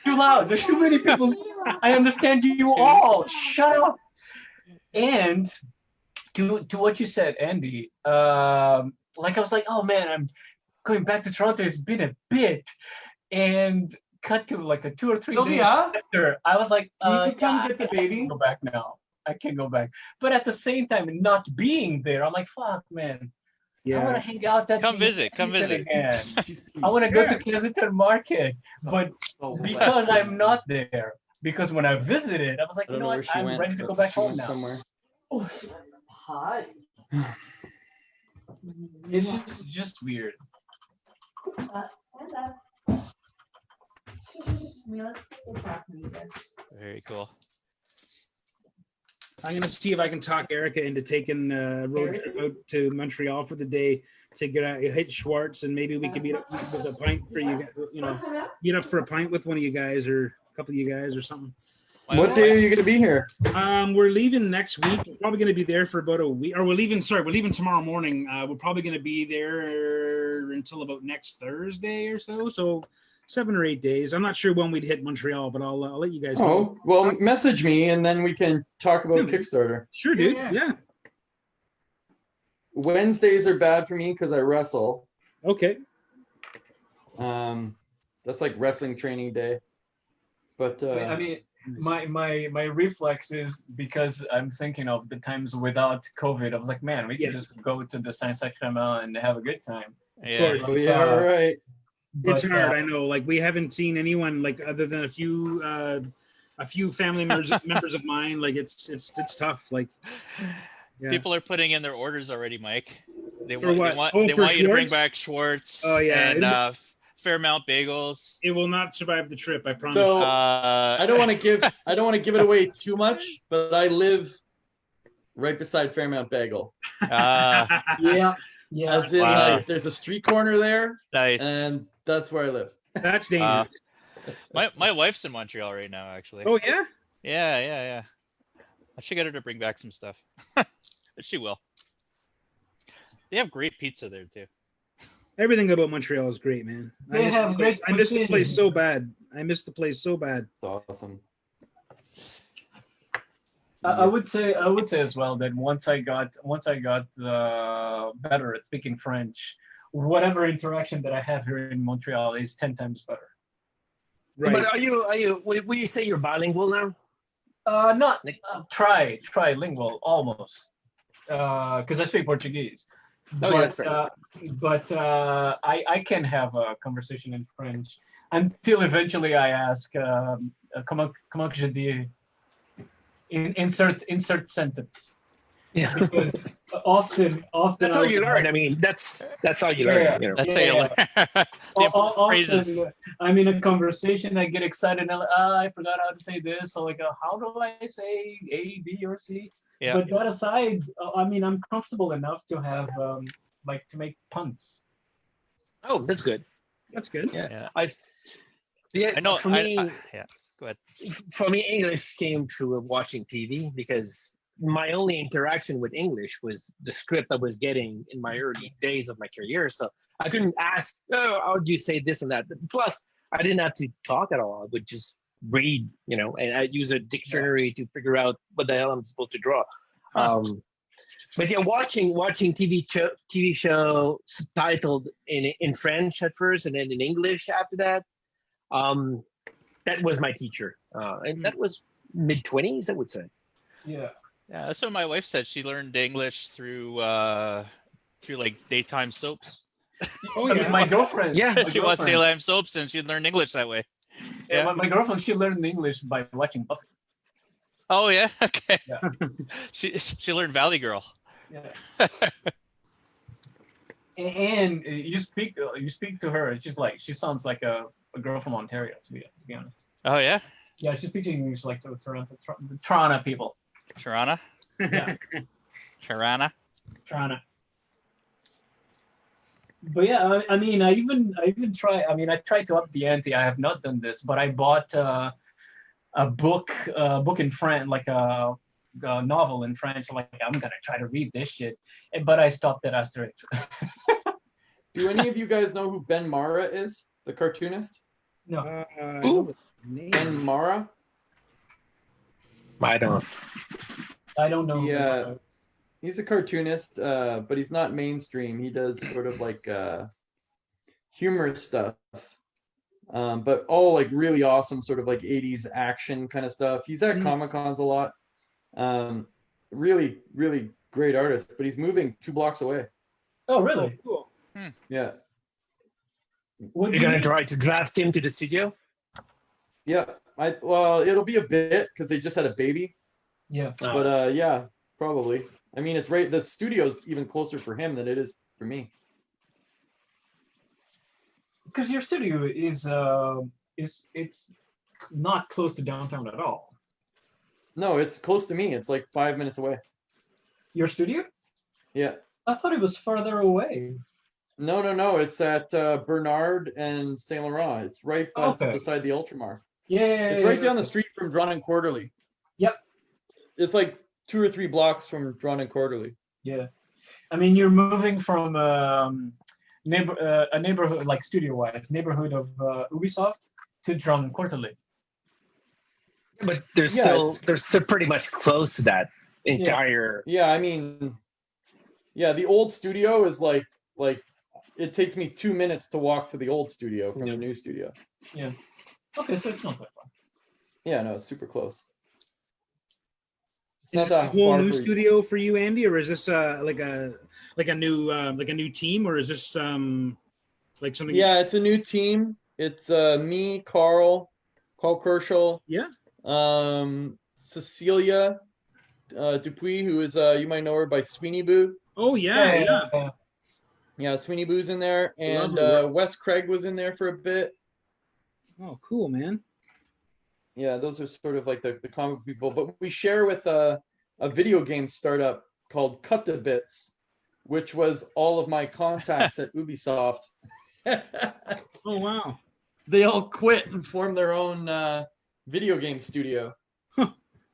Too loud. There's too many people. I understand you all. Shut up!" And to what you said, Andy, like I was like, "Oh man, I'm going back to Toronto. It's been a bit," and cut to like a 2 or 3 days after, I was like, Can you come get the I baby? can't go back now. I can't go back. But at the same time, not being there, I'm like, fuck, man. I want to hang out at Come visit. again. I want to go to Kensington Market, but because I'm not there, because when I visited, I was like, you know what, I'm ready to go back home now. Somewhere. Oh, hi. It's just weird. Very cool. I'm gonna see if I can talk Erica into taking a road trip out to Montreal for the day to get out, hit Schwartz, and maybe we can meet up with a pint for you. Meet up for a pint with one of you guys or a couple of you guys or something. What day are you gonna be here? We're leaving next week. We're probably gonna be there for about a week. Or we're leaving tomorrow morning. We're probably gonna be there until about next Thursday or so. So 7 or 8 days. I'm not sure when we'd hit Montreal, but I'll let you guys know. Oh, well, message me and then we can talk about Kickstarter. Sure, dude. Yeah. Wednesdays are bad for me because I wrestle. Okay. That's like wrestling training day. But I mean, my reflex is, because I'm thinking of the times without COVID. I was like, man, we can just go to the Saint-Sacrement and have a good time. Yeah. Oh, yeah, all right. It's hard, I know. Like, we haven't seen anyone, like, other than a few family members of mine. Like, it's tough. Like, yeah. People are putting in their orders already, Mike. They For want what? they want you to bring Schwartz? back Schwartz. Oh, yeah. And Fairmount Bagels. It will not survive the trip, I promise. So I don't want to give it away too much, but I live right beside Fairmount Bagel. Yeah. As in, like, there's a street corner there. Nice. And that's where I live. That's dangerous. My wife's in Montreal right now, actually. Oh, yeah? Yeah. I should get her to bring back some stuff. But she will. They have great pizza there too. Everything about Montreal is great, man. I miss the place so bad. It's awesome. I would say as well that once I got better at speaking French, whatever interaction that I have here in Montreal is 10 times better. Right. But are you? Will you say you're bilingual now? Not trilingual almost, because I speak Portuguese. But I can have a conversation in French until eventually I ask, comment que je dis? Insert sentence. Yeah. Because often that's how you learn. I mean, that's how you learn. Yeah. You know? That's how you learn. Often, I'm in a conversation, I get excited, and I forgot how to say this. So like, how do I say A, B, or C? Yeah. But that aside, I mean, I'm comfortable enough to have like to make puns. Oh, that's good. That's good. Yeah. I know. For me, yeah. Go ahead. For me, English came through watching TV, because my only interaction with English was the script I was getting in my early days of my career. So I couldn't ask, oh, how do you say this and that? Plus, I didn't have to talk at all. I would just read, and I'd use a dictionary to figure out what the hell I'm supposed to draw. But yeah, watching TV show subtitled in French at first, and then in English after that. That was my teacher, and that was mid-20s, I would say. Yeah. Yeah, that's what my wife said. She learned English through like daytime soaps. Oh, yeah. My girlfriend. Yeah, she watched daytime soaps and she learned English that way. Yeah, my girlfriend, she learned English by watching Buffy. Oh yeah, okay. Yeah. she learned Valley Girl. Yeah. And you speak to her. She sounds like a girl from Ontario, to be honest. Oh yeah. Yeah, she speaks English like the Toronto people. Toronto. Yeah. Toronto. But yeah, I mean, I even try. I mean, I tried to up the ante. I have not done this, but I bought a book in French, like a novel in French. I'm like, I'm gonna try to read this shit, but I stopped at Asterix. Do any of you guys know who Ben Mara is, the cartoonist? No. Ben Mara? I don't. I don't know. Yeah, he's a cartoonist, but he's not mainstream. He does sort of like humor stuff, but all like really awesome sort of like 80s action kind of stuff. He's at Comic-Cons a lot. Really, really great artist, but he's moving 2 blocks away. Oh, really? Cool. Yeah. You're gonna try to draft him to the studio? Yeah. Well, it'll be a bit because they just had a baby. Yeah. But yeah, probably. I mean, it's right. The studio's even closer for him than it is for me. Because your studio is it's not close to downtown at all. No, it's close to me. It's like 5 minutes away. Your studio? Yeah. I thought it was farther away. No. It's at Bernard and Saint Laurent. It's right beside the Ultramar. Yeah. It's right down the street from Drawn and Quarterly. Yep. It's like 2 or 3 blocks from Drawn and Quarterly. Yeah. I mean, you're moving from a neighborhood, like studio-wise, neighborhood of Ubisoft to Drawn and Quarterly. But they're still pretty much close to that entire. Yeah, I mean, yeah, the old studio is like it takes me 2 minutes to walk to the old studio from the new studio. Yeah. Okay, so it's not that far. Yeah, no, it's super close. Is this a whole new studio for you, Andy, or is this like a new team, or is this like something? Yeah, it's a new team. It's me, Carl Kerschel. Yeah. Cecilia Dupuis, who is you might know her by Sweeney Boo. Oh yeah. Yeah, Sweeney Boo's in there, and Wes Craig was in there for a bit. Oh, cool, man. Yeah, those are sort of like the comic people, but we share with a video game startup called Cut to Bits, which was all of my contacts at Ubisoft. Oh wow! They all quit and formed their own video game studio.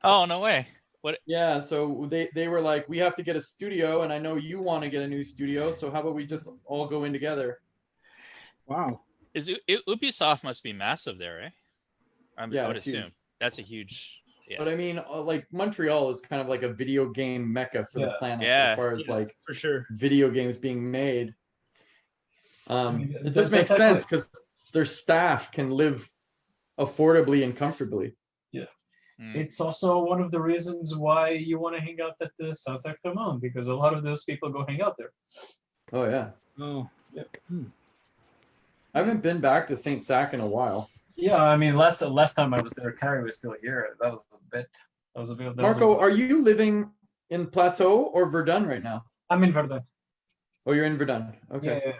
Oh no way! What? Yeah, so they were like, we have to get a studio, and I know you want to get a new studio, so how about we just all go in together? Wow! Ubisoft must be massive there, eh? I would assume huge. That's a huge. Yeah. But I mean, like Montreal is kind of like a video game mecca for the planet as far as like for sure video games being made. It just makes sense because their staff can live affordably and comfortably. Yeah. It's also one of the reasons why you want to hang out at the Saint-Sacrement, because a lot of those people go hang out there. Oh yeah. Oh. Yeah. I haven't been back to Saint Sac in a while. Yeah, I mean, last time I was there, Carrie was still here. That was a bit. Marco, are you living in Plateau or Verdun right now? I'm in Verdun. Oh, you're in Verdun. Okay.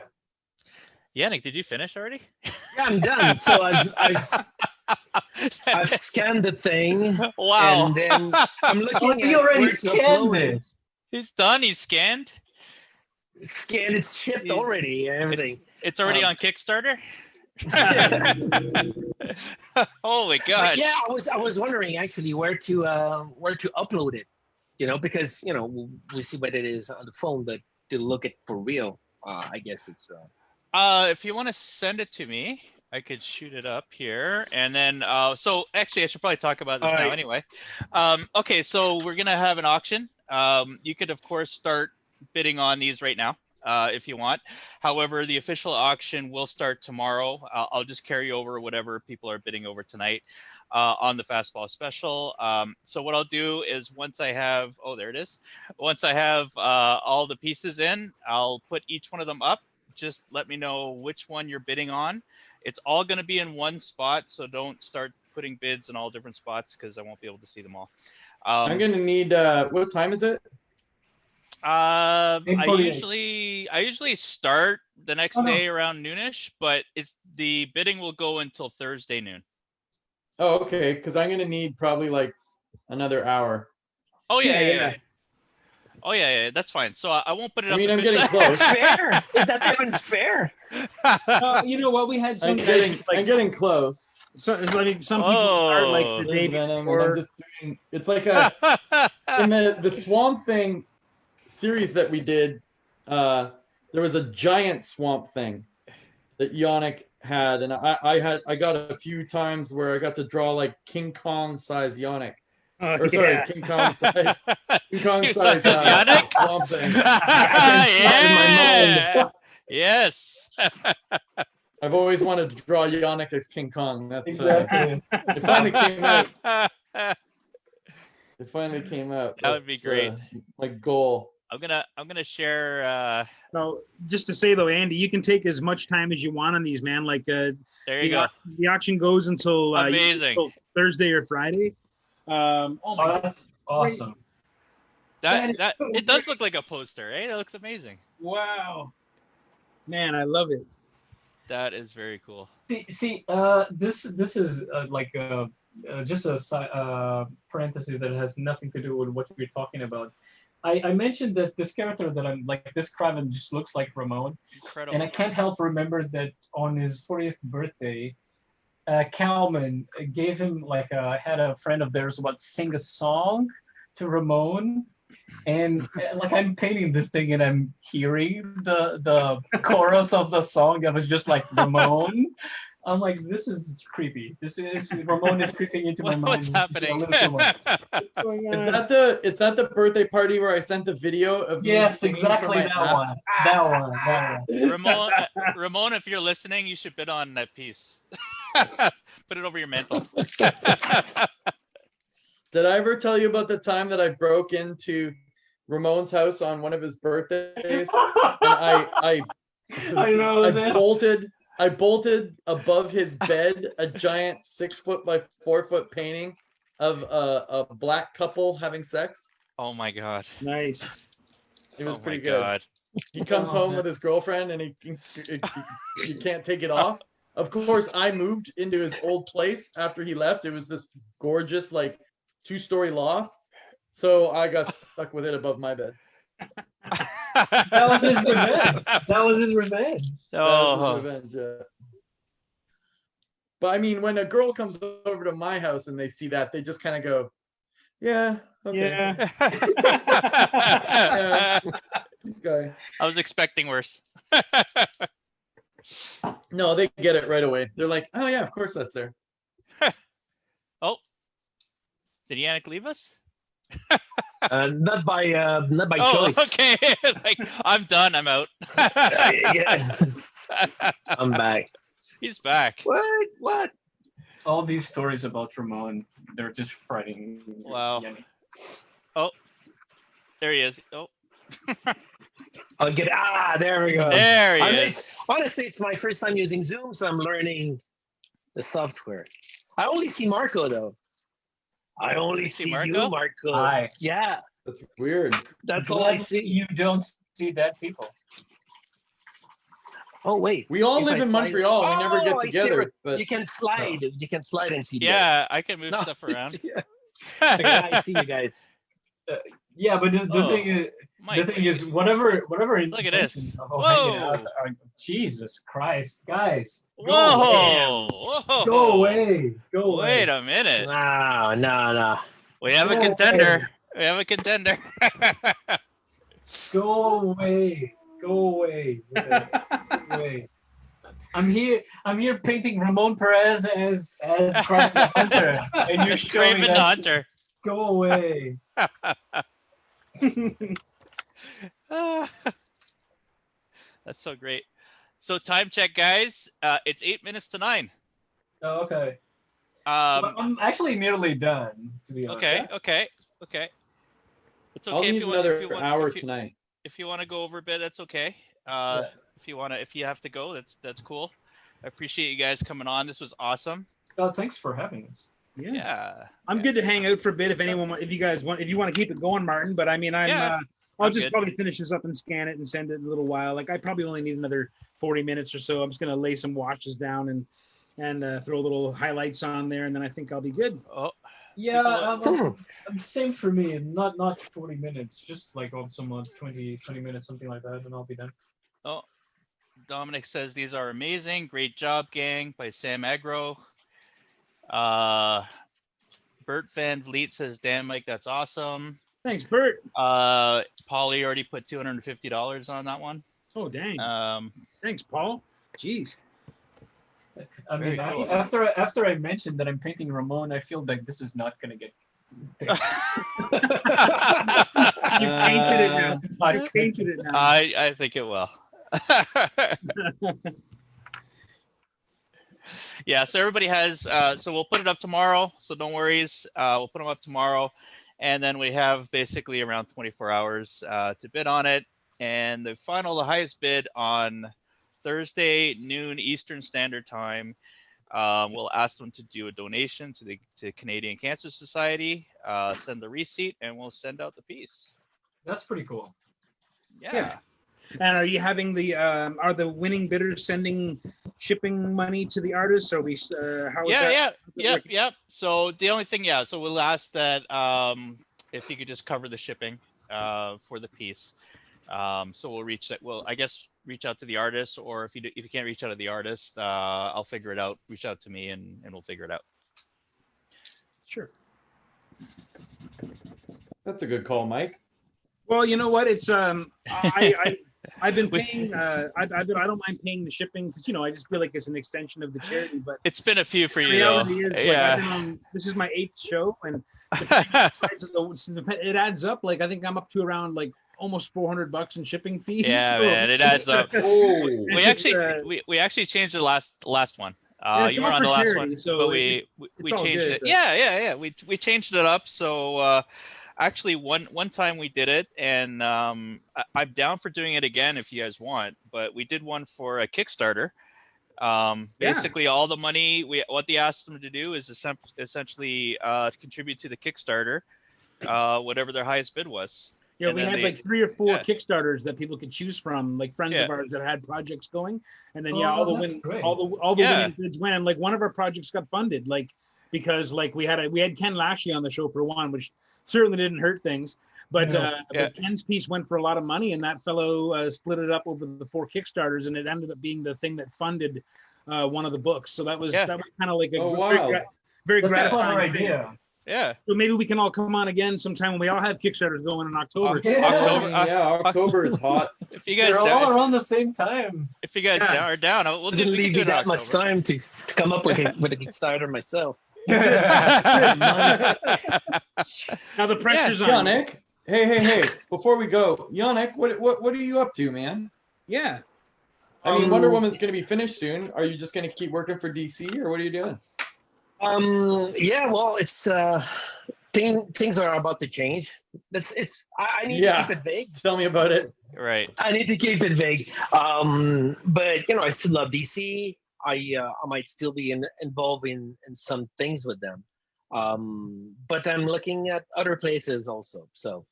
Yeah. Yannick, did you finish already? Yeah, I'm done. So I've scanned the thing. Wow. And then I'm looking He at already where to scanned upload it. He's done. He's scanned. Scanned. It's shipped already. And everything. It's already on Kickstarter. Holy gosh! Yeah, I was wondering actually where to upload it, because we see what it is on the phone, but to look at for real, I guess it's. If you want to send it to me, I could shoot it up here, and then so actually I should probably talk about this now anyway. Okay, so we're gonna have an auction. You could of course start bidding on these right now. If you want. However, the official auction will start tomorrow. I'll just carry over whatever people are bidding over tonight on the fastball special. So what I'll do is once I have, once I have all the pieces in, I'll put each one of them up. Just let me know which one you're bidding on. It's all going to be in one spot, so don't start putting bids in all different spots because I won't be able to see them all. I'm going to need, what time is it? I usually start the next day around noonish, but the bidding will go until Thursday noon. Oh, okay. Because I'm gonna need probably like another hour. Oh yeah. Oh yeah. That's fine. So I won't put it up. I mean, I'm getting close. Fair. Is that even fair? You know what? We had some. I'm getting close. So it's like some people start like the day Venom, before. and I'm just doing. It's like a in the Swamp Thing series that we did. There was a giant Swamp Thing that Yannick had, and I got a few times where I got to draw like King Kong size Yannick. Or sorry, King Kong size Yannick? Swamp Thing. I can see it in my mind. Yes. I've always wanted to draw Yannick as King Kong. That's Exactly. it finally came out. It finally came out. That would be great. My goal. I'm gonna share. So just to say though, Andy, you can take as much time as you want on these, man. Like There you go. The auction goes until Amazing. until Thursday or Friday. Oh, that's awesome. That it does look like a poster, eh? It looks amazing. Wow, man, I love it. That is very cool. See, this is like just a parenthesis that has nothing to do with what we're talking about. I mentioned that this character that I'm like, this Kraven just looks like Ramon. Incredible. And I can't help remember that on his 40th birthday, Calman gave him like had a friend of theirs sing a song to Ramon, and like I'm painting this thing and I'm hearing the chorus of the song that was just like Ramon. I'm like, this is creepy. Ramon is creeping into my mind. What's happening? What's going on? Is that the birthday party where I sent the video of me Yes, singing exactly from my ass? that one. Ramon, if you're listening, you should bid on that piece. Put it over your mantle. Did I ever tell you about the time that I broke into Ramon's house on one of his birthdays? And I know this. I bolted above his bed a giant 6 foot by 4 foot painting of a black couple having sex. Oh my god. Nice. It was pretty good. God. He comes home with his girlfriend and he can't take it off. Of course, I moved into his old place after he left. It was this gorgeous like 2-story loft. So I got stuck with it above my bed. That was his revenge. That was his revenge. Yeah. But I mean, when a girl comes over to my house and they see that, they just kind of go, yeah, okay. Yeah. Okay. I was expecting worse. No, they get it right away. They're like, oh yeah, of course that's there. Oh, did Yannick leave us? Not by choice. Okay. It's like, I'm done. I'm out. Yeah. I'm back. He's back. What? All these stories about Ramon, they're just frightening. Wow. Oh, there he is. Oh. I'll get there we go. There he is. Honestly, it's my first time using Zoom, so I'm learning the software. I only see Marco though. I only see Marco? you, Marco. Hi. Yeah, That's weird. that's all I see. You don't see that people. Oh wait, We all If live I in slide- Montreal. We never Oh, get I see together. it. But You can slide. You can slide and see. Yeah, I can move No. stuff around. Yeah. Okay, I see you guys. Yeah, but the thing is, Mike, the thing is, whatever. Look at this. intentions of Whoa. hanging out are- Jesus Christ, guys! Go Whoa! away. Whoa! Go away! Go away! Wait a minute. No. We have a Go contender. away. We have a contender. Go away! Go away! Go away! I'm here painting Ramon Perez as Kraven the Hunter, and you're showing Craven the that. Hunter. Go away! That's so great. So time check, guys. It's 8 minutes to 9. Oh, okay. Well, I'm actually nearly done, to be honest. Okay. It's okay I'll if need you want. another If you want, hour if you, tonight. if you want to go over a bit, that's okay. Yeah. If you have to go, that's cool. I appreciate you guys coming on. This was awesome. Oh, thanks for having us. Yeah. I'm good to hang out for a bit if you guys want to keep it going, Martin. But I mean, Yeah, I'll I'm just good. probably finish this up and scan it and send it in a little while. Like I probably only need another 40 minutes or so. I'm just gonna lay some washes down and throw little highlights on there, and then I think I'll be good. Oh, Yeah, People- same for me. Not 40 minutes, just like some 20 minutes, something like that, and I'll be done. Dominic says these are amazing. Great job, gang, by Sam Agro. Bert Van Vliet says, "Damn, Mike, that's awesome." Thanks, Bert. Polly already put $250 on that one. Oh, dang. Thanks, Paul. Jeez. I mean, Very cool. after I mentioned that I'm painting Ramon, I feel like this is not gonna get. You painted it now. I painted it now. I think it will. Yeah, so everybody has, so we'll put it up tomorrow, so don't worries. We'll put them up tomorrow, and then we have basically around 24 hours to bid on it. And the highest bid on Thursday, noon Eastern Standard Time, we'll ask them to do a donation to the Canadian Cancer Society, send the receipt, and we'll send out the piece. That's pretty cool. Yeah. And are you having are the winning bidders sending shipping money to the artists? Or how is that? Yeah. So the only thing, so we'll ask that if you could just cover the shipping for the piece. So we'll reach out to the artist, or if you can't reach out to the artist, I'll figure it out. Reach out to me and we'll figure it out. Sure. That's a good call, Mike. Well, you know what? It's I've been paying. I don't mind paying the shipping because I just feel like it's an extension of the charity. But it's been a few for you, reality is, this is my 8th show, and it adds up. Like I think I'm up to around like almost $400 in shipping fees. Yeah, so, man, it adds up. We actually changed the last one. You were on the last one, so but we changed it. Yeah. We changed it up. So actually, one time we did it, and I'm down for doing it again if you guys want. But we did one for a Kickstarter. Basically, all the money what they asked them to do is essentially contribute to the Kickstarter, whatever their highest bid was. Yeah, we had like 3 or 4 Kickstarters that people could choose from, like friends of ours that had projects going, and then all the winning bids went. And like one of our projects got funded, like because like we had Ken Lashley on the show for one, which certainly didn't hurt things, but Ken's piece went for a lot of money, and that fellow split it up over the 4 Kickstarters, and it ended up being the thing that funded one of the books. So that was kind of like a very gratifying idea. Yeah. So maybe we can all come on again sometime when we all have Kickstarters going in October. October is hot. If you guys they're all around the same time. If you guys are down, we'll doesn't leave me that much time to come up with a Kickstarter myself. Now the pressure's on. Yanick, hey! Before we go, Yanick, what are you up to, man? Yeah. I mean, Wonder Woman's going to be finished soon. Are you just going to keep working for DC, or what are you doing? Well, it's things are about to change. I need to keep it vague. Tell me about it. Right. I need to keep it vague. But I still love DC. I might still be involved in some things with them. But I'm looking at other places also. So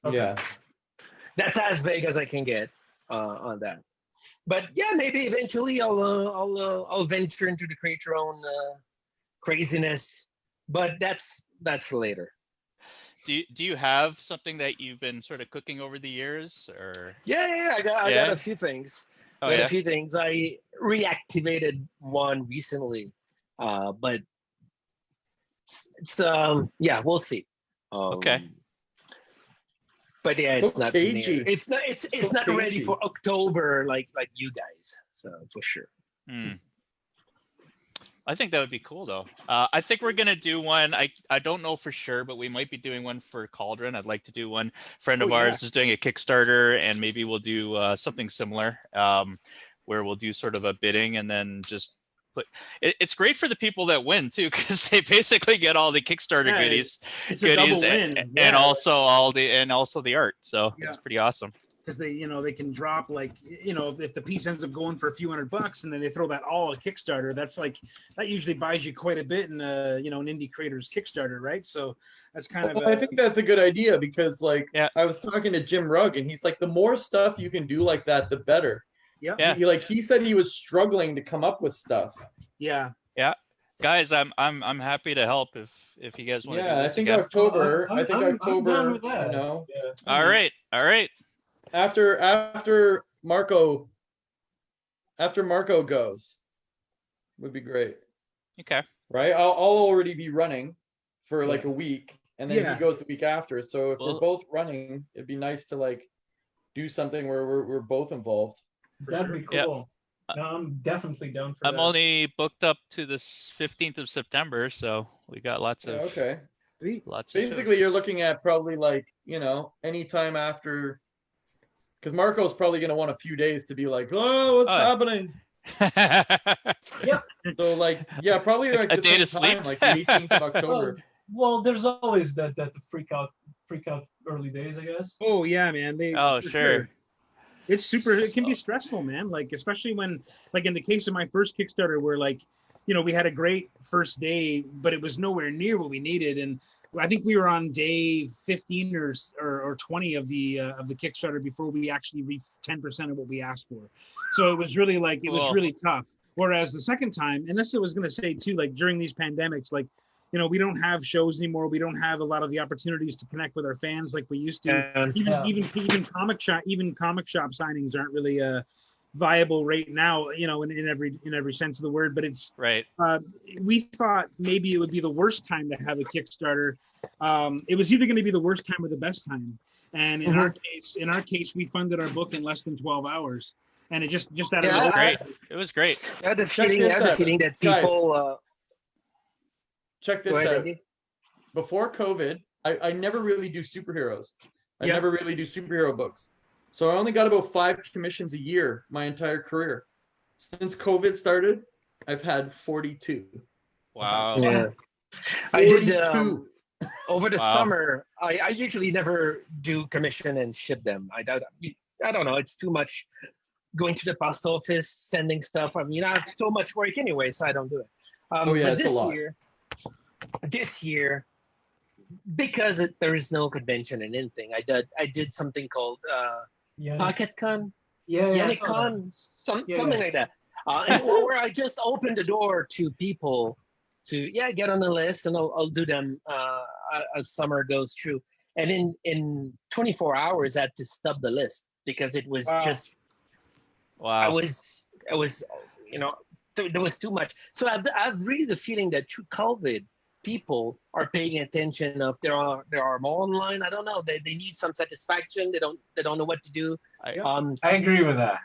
that's as vague as I can get on that. But yeah, maybe eventually I'll venture into the create your own craziness, but that's later. Do you have something that you've been sort of cooking over the years, or? Yeah, I got a few things. A few things. I reactivated one recently, but it's we'll see. Okay. But yeah, it's not. Cagey. It's not ready for October like you guys. So for sure. I think that would be cool, though. I think we're gonna do one. I don't know for sure, but we might be doing one for Cauldron. I'd like to do one. Friend of ours is doing a Kickstarter, and maybe we'll do something similar, where we'll do sort of a bidding and then just put. It's great for the people that win too, because they basically get all the Kickstarter goodies, and also the art. So it's pretty awesome. Because they can drop like if the piece ends up going for a few $100 and then they throw that all at Kickstarter, that usually buys you quite a bit in an indie creator's Kickstarter, right? So that's kind of I think that's a good idea because I was talking to Jim Rugg and he's like, the more stuff you can do like that, the better. Yeah. He said he was struggling to come up with stuff. Yeah. Guys, I'm happy to help if you guys want to do this. I think again. October. I'm down with that. All right. After Marco goes, would be great. Okay. right? I'll already be running for like a week, and then he goes the week after. So if we're both running, it'd be nice to like do something where we're both involved. That'd be cool. No, I'm definitely down for that. I'm only booked up to the 15th of September, so we got lots of lots of Basically, shows. you're looking at probably like, you know, anytime after, because Marco's probably going to want a few days to be like, oh, what's happening? Yep. So like, yeah, probably like a the day same to sleep. time, like the 18th of October. Well, there's always that freak out early days, I guess. Oh yeah, man. Sure. It's super. It can be stressful, man. Like especially when, like in the case of my first Kickstarter, where like, you know, we had a great first day, but it was nowhere near what we needed, and I think we were on day 15 or 20 of the Kickstarter before we actually reached 10% of what we asked for. So it was really like it was really tough. Whereas the second time, and this I was going to say too, like during these pandemics, like, you know, we don't have shows anymore. We don't have a lot of the opportunities to connect with our fans like we used to. Even comic shop signings aren't really viable right now, you know, in every sense of the word. But it's right. We thought maybe it would be the worst time to have a Kickstarter. It was either going to be the worst time or the best time. And in our case, we funded our book in less than 12 hours, and it just out of great. It was great. I had the feeling that people. Check this out. Before COVID, I never really do superheroes. I never really do superhero books. So I only got about 5 commissions a year my entire career. Since COVID started, I've had 42. Wow. Yeah. 42. I did over the summer. I usually never do commission and ship them. I don't know. It's too much going to the post office, sending stuff. I mean, I have so much work anyway, so I don't do it. But this year, because there is no convention and anything, I did something called Pocket Con, Yanick Con, something like that, and where I just opened the door to people to get on the list, and I'll do them as summer goes through. And in 24 hours, I had to stub the list because it was just I was you know, there was too much. So I've really the feeling that through COVID, people are paying attention. Of there are more online. I don't know. They need some satisfaction. They don't know what to do. I agree with that.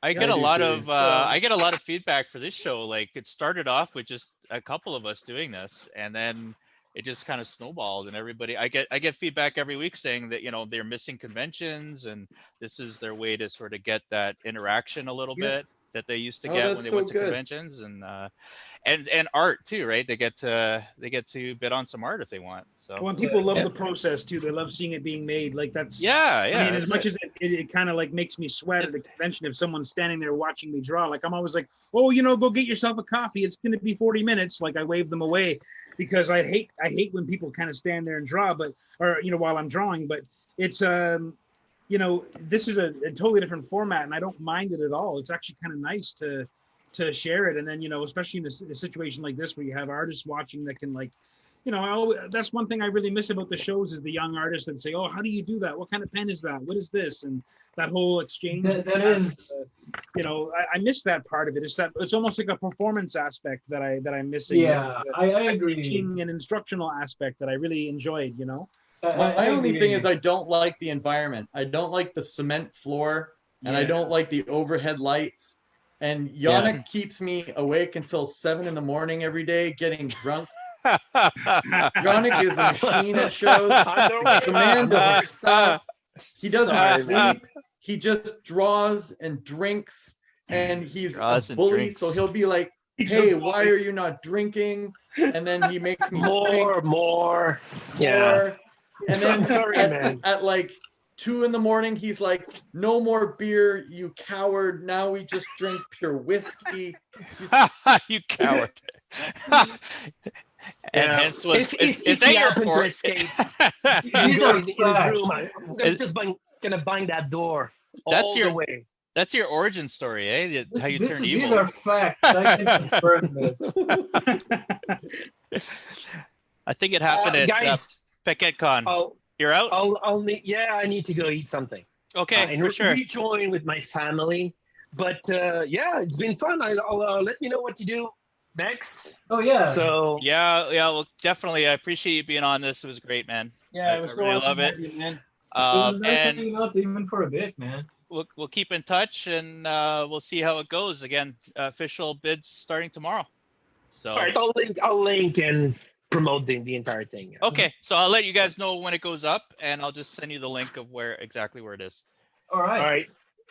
I get a lot of feedback for this show. Like it started off with just a couple of us doing this, and then it just kind of snowballed. And everybody, I get feedback every week saying that, you know, they're missing conventions, and this is their way to sort of get that interaction a little bit that they used to get when they went to conventions, and art too, right? They get to bid on some art if they want. So when people love the process too, they love seeing it being made. Like that's I mean, as much as it kind of like makes me sweat at the convention if someone's standing there watching me draw. Like I'm always like, oh, you know, go get yourself a coffee. It's going to be 40 minutes. Like I wave them away because I hate when people kind of stand there and draw, or you know, while I'm drawing. But it's you know, this is a totally different format, and I don't mind it at all. It's actually kind of nice to share it. And then, you know, especially in a situation like this where you have artists watching that can, like, you know, that's one thing I really miss about the shows is the young artists that say, oh, how do you do that? What kind of pen is that? What is this? And that whole exchange. That is, you know, I miss that part of it. It's almost like a performance aspect that I'm missing. Yeah, I agree. Teaching an instructional aspect that I really enjoyed, you know. My only thing is I don't like the environment. I don't like the cement floor, and I don't like the overhead lights. And Yanick keeps me awake until 7 a.m. every day, getting drunk. Yanick is a machine at shows. The man doesn't stop. He doesn't sleep. He just draws and drinks, and he's a bully. So he'll be like, "Hey, why are you not drinking?" And then he makes me drink more. Yeah. And then man. At like 2 a.m, he's like, "No more beer, you coward. Now we just drink pure whiskey." You coward. And hence was if he happened to escape in his room, I'm just gonna bind that door all the way. That's your origin story, eh? How you turned evil. These are facts. I can confirm this. I think it happened at Paquette Con. You're out? I need to go eat something. Okay, and for sure. Rejoin with my family. But it's been fun. I'll let you know what to do next. Oh yeah. So Yeah, well, definitely. I appreciate you being on this. It was great, man. Yeah, it was so really awesome love it. to have you, man. It was nice And hanging out even for a bit, man. we'll keep in touch, and we'll see how it goes. Again, official bids starting tomorrow. So. all right, I'll link and promote the entire thing. Okay, so I'll let you guys know when it goes up, and I'll just send you the link of exactly where it is. All right. All right.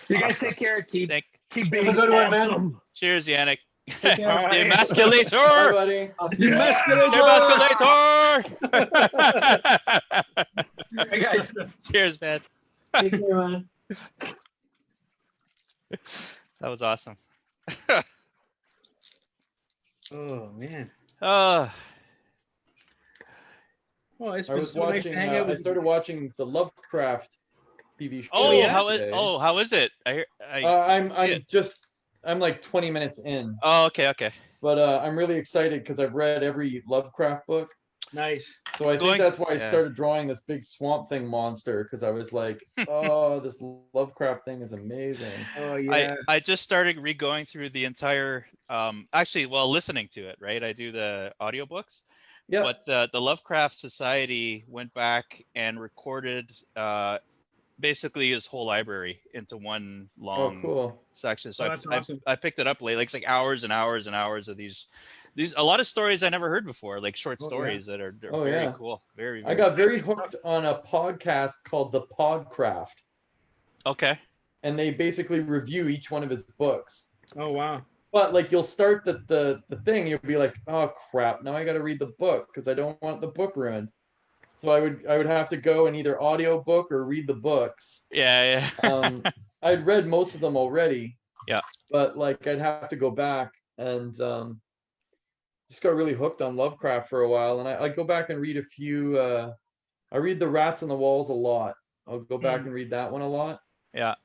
You guys Awesome. take care. Keep Have being a good one, man. awesome. Cheers, Yannick. care. The All right. Bye, emasculator. buddy. I'll see you. Emasculator. Hey guys. Cheers, man. Take care, man. That was awesome. Oh man. Uh, Well, it's I been was so nice watching. to hang out I with started watching the Lovecraft TV show. oh, yeah? how is today. how is it? I'm like 20 minutes in, Oh, okay. but I'm really excited because I've read every Lovecraft book. Nice. So I think that's why I yeah. started drawing this big Swamp Thing monster, because I was like, oh, this Lovecraft thing is amazing. Oh yeah. I just started re-going through the entire listening to it, right? I do the audiobooks. Yeah. But the Lovecraft Society went back and recorded basically his whole library into one long cool. section. So that's awesome. I picked it up late, like it's like hours and hours and hours of these a lot of stories I never heard before, like short stories that are very cool. Very, I got very hooked on a podcast called The Podcraft, okay. and they basically review each one of his books. Oh wow. But like you'll start the thing, you'll be like, oh crap, now I got to read the book because I don't want the book ruined. So I would have to go and either audio book or read the books. Yeah. I'd read most of them already. Yeah. But like I'd have to go back and just got really hooked on Lovecraft for a while, and I go back and read a few. I read The Rats on the Walls a lot. I'll go back and read that one a lot. Yeah.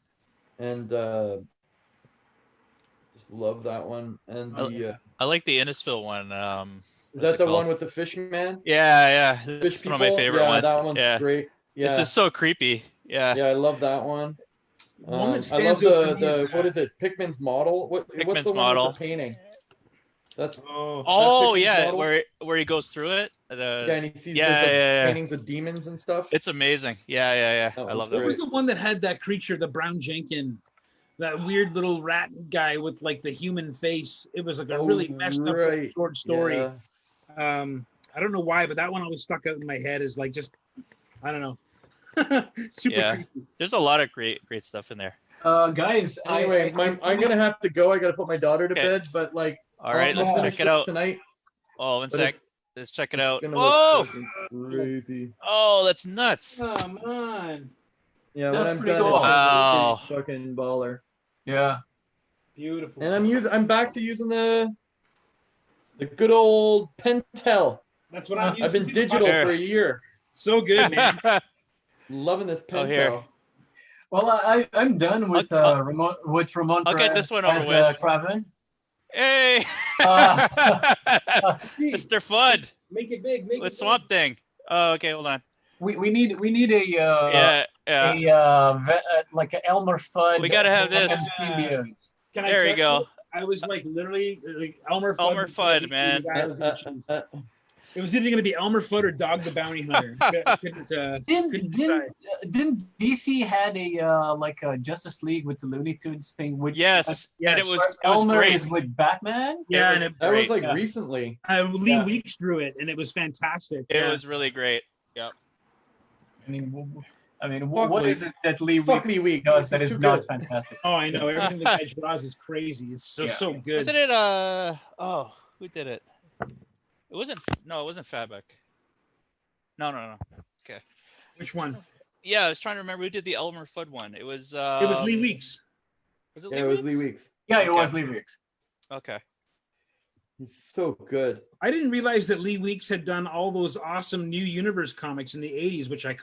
And just love that one. And I like the Innisfil one. Is that the one with the fish man? Yeah. Fish It's one of my favorite yeah, ones. that one's great. Yeah. It's just so creepy. Yeah. Yeah, I love that one. One that I love stands out for me the is, what is it? Pickman's model. What's Pickman's the one model. with the painting? That's Oh Pickman's yeah, model? where he goes through it. Yeah, and he sees yeah, there's paintings of demons and stuff. It's amazing. Yeah. I love that. What was the one that had that creature, the brown Jenkin, that weird little rat guy with like the human face? It was like a really messed up short story. Yeah. I don't know why, but that one always stuck out in my head as like just, I don't know. Super creepy. There's a lot of great stuff in there. Guys. Anyway, I'm gonna have to go. I gotta put my daughter to bed. But like, all right, let's check it out tonight. Oh, one sec. Let's check it out. Oh, crazy! Oh, that's nuts. Come on. Yeah, That's when I'm pretty done, cool. it's Wow. fucking baller. Yeah. Beautiful. And I'm back to using the good old Pentel. That's what I'm using. I've been digital for a year. So good, man. Loving this Pentel. here. Well, I'm done with Ramon. I'll get this one over as, with. Craven. Hey, Mr. Fudd. Make it big. Make with it Swamp Thing. Oh, okay, hold on. We need a like a Elmer Fudd. We gotta have this. Can There you go. I was like literally like Elmer Fudd. Elmer Fudd, man. It was either going to be Elmer Fudd or Dog the Bounty Hunter. Couldn't decide. Didn't DC had a like a Justice League with the Looney Tunes thing? With, yes, and it was Elmer great. is with Batman. Yeah, that was like recently. Lee Weeks drew it, and it was fantastic. It was really great. Yep. I mean, what is it that Lee Weeks does that is not fantastic? Oh, I know. Everything that guy draws is crazy. It's so good. Wasn't it? Who did it? It wasn't Fabic. No. Okay. Which one? Yeah, I was trying to remember who did the Elmer Fudd one. It was Lee Weeks. Was it Lee Weeks? It was Lee Weeks. Yeah, it was Lee Weeks. Okay. He's so good. I didn't realize that Lee Weeks had done all those awesome New Universe comics in the 80s, which I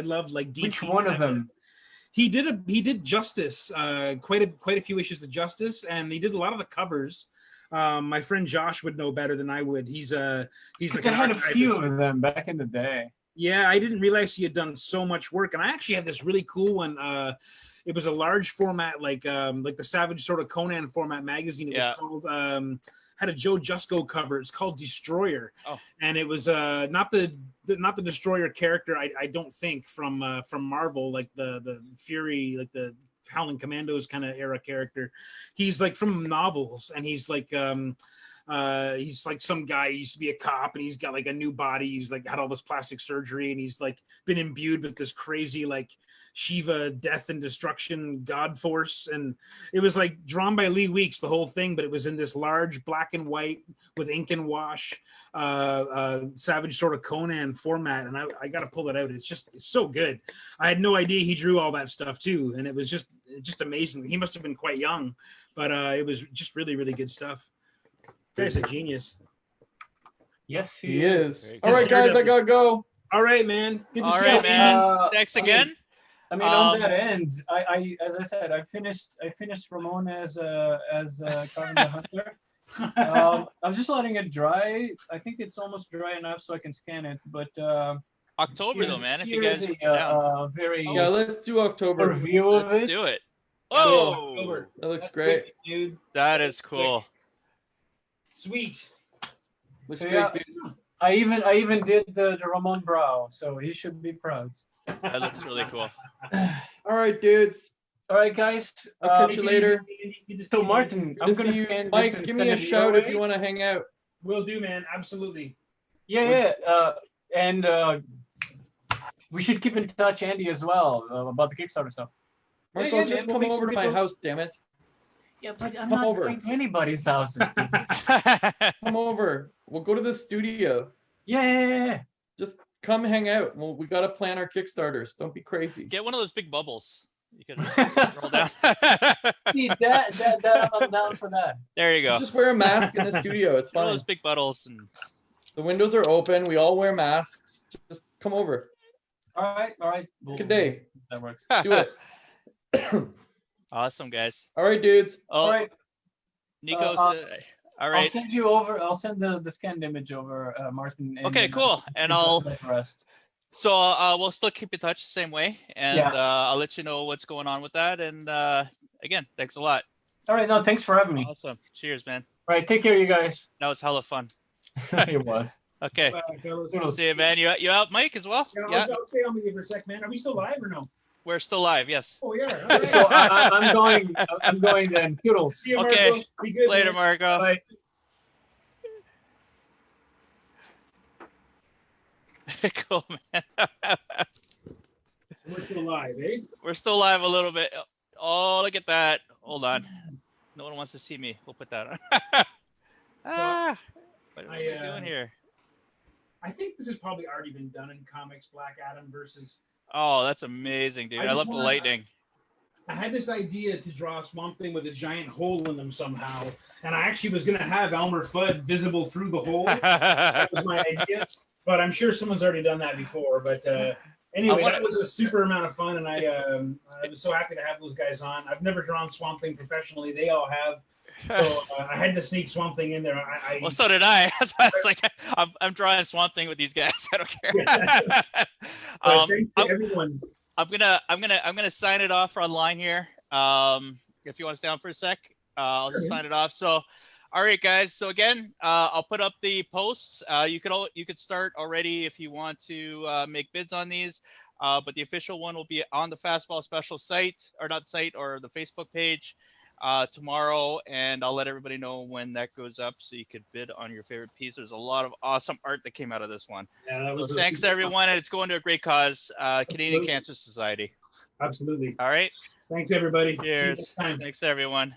loved, like DP. Which one of them? He did Justice, quite a few issues of Justice, and he did a lot of the covers. My friend Josh would know better than I would. He's like I had a few of them back in the day. Yeah, I didn't realize he had done so much work, and I actually have this really cool one. It was a large format, like the Savage sort of Conan format magazine. It was called had a Joe Jusko cover. It's called Destroyer, and it was not the Destroyer character. I don't think from Marvel, like the Fury, like the Howling Commandos kind of era character. He's like from novels, and he's like some guy. He used to be a cop, and he's got like a new body. He's like had all this plastic surgery, and he's like been imbued with this crazy like Shiva death and destruction god force. And it was like drawn by Lee Weeks, the whole thing, but it was in this large black and white with ink and wash Savage sort of Conan format, and I got to pull it out. It's so good. I had no idea he drew all that stuff too, and it was just amazing. He must have been quite young, but it was just really, really good stuff. Guy's a genius. Yes, he is. All right, guys, I gotta go. All right, man. Good to see you, you, man. Thanks again. I mean, on that end, I as I said, I finished Ramon as Carmen the Hunter. I'm just letting it dry. I think it's almost dry enough so I can scan it. But October though, man. If you guys let's do October. Review of it. Let's do it. Oh, October. That looks great, dude. That is cool. Sweet. Looks So, great, dude. I even did the Ramon brow, so he should be proud. That looks really cool. All right, dudes. All right, guys. I'll catch you later. So Martin, I'm gonna scan Mike, this give me a shout if you want to hang out. Will do, man. Absolutely. Yeah. And we should keep in touch, Andy, as well, about the Kickstarter stuff. Marco, just come over to my house, damn it. Yeah, but I'm Come not over. going to anybody's houses. Come over. We'll go to the studio. Yeah. Just come hang out. Well, we gotta plan our Kickstarters. Don't be crazy. Get one of those big bubbles. You can roll down. See, that I'm down for that. There you go. Just wear a mask in the studio. It's One fine. of those big bottles and The windows are open. We all wear masks. Just come over. All right. Good day. That works. Do it. Awesome, guys. All right, dudes. All right. Nico, All right. I'll send the scanned image over, Martin. And, Okay, cool. And we'll still keep in touch the same way, and I'll let you know what's going on with that. And again, thanks a lot. All right, no, thanks for having me. Awesome. Cheers, man. All right, take care, you guys. That was hella fun. It was. Okay. See you, man. You out, Mike, as well? Yeah. I'll stay on with you for a sec, man. Are we still live or no? We're still live, yes. Oh, yeah. All right. So I'm going then. Toodles. See you, Okay. Marco. Be good, Later, man. Marco. Bye. Cool, man. We're still live, eh? We're still live a little bit. Oh, look at that. Hold on. No one wants to see me. We'll put that on. What are we doing here? I think this has probably already been done in comics, Black Adam versus... Oh, that's amazing, dude. I love the lightning. I had this idea to draw a Swamp Thing with a giant hole in them somehow, and I actually was going to have Elmer Fudd visible through the hole. That was my idea, but I'm sure someone's already done that before. But anyway, that was a super amount of fun, and I was so happy to have those guys on. I've never drawn Swamp Thing professionally. They all have. So I had to sneak Swamp Thing in there. Well, so did I. I was like, I'm drawing Swamp Thing with these guys. I don't care. Thanks to everyone. I'm gonna sign it off online here. If you want to stay on for a sec, I'll just sign it off. So, all right, guys. So again, I'll put up the posts. You could start already if you want to make bids on these. But the official one will be on the Fastball Special site, or not site, or the Facebook page. Tomorrow, and I'll let everybody know when that goes up so you could bid on your favorite piece. There's a lot of awesome art that came out of this one. Yeah, so thanks everyone, and it's going to a great cause, Canadian Cancer Society. Absolutely. All right. Thanks everybody. Cheers. Thanks everyone.